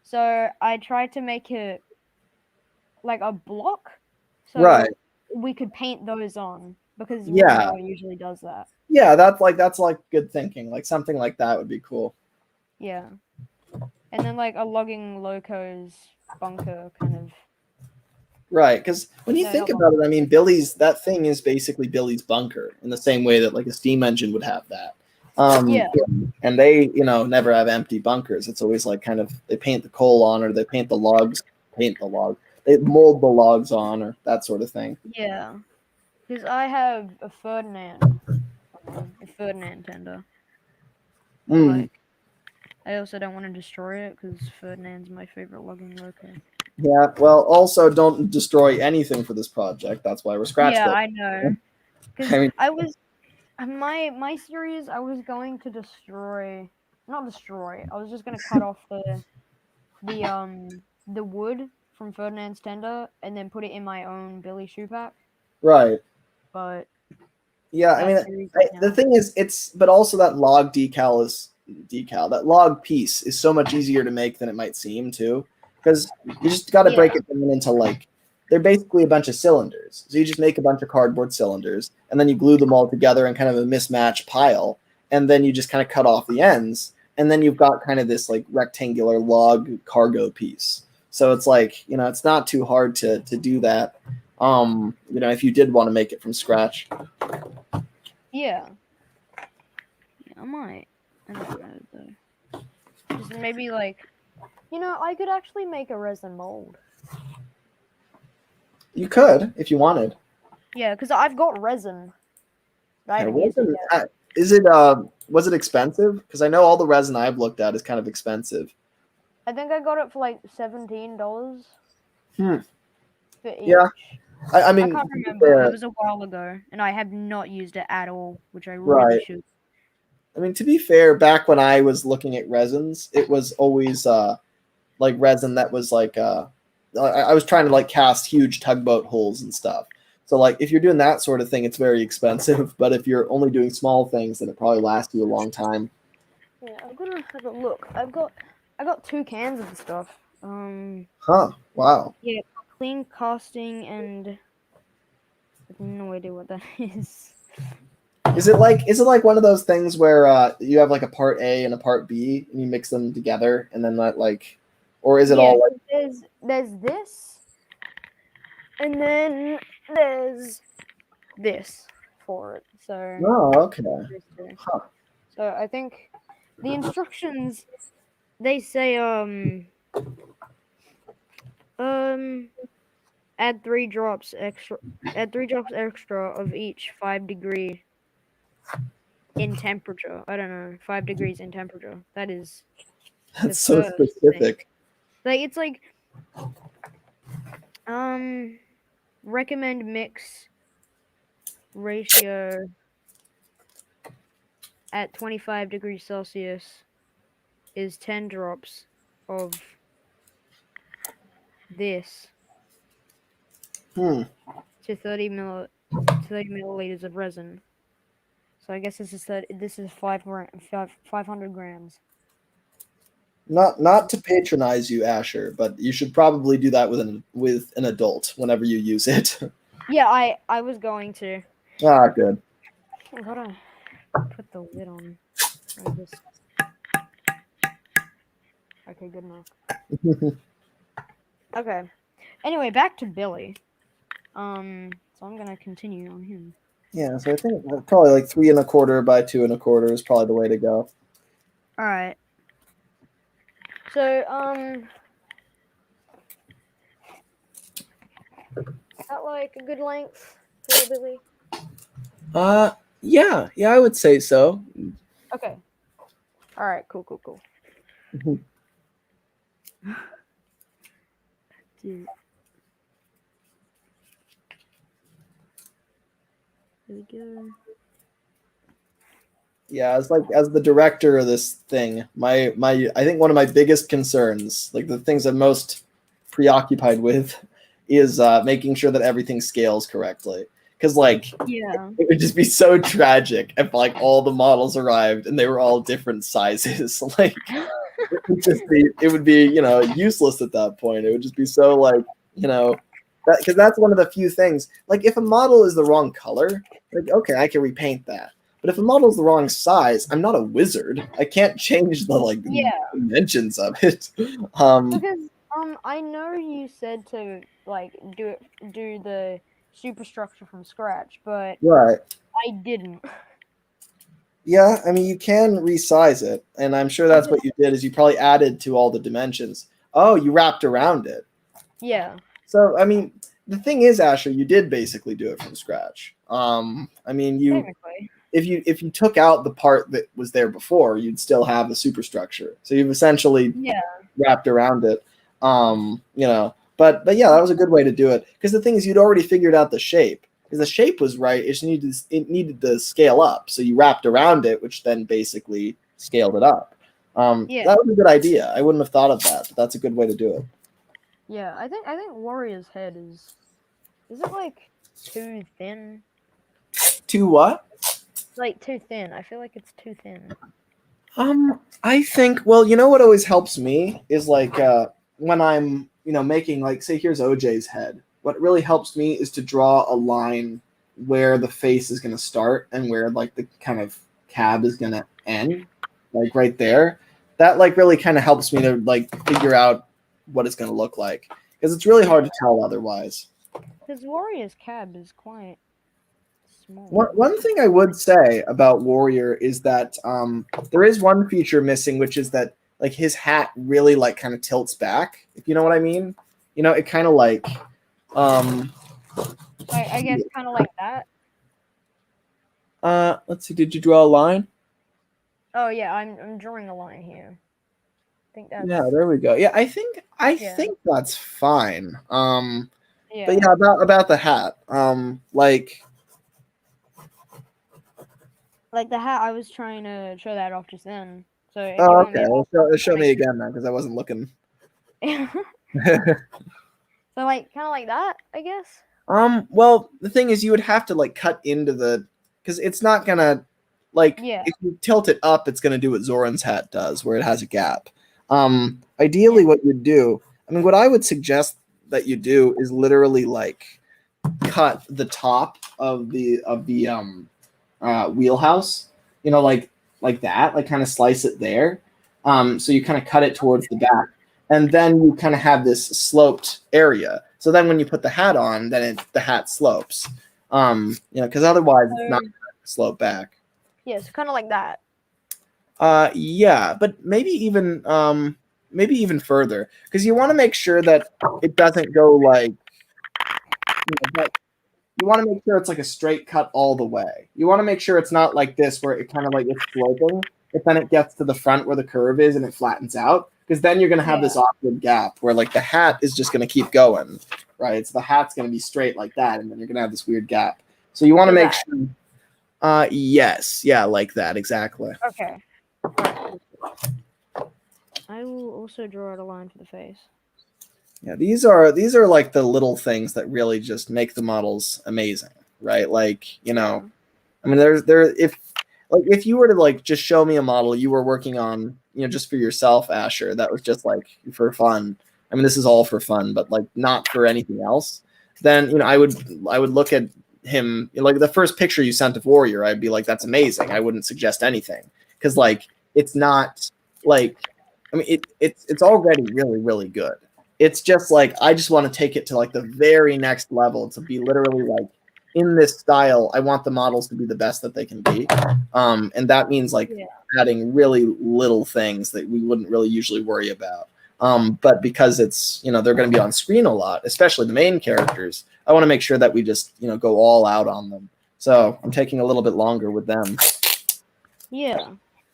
So I tried to make it like a block, right. so we could paint those on because wooden Yeah. rail usually does that. Yeah, that's like good thinking. Like something like that would be cool. Yeah, and then like a logging locos bunker kind of. Right, because when you No, think not about bunker. it, I mean, Billy's that thing is basically Billy's bunker in the same way that like a steam engine would have that. Yeah, And they, never have empty bunkers. It's always like kind of they paint the coal on, or they paint the log, they mold the logs on, or that sort of thing. yeah. Because I have a Ferdinand tender, but Mm, like I also don't want to destroy it because Ferdinand's my favorite logging loco. yeah. Well, also don't destroy anything for this project. That's why we're scratch Yeah, built. I know. Because I mean, I was my series. I was going to destroy, not destroy. I was just gonna cut off the um the wood from Ferdinand's tender and then put it in my own Billy shoe pack. right. But Yeah, I that mean, series is the now. thing is, but also that log that log piece is so much easier to make than it might seem too, because you just got to Yeah, break it down into like they're basically a bunch of cylinders. So you just make a bunch of cardboard cylinders, and then you glue them all together in kind of a mismatched pile, and then you just kind of cut off the ends, and then you've got kind of this like rectangular log cargo piece. So it's like it's not too hard to do that. If you did want to make it from scratch. yeah, yeah. I might. I don't know though. Just maybe like I could actually make a resin mold. You could if you wanted. Yeah, because I've got resin. But I Yeah, haven't used it resin. yet. Is it? Was it expensive? Because I know all the resin I've looked at is kind of expensive. I think I got it for like $17 Hmm. for Yeah. each. I I mean, can't to be remember. It fair, was a while ago, and I have not used it at all, which I really right. should. I mean, to be fair, back when I was looking at resins, it was always like resin that was like I was trying to like cast huge tugboat holes and stuff. So like if you're doing that sort of thing, it's very expensive. But if you're only doing small things, then it probably lasts you a long time. Yeah, I'm gonna have a look. I got 2 cans of the stuff. Huh. Wow. Yeah, clean casting and I have no idea what that is. Is it like one of those things where you have like a part A and a part B and you mix them together and then that like, or is it Yeah, all like 'cause there's this, and then there's this. for it. So. Oh, okay. Huh. So I think the instructions they say add 3 drops extra. Add 3 drops extra of each 5 degree in temperature. I don't know, 5 degrees in temperature. That is the That's so first thing. specific. Like it's like recommend mix ratio at 25 degrees Celsius is 10 drops of this Hmm. to 30 milliliters of resin. So I guess this is 500 grams. Not to patronize you, Asher, but you should probably do that with an adult whenever you use it. Yeah, I was going to. Ah, good. I gotta put the lid on. This. Okay, good enough. Okay. Anyway, back to Billy. So I'm gonna continue on him. Yeah, so I think probably like 3 1/4 by 2 1/4 is probably the way to go. All right. So is that like a good length for Billy? Yeah, I would say so. Okay. All right. Cool. Dude. There we go. Yeah, as the director of this thing, my I think one of my biggest concerns, like the things I'm most preoccupied with, is making sure that everything scales correctly. Because like Yeah. it would just be so tragic if like all the models arrived and they were all different sizes. Like it would be useless at that point. It would just be so like because that's one of the few things. Like if a model is the wrong color, like okay, I can repaint that. But if a model is the wrong size, I'm not a wizard. I can't change the dimensions of it. Because I know you said to like do the superstructure from scratch, but Right. I didn't. Yeah, I mean you can resize it, and I'm sure that's what you did. Is you probably added to all the dimensions. Oh, you wrapped around it. Yeah. So I mean, the thing is, Asher, you did basically do it from scratch. I mean, Technically. if you took out the part that was there before, you'd still have the superstructure. So you've essentially wrapped around it. But yeah, that was a good way to do it. Because the thing is, you'd already figured out the shape. Because the shape was right, it needed to scale up. So you wrapped around it, which then basically scaled it up. That was a good idea. I wouldn't have thought of that, but that's a good way to do it. Yeah, I think Warrior's head is it like too thin? Too what? Like too thin. I feel like it's too thin. I think, well, you know what always helps me is like when I'm, making like, say, here's OJ's head. What really helps me is to draw a line where the face is going to start and where like the kind of cab is going to end, like right there. That like really kind of helps me to like figure out what it's going to look like, because it's really hard to tell otherwise. His Warrior's cab is quite small. One thing I would say about Warrior is that there is one feature missing, which is that like his hat really like kind of tilts back, if you know what I mean. It kind of like I guess kind of like that. Let's see, did you draw a line? Oh yeah, I'm drawing a line here. I think that's... Yeah, there we go. Yeah, I think that's fine. But yeah, about the hat. Like the hat, I was trying to show that off just then. So okay, show me again now, because I wasn't looking. So like kind of like that, I guess. Well, the thing is, you would have to like cut into because it's not gonna like if you tilt it up, it's gonna do what Zoran's hat does, where it has a gap. Ideally, what you'd do, I mean, what I would suggest that you do is literally like cut the top of the wheelhouse, like that, like kind of slice it there. So you kind of cut it towards the back, and then you kind of have this sloped area. So then when you put the hat on, then the hat slopes. Because otherwise it's not So, going to slope back. yeah, so kind of like that. Yeah, but maybe even further, because you want to make sure that it doesn't go like, that you want to make sure it's like a straight cut all the way. You want to make sure it's not like this where it kind of like it's sloping, but then it gets to the front where the curve is and it flattens out, because then you're going to have this awkward gap where like the hat is just going to keep going, right? So the hat's going to be straight like that, and then you're going to have this weird gap. So you want to make sure. Yes, yeah, like that exactly. Okay. Right. I will also draw out a line for the face. Yeah, these are like the little things that really just make the models amazing, right? Like, I mean, if you were to like just show me a model you were working on, just for yourself, Asher, that was just like for fun. I mean, this is all for fun, but like not for anything else. Then I would look at him, like the first picture you sent of Warrior, I'd be like, that's amazing. I wouldn't suggest anything because like it's not like, I mean, it's already really really good. It's just like I just want to take it to like the very next level to be literally like in this style. I want the models to be the best that they can be, and that means like adding really little things that we wouldn't really usually worry about. But because it's they're going to be on screen a lot, especially the main characters, I want to make sure that we just go all out on them. So I'm taking a little bit longer with them. Yeah.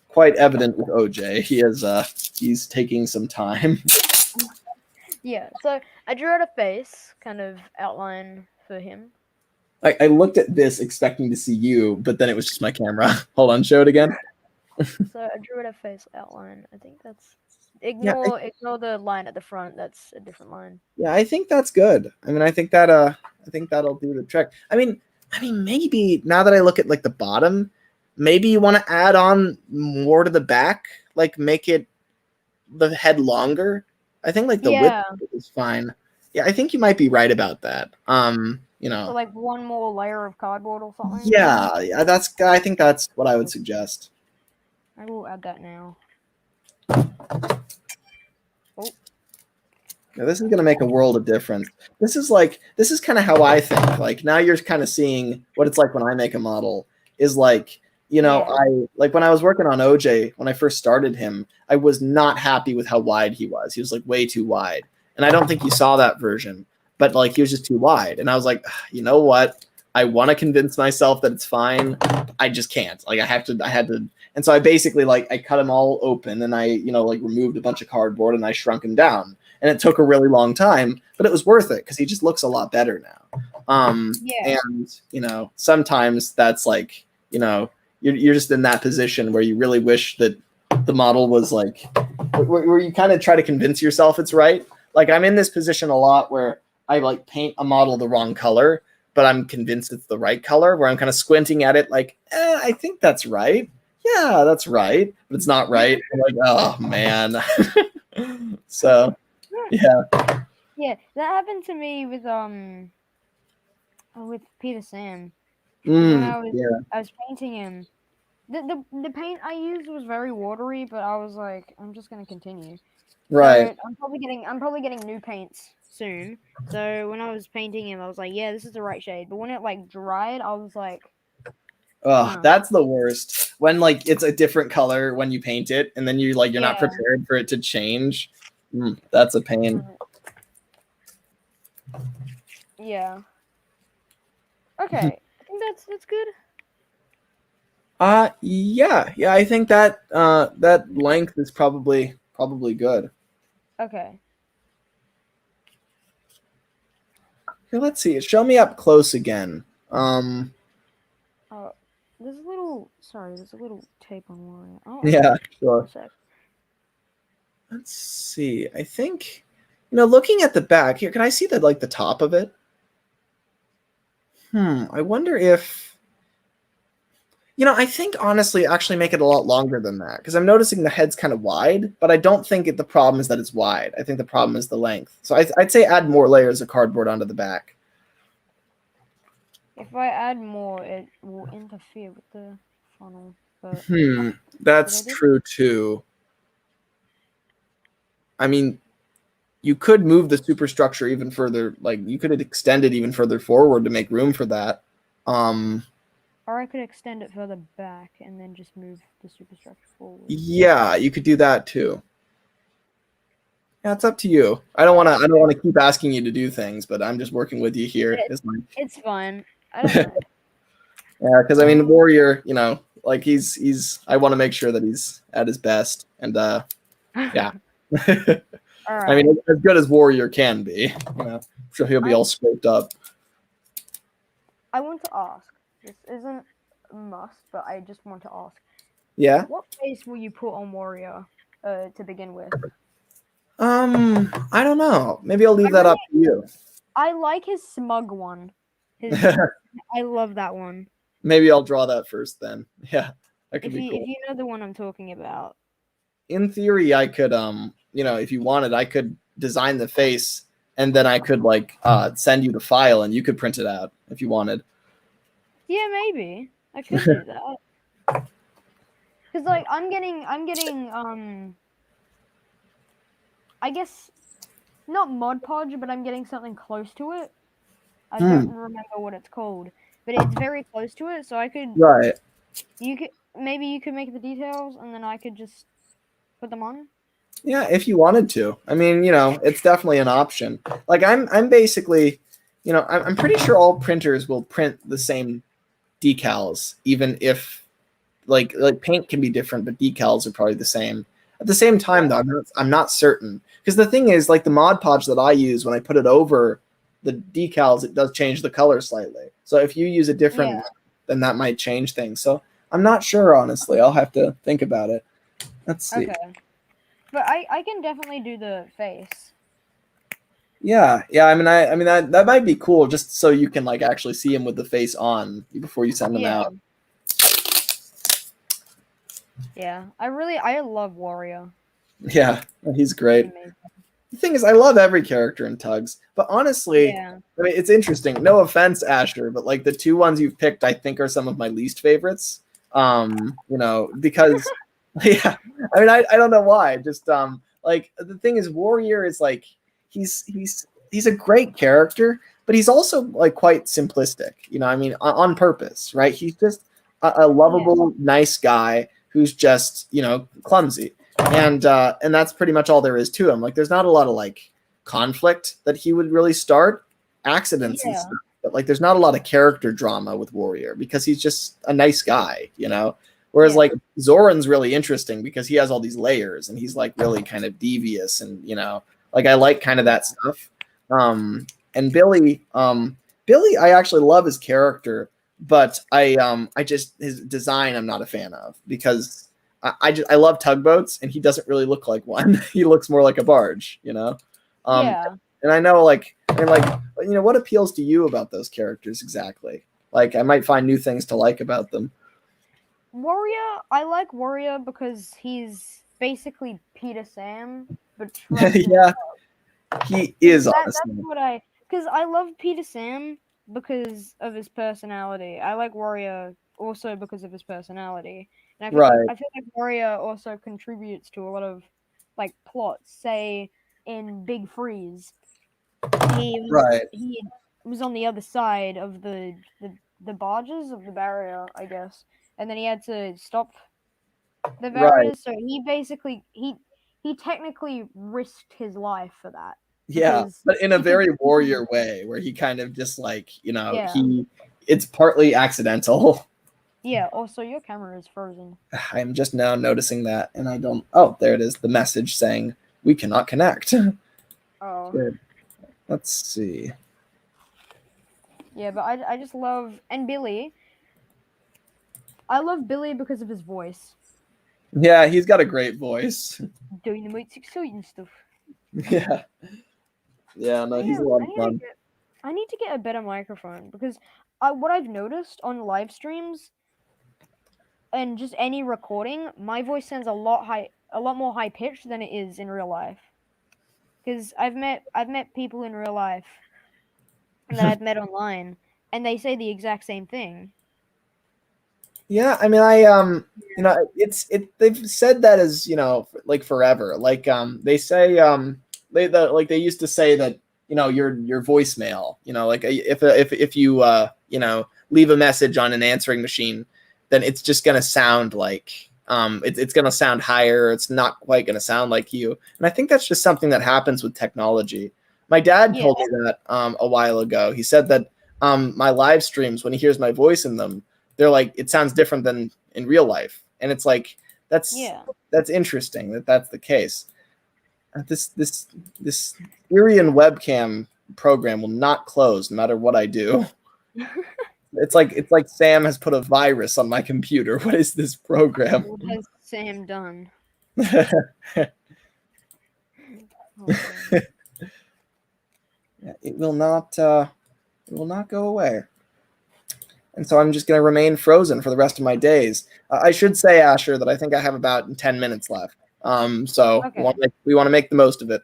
Quite evident with OJ. He's taking some time. Yeah, so I drew out a face, kind of outline for him. I looked at this expecting to see you, but then it was just my camera. Hold on, show it again. So I drew out a face outline. I think that's ignore the line at the front. That's a different line. Yeah, I think that's good. I mean, I think that'll do the trick. I mean, maybe now that I look at like the bottom, maybe you want to add on more to the back, like make it the head longer. I think like the width is fine. Yeah, I think you might be right about that. So like one more layer of cardboard or something. Yeah, I think that's what I would suggest. I will add that now. Oh. Yeah, this is gonna make a world of difference. This is kind of how I think. Like now you're kind of seeing what it's like when I make a model. Is like I like when I was working on OJ when I first started him, I was not happy with how wide he was. He was like way too wide, and I don't think you saw that version. But like he was just too wide, and I was like, you know what? I want to convince myself that it's fine. I just can't. Like I had to, and so I basically like I cut him all open, and I like removed a bunch of cardboard, and I shrunk him down, and it took a really long time, but it was worth it because he just looks a lot better now. And sometimes that's like you're just in that position where you really wish that the model was like where you kind of try to convince yourself it's right. Like I'm in this position a lot where I like paint a model the wrong color, but I'm convinced it's the right color, where I'm kind of squinting at it like, I think that's right. Yeah, that's right. But it's not right. I'm like, oh man. So yeah. Yeah, that happened to me with Peter Sam. When I was painting him. The paint I used was very watery, but I was like, I'm just gonna continue. Right. So I'm probably getting new paints soon. So when I was painting him, I was like, yeah, this is the right shade. But when it like dried, I was like, oh, that's the worst. When like it's a different color when you paint it, and then you're not prepared for it to change. That's a pain. Yeah. Okay, I think that's good. Yeah. I think that that length is probably good. Okay. Here, let's see. Show me up close again. There's a little tape on one. Oh, yeah, sure. Let's see. I think looking at the back here, can I see the top of it? I wonder if I think honestly actually make it a lot longer than that, because I'm noticing the head's kind of wide, but I don't think the problem is that it's wide. I think the problem is the length. So I'd say add more layers of cardboard onto the back. If I add more, it will interfere with the funnel. But that's true too. I mean, you could move the superstructure even further. Like you could extend it even further forward to make room for that. Or I could extend it further back and then just move the superstructure forward. Yeah, you could do that too. Yeah, it's up to you. I don't want to keep asking you to do things, but I'm just working with you here. It's fine. I don't mind. Yeah, because I mean, Warrior, like he's. I want to make sure that he's at his best, and yeah. All I right. mean, as good as Warrior can be. I'm sure he'll be all scraped up. I want to ask. This isn't a must, but I just want to ask. Yeah. What face will you put on Warrior to begin with? I don't know. Maybe I'll leave that up to you. I like his smug one. I love that one. Maybe I'll draw that first then. Yeah, that could be cool. If you know the one I'm talking about. In theory, I could if you wanted, I could design the face and then I could like send you the file and you could print it out if you wanted. Yeah, maybe. I could do that. Cuz like I'm getting I guess not Mod Podge, but I'm getting something close to it. I don't remember what it's called, but it's very close to it, so I could Right. Maybe you could make the details and then I could just put them on. Yeah, if you wanted to. I mean, it's definitely an option. Like I'm basically, I'm pretty sure all printers will print the same decals, even if like paint can be different, but decals are probably the same. At the same time, though, I'm not certain, because the thing is, like the Mod Podge that I use, when I put it over the decals, it does change the color slightly. So if you use a different one, then that might change things. So I'm not sure, honestly. I'll have to think about it. Let's see. Okay. But I can definitely do the face. Yeah. I mean that might be cool, just so you can like actually see him with the face on before you send him out. Yeah, I love Warrior. Yeah, he's great. The thing is, I love every character in Tugs, but honestly, I mean, it's interesting. No offense, Asher, but like the two ones you've picked, I think are some of my least favorites. Because yeah, I mean, I don't know why. Just like the thing is, Warrior is like he's a great character, but he's also like quite simplistic. I mean, on purpose, right? He's just a lovable, nice guy who's just clumsy. And that's pretty much all there is to him. Like, there's not a lot of like conflict that he would really start, accidents and stuff. But like, there's not a lot of character drama with Warrior because he's just a nice guy, Whereas like Zoran's really interesting because he has all these layers and he's like really kind of devious and like I like kind of that stuff. And Billy, I actually love his character, but I just his design I'm not a fan of because I love tugboats, and he doesn't really look like one. He looks more like a barge, And I know, what appeals to you about those characters exactly? Like, I might find new things to like about them. Warrior, I like Warrior because he's basically Peter Sam, but yeah, he is. That's what because I love Peter Sam because of his personality. I like Warrior also because of his personality. And I feel like Warrior also contributes to a lot of like plots. Say in Big Freeze, he was on the other side of the barges of the barrier, I guess, and then he had to stop the barriers. So he basically he technically risked his life for that. Yeah, but in a very Warrior way, where he kind of just like it's partly accidental. Yeah, also your camera is frozen. I'm just now noticing that, and I don't... Oh, there it is. The message saying, we cannot connect. Oh. Good. Let's see. Yeah, but I just love... And Billy. I love Billy because of his voice. Yeah, he's got a great voice. Dynamite's exciting stuff. Yeah. Yeah, no, he's a lot of fun. I need to get a better microphone, because what I've noticed on live streams... and just any recording, my voice sounds a lot more high pitched than it is in real life. Because I've met people in real life that I've met online, and they say the exact same thing. Yeah, I mean, they've said that as like forever. Like they say they used to say that your voicemail, like if you leave a message on an answering machine, then it's just going to sound like it's going to sound higher. It's not quite going to sound like you. And I think that's just something that happens with technology. My dad told me that a while ago. He said that my live streams, when he hears my voice in them, they're like, it sounds different than in real life. And it's like, that's interesting that that's the case. This Syrian webcam program will not close no matter what I do. It's like Sam has put a virus on my computer. What is this program? What has Sam done? It will not go away. And so I'm just going to remain frozen for the rest of my days. I should say, Asher, that I think I have about 10 minutes left. So we want to make the most of it.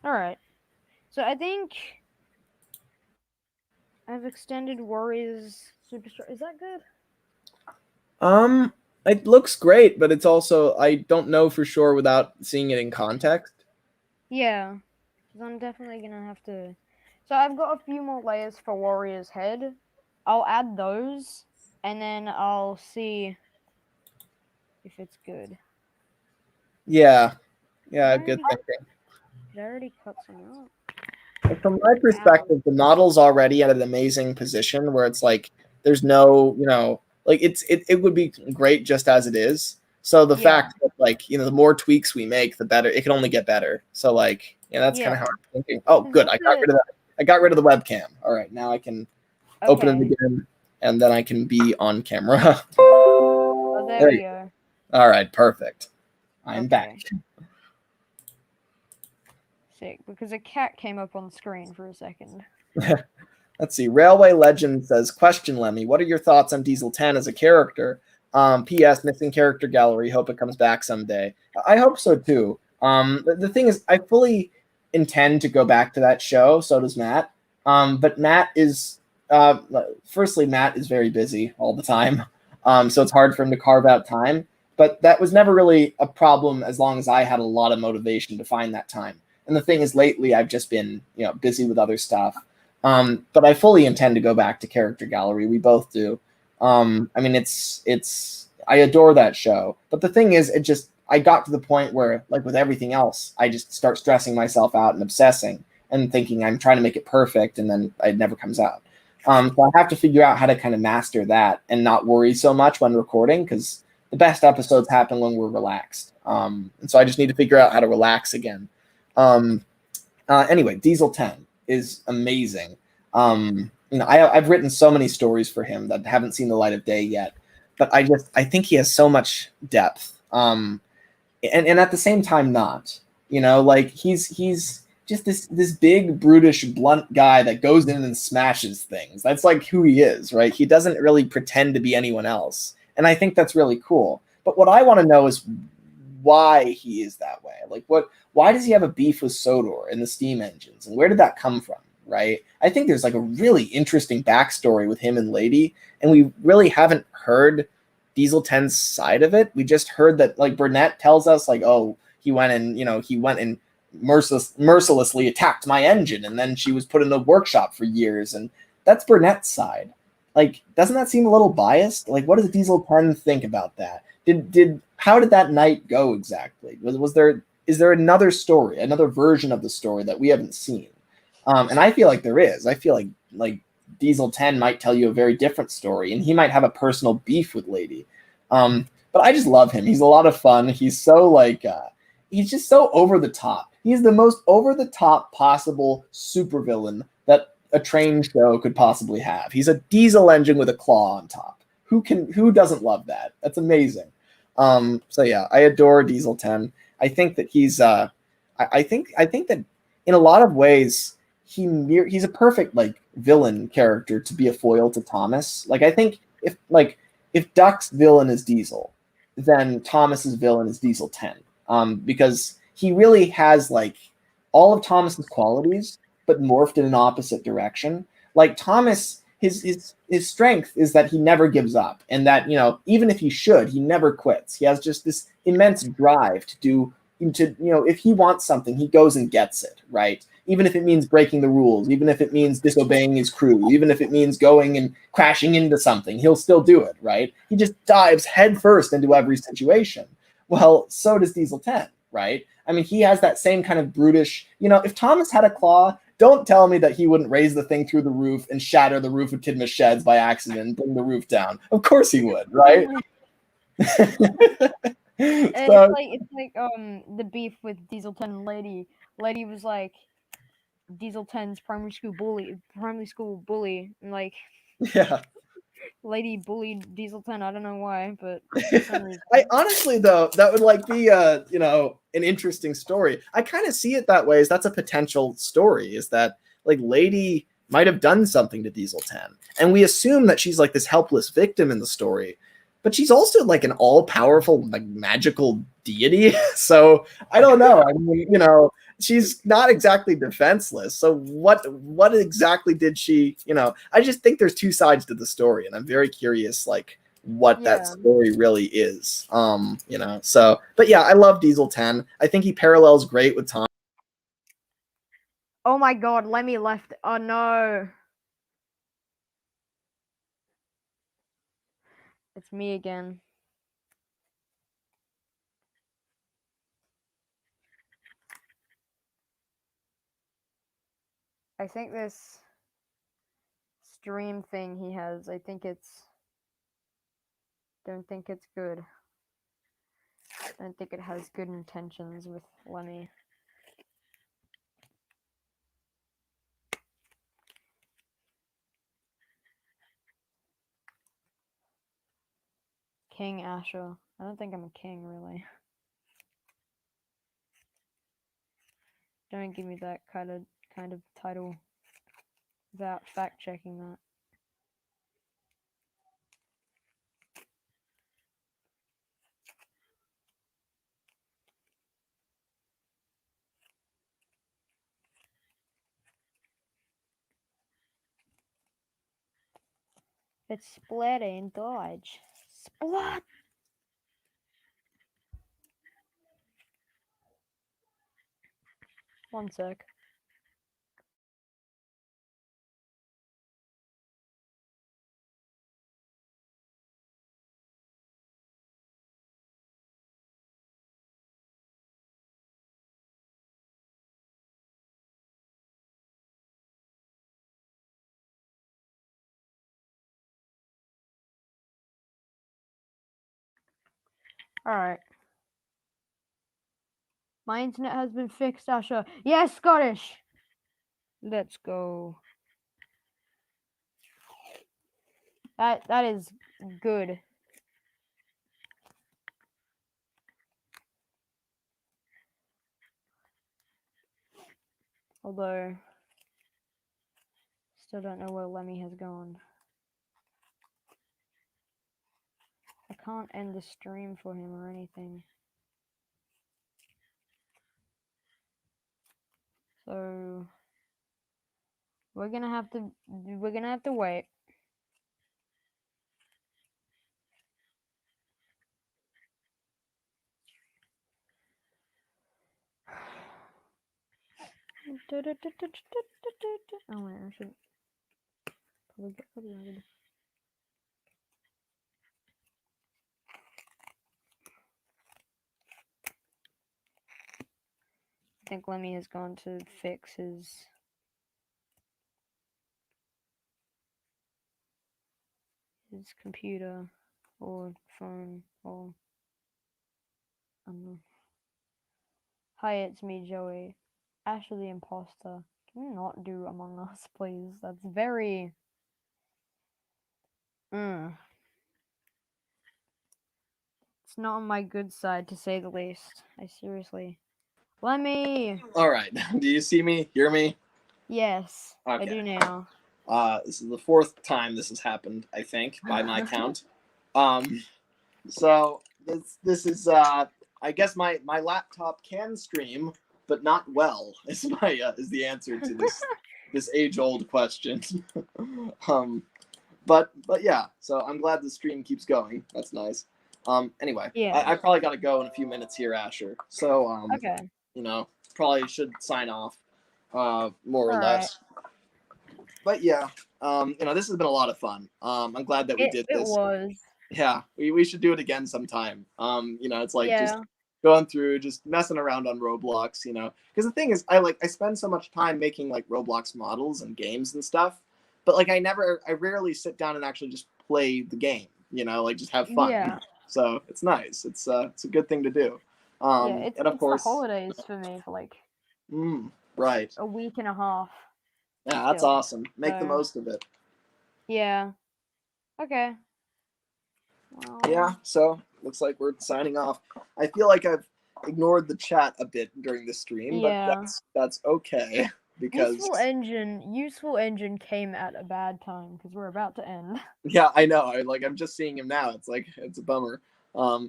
All right. So I think I've extended Warriors Superstar. Is that good? It looks great, but it's also, I don't know for sure without seeing it in context. Yeah, because I'm definitely gonna have to. So I've got a few more layers for Warrior's Head. I'll add those, and then I'll see if it's good. Yeah, good thinking. Did I already cut some out? From my perspective, the model's already at an amazing position where it's like there's no, like it would be great just as it is. So the fact that like, the more tweaks we make, the better. It can only get better. So like, that's kind of how I'm thinking. Oh, good. I got rid of that. I got rid of the webcam. All right, now I can open it again, and then I can be on camera. Oh, there we go. All right, perfect. I'm back. Sick, because a cat came up on screen for a second. Let's see. Railway Legend says, question, Lemmy, what are your thoughts on Diesel 10 as a character? P.S. Missing character gallery. Hope it comes back someday. I hope so, too. The thing is, I fully intend to go back to that show. So does Matt. But Matt is, firstly, Matt is very busy all the time. So it's hard for him to carve out time. But that was never really a problem as long as I had a lot of motivation to find that time. And the thing is, lately I've just been, busy with other stuff. But I fully intend to go back to Character Gallery. We both do. I mean, I adore that show. But the thing is, I got to the point where, like with everything else, I just start stressing myself out and obsessing and thinking I'm trying to make it perfect, and then it never comes out. So I have to figure out how to kind of master that and not worry so much when recording, because the best episodes happen when we're relaxed. And so I just need to figure out how to relax again. Anyway, Diesel 10 is amazing. I've written so many stories for him that haven't seen the light of day yet, but I think he has so much depth. And at the same time, not, like he's just this big, brutish, blunt guy that goes in and smashes things. That's like who he is, right? He doesn't really pretend to be anyone else. And I think that's really cool. But what I want to know is why he is that way. Like, why does he have a beef with Sodor and the steam engines? And where did that come from, right? I think there's like a really interesting backstory with him and Lady, and we really haven't heard Diesel 10's side of it. We just heard that, like, Burnett tells us, like, oh, he went and mercilessly attacked my engine, and then she was put in the workshop for years, and that's Burnett's side. Like, doesn't that seem a little biased? Like, what does Diesel 10 think about that? How did that night go exactly? Is there another story, another version of the story that we haven't seen? And I feel like there is. I feel like Diesel 10 might tell you a very different story, and he might have a personal beef with Lady. But I just love him. He's a lot of fun. He's so he's just so over the top. He's the most over the top possible supervillain that a train show could possibly have. He's a diesel engine with a claw on top. Who doesn't love that? That's amazing. So yeah, I adore Diesel 10. I think that he's I think that in a lot of ways he's a perfect villain character to be a foil to Thomas. Like, I think if Duck's villain is Diesel, then Thomas's villain is Diesel 10. Because he really has all of Thomas's qualities, but morphed in an opposite direction. Like, Thomas, his strength is that he never gives up, and that, even if he should, he never quits. He has just this immense drive to if he wants something, he goes and gets it, right? even if it means breaking the rules, even if it means disobeying his crew, even if it means going and crashing into something, he'll still do it, right? He just dives headfirst into every situation. Well, so does Diesel 10, right? I mean, he has that same kind of brutish, if Thomas had a claw, don't tell me that he wouldn't raise the thing through the roof and shatter the roof of Kidma's sheds by accident and bring the roof down. Of course he would, right? It's like the beef with Diesel 10 and Lady. Lady was like Diesel 10's primary school bully, and like yeah. Lady bullied Diesel 10. I don't know why, but I honestly though, that would be an interesting story. I kind of see it that way, as that's a potential story, is that like Lady might have done something to Diesel 10. And we assume that she's like this helpless victim in the story, but she's also like an all-powerful, like magical deity. So I don't know. I mean, she's not exactly defenseless. So what exactly did she, I just think there's two sides to the story, and I'm very curious like what that story really is. So but yeah, I love Diesel 10. I think he parallels great with Tom. Oh my god, Lemmy left. Oh no. It's me again. I think this stream thing he has, don't think it's good. Don't think it has good intentions with Lemmy. King Asher. I don't think I'm a king, really. Don't give me that kind of title without fact checking that. It's splat and dodge. Splat! One sec. Alright. My internet has been fixed, Asher. Yes, Scottish! Let's go. That is good. Although, still don't know where Lemmy has gone. I can't end the stream for him or anything. So we're gonna have to wait. Oh wait, I should probably get copyrighted. I think Lemmy has gone to fix his computer or phone or I don't know. Hi, it's me, Joey. Asher the imposter. Can you not do Among Us, please? That's very It's not on my good side, to say the least. I seriously. Lemmy! All right. Do you see me? Hear me? Yes, okay. I do now. This is the fourth time this has happened, I think, by my count. So this is I guess my laptop can stream, but not well. Is the answer to this age-old question. But yeah. So I'm glad the stream keeps going. That's nice. Anyway, yeah. I probably got to go in a few minutes here, Asher. So okay. Probably should sign off. more or All right. less. But yeah, this has been a lot of fun. I'm glad that we did It this. was. Yeah, we should do it again sometime. It's like just Yeah. going through, just messing around on Roblox. Because the thing is, I spend so much time making like Roblox models and games and stuff, but like I rarely sit down and actually just play the game. Like just have fun. Yeah. So it's nice. It's a good thing to do. Yeah. And of It's the course, holidays for me for like right. a week and a half. Yeah, that's Still. awesome. Make the So most of it. yeah. Okay. Yeah, Well. so looks like we're signing off. I feel like I've ignored the chat a bit during the stream, but Yeah. that's okay because Useful engine came at a bad time because we're about to end. yeah, I know. I'm just seeing him now. It's like it's a bummer.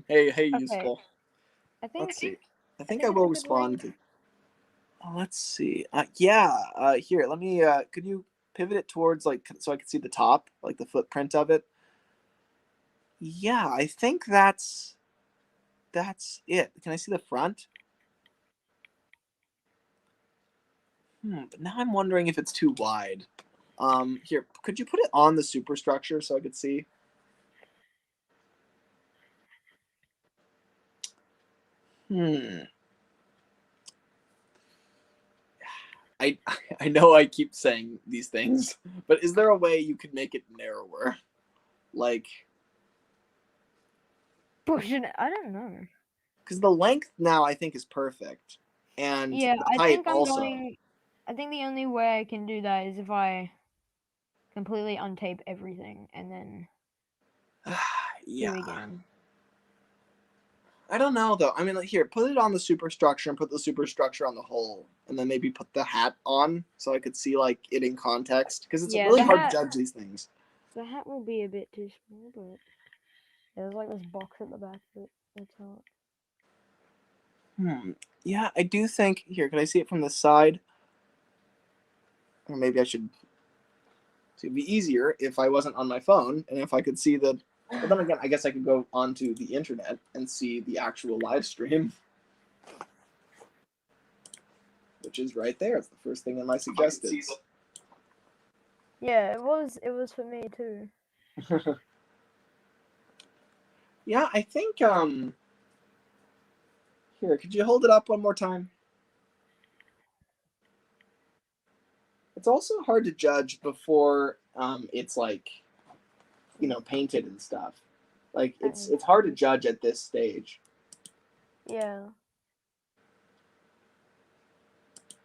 Hey, Okay. useful. I Let's think see. I I think I think it's will a good length. respond to. Let's see. Yeah. Here, let me. Could you pivot it towards like so I can see the top, like the footprint of it? Yeah, I think that's it. Can I see the front? But now I'm wondering if it's too wide. Here, could you put it on the superstructure so I could see? Hmm. I I know I keep saying these things, but is there a way you could make it narrower? Like, Pushing it. I don't know. because the length now I think is perfect, and Yeah, the I height think I'm also. going. I think the only way I can do that is if I completely untape everything and then Yeah. do it again. I don't know though. I mean, like, here, put it on the superstructure and put the superstructure on the hole, and then maybe put the hat on so I could see like it in context because it's Yeah, really hard to judge these things. the hat will be a bit too small, but there's like this box at the back that that's how. Yeah, I do think here. Can I see it from the side? Or maybe I should. It'd be easier if I wasn't on my phone and if I could see the. But then again, I guess I could go onto the internet and see the actual live stream, which is right there. It's the first thing in my suggested. Yeah, it was. It was for me too. Yeah, I think. Here, could you hold it up one more time? It's also hard to judge before it's like painted and stuff. Like it's hard to judge at this stage. Yeah.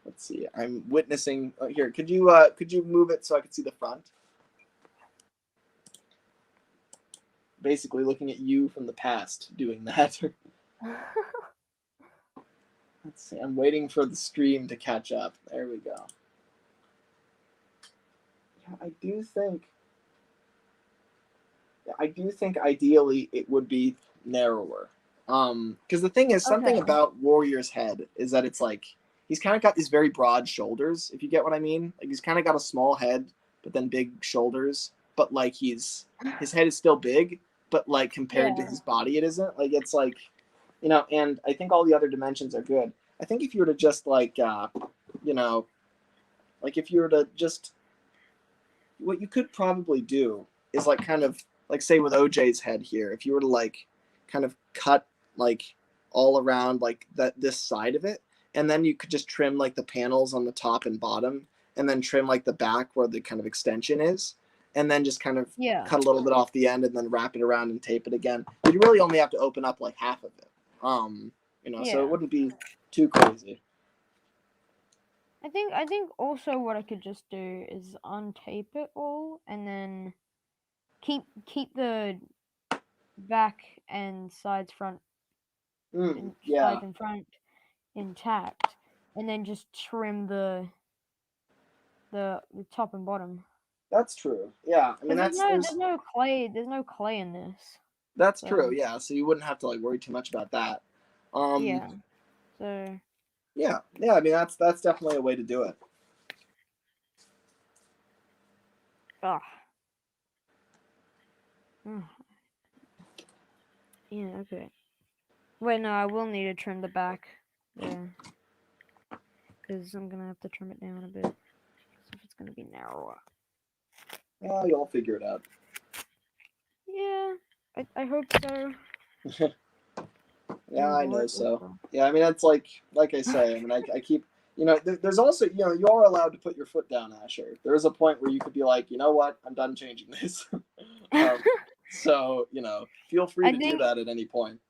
Let's see. I'm witnessing here. Could you move it so I could see the front? Basically, looking at you from the past doing that. Let's see. I'm waiting for the stream to catch up. There we go. Yeah, I do think. I do think ideally it would be narrower. Because the thing is, something Okay. about Warrior's head is that it's like he's kind of got these very broad shoulders, if you get what I mean. Like he's kind of got a small head, but then big shoulders. But like his head is still big, but like compared to Yeah. his body, it isn't. Like it's like, and I think all the other dimensions are good. I think if you were to just like, you know, like if you were to just, what you could probably do is like kind of like say with OJ's head here, if you were to like kind of cut like all around like this side of it, and then you could just trim like the panels on the top and bottom, and then trim like the back where the kind of extension is, and then just kind of Yeah. cut a little bit off the end and then wrap it around and tape it again. But you really only have to open up like half of it. So it wouldn't be too crazy. I think also what I could just do is untape it all and then keep the back and Yeah, sides and front intact, and then just trim the top and bottom. that's true. Yeah, I mean Because that's there's no clay in this. That's true, So yeah. So you wouldn't have to like worry too much about that. Um, yeah. So yeah. I mean, that's definitely a way to do it. ah. Mm. Yeah, okay. Wait, no, I will need to trim the back there. because I'm gonna have to trim it down a bit. So if it's gonna be narrower. Yeah, you'll figure it out. Yeah, I hope so. Yeah, I know so. Yeah, I mean, it's like I say, I mean, I keep, there's also, you are allowed to put your foot down, Asher. There is a point where you could be like, you know what, I'm done changing this. So, feel free to do that at any point.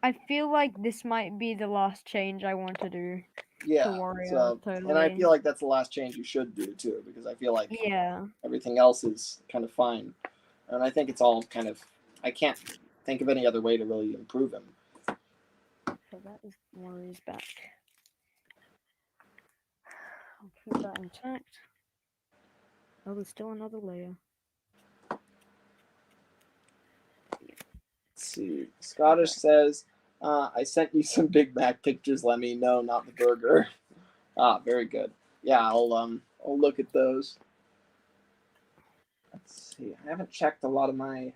I feel like this might be the last change I want to do to Yeah, Wario, so, and I totally. feel like that's the last change you should do, too, because I feel like Yeah. everything else is kind of fine. And I think it's all kind of, I can't think of any other way to really improve him. So that is Wario's back. I'll keep that intact. Oh, there's still another layer. Let's see. Scottish says, I sent you some Big Mac pictures, Lemmy. No, not the burger. Ah, very good. Yeah, I'll look at those. Let's see. I haven't checked a lot of my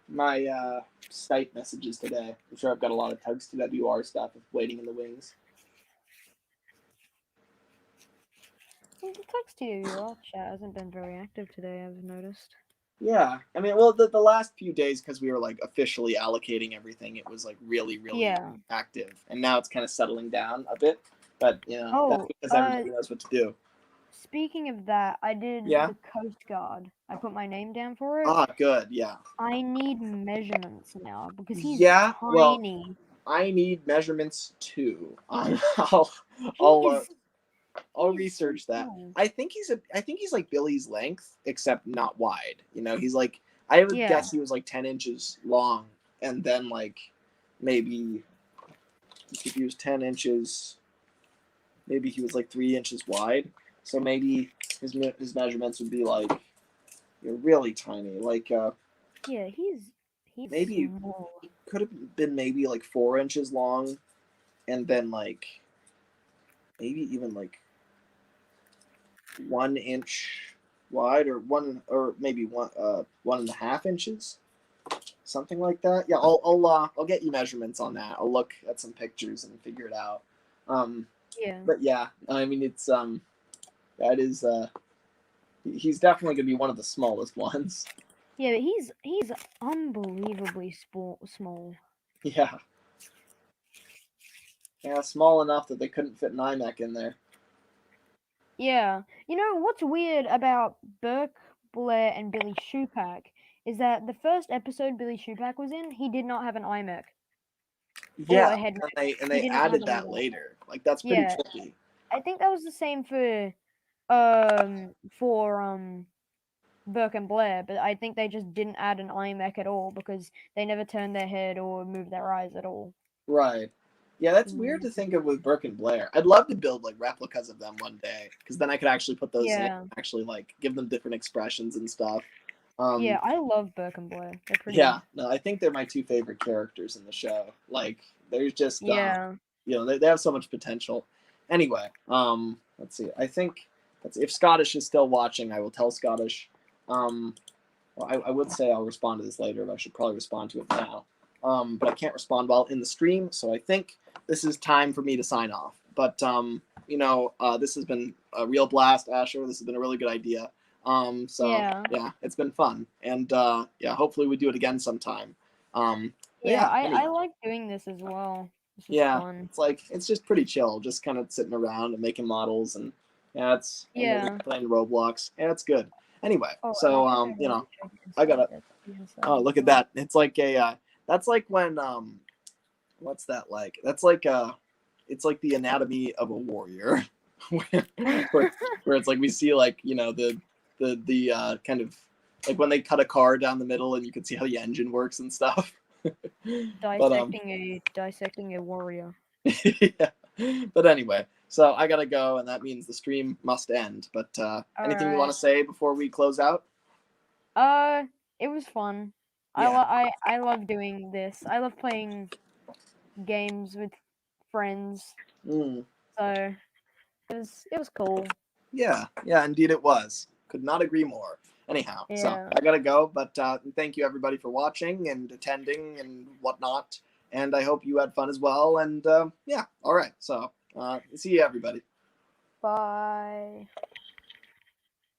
my Skype messages today. I'm sure I've got a lot of Tugs TWR stuff waiting in the wings. The Tugs TWR chat hasn't been very active today, I've noticed. Yeah, I mean, well, the last few days, because we were like officially allocating everything, it was like really active, and now it's kind of settling down a bit. But that's because everybody knows what to do. Speaking of that, I did the Coast Guard. I put my name down for it. Ah, good, yeah. I need measurements now because he's tiny. Well, I need measurements too. I'll research that. I think he's like Billy's length, except not wide. He's like, I would guess he was like 10 inches long, and then like maybe if he was 10 inches, maybe he was like 3 inches wide. So maybe his measurements would be like really tiny. Like he's maybe small. Could have been maybe like 4 inches long, and then like maybe even like 1 inch wide, or maybe 1.5 inches, something like that. Yeah, I'll get you measurements on that. I'll look at some pictures and figure it out. But yeah, I mean, it's that is he's definitely gonna be one of the smallest ones. Yeah, but he's unbelievably small. Yeah. Yeah, small enough that they couldn't fit an iMac in there. Yeah. You know what's weird about Burke, Blair, and Billy Shupak is that the first episode Billy Shupak was in, he did not have an iMac. Yeah, and they added that later. Like, that's pretty tricky. I think that was the same for Burke and Blair, but I think they just didn't add an iMac at all because they never turned their head or moved their eyes at all. Right. Yeah, that's weird to think of with Burke and Blair. I'd love to build like replicas of them one day, because then I could actually put those in and actually like give them different expressions and stuff. Yeah, I love Burke and Blair. They're pretty. Yeah, no, I think they're my two favorite characters in the show. Like, there's just they have so much potential. Anyway, let's see. I think if Scottish is still watching, I will tell Scottish. Well, I would say I'll respond to this later, but I should probably respond to it now. But I can't respond while in the stream, so I think this is time for me to sign off. But this has been a real blast, Asher. This has been a really good idea. Yeah, it's been fun, and hopefully we do it again sometime. I like doing this as well. This is fun. It's just pretty chill, just kind of sitting around and making models, and playing Roblox. Yeah, it's good. Anyway, I gotta. Oh, look at that! It's like that's like when what's that like? That's like it's like the anatomy of a warrior, where it's like we see like the kind of like when they cut a car down the middle and you can see how the engine works and stuff. Dissecting a warrior. Yeah. But anyway, so I gotta go, and that means the stream must end. But anything you want to say before we close out? It was fun. Yeah. I love doing this. I love playing games with friends. So it was cool. Yeah, indeed it was. Could not agree more. Anyhow, so I gotta go, but thank you everybody for watching and attending and whatnot. and I hope you had fun as well. And yeah, all right. So see you, everybody. Bye.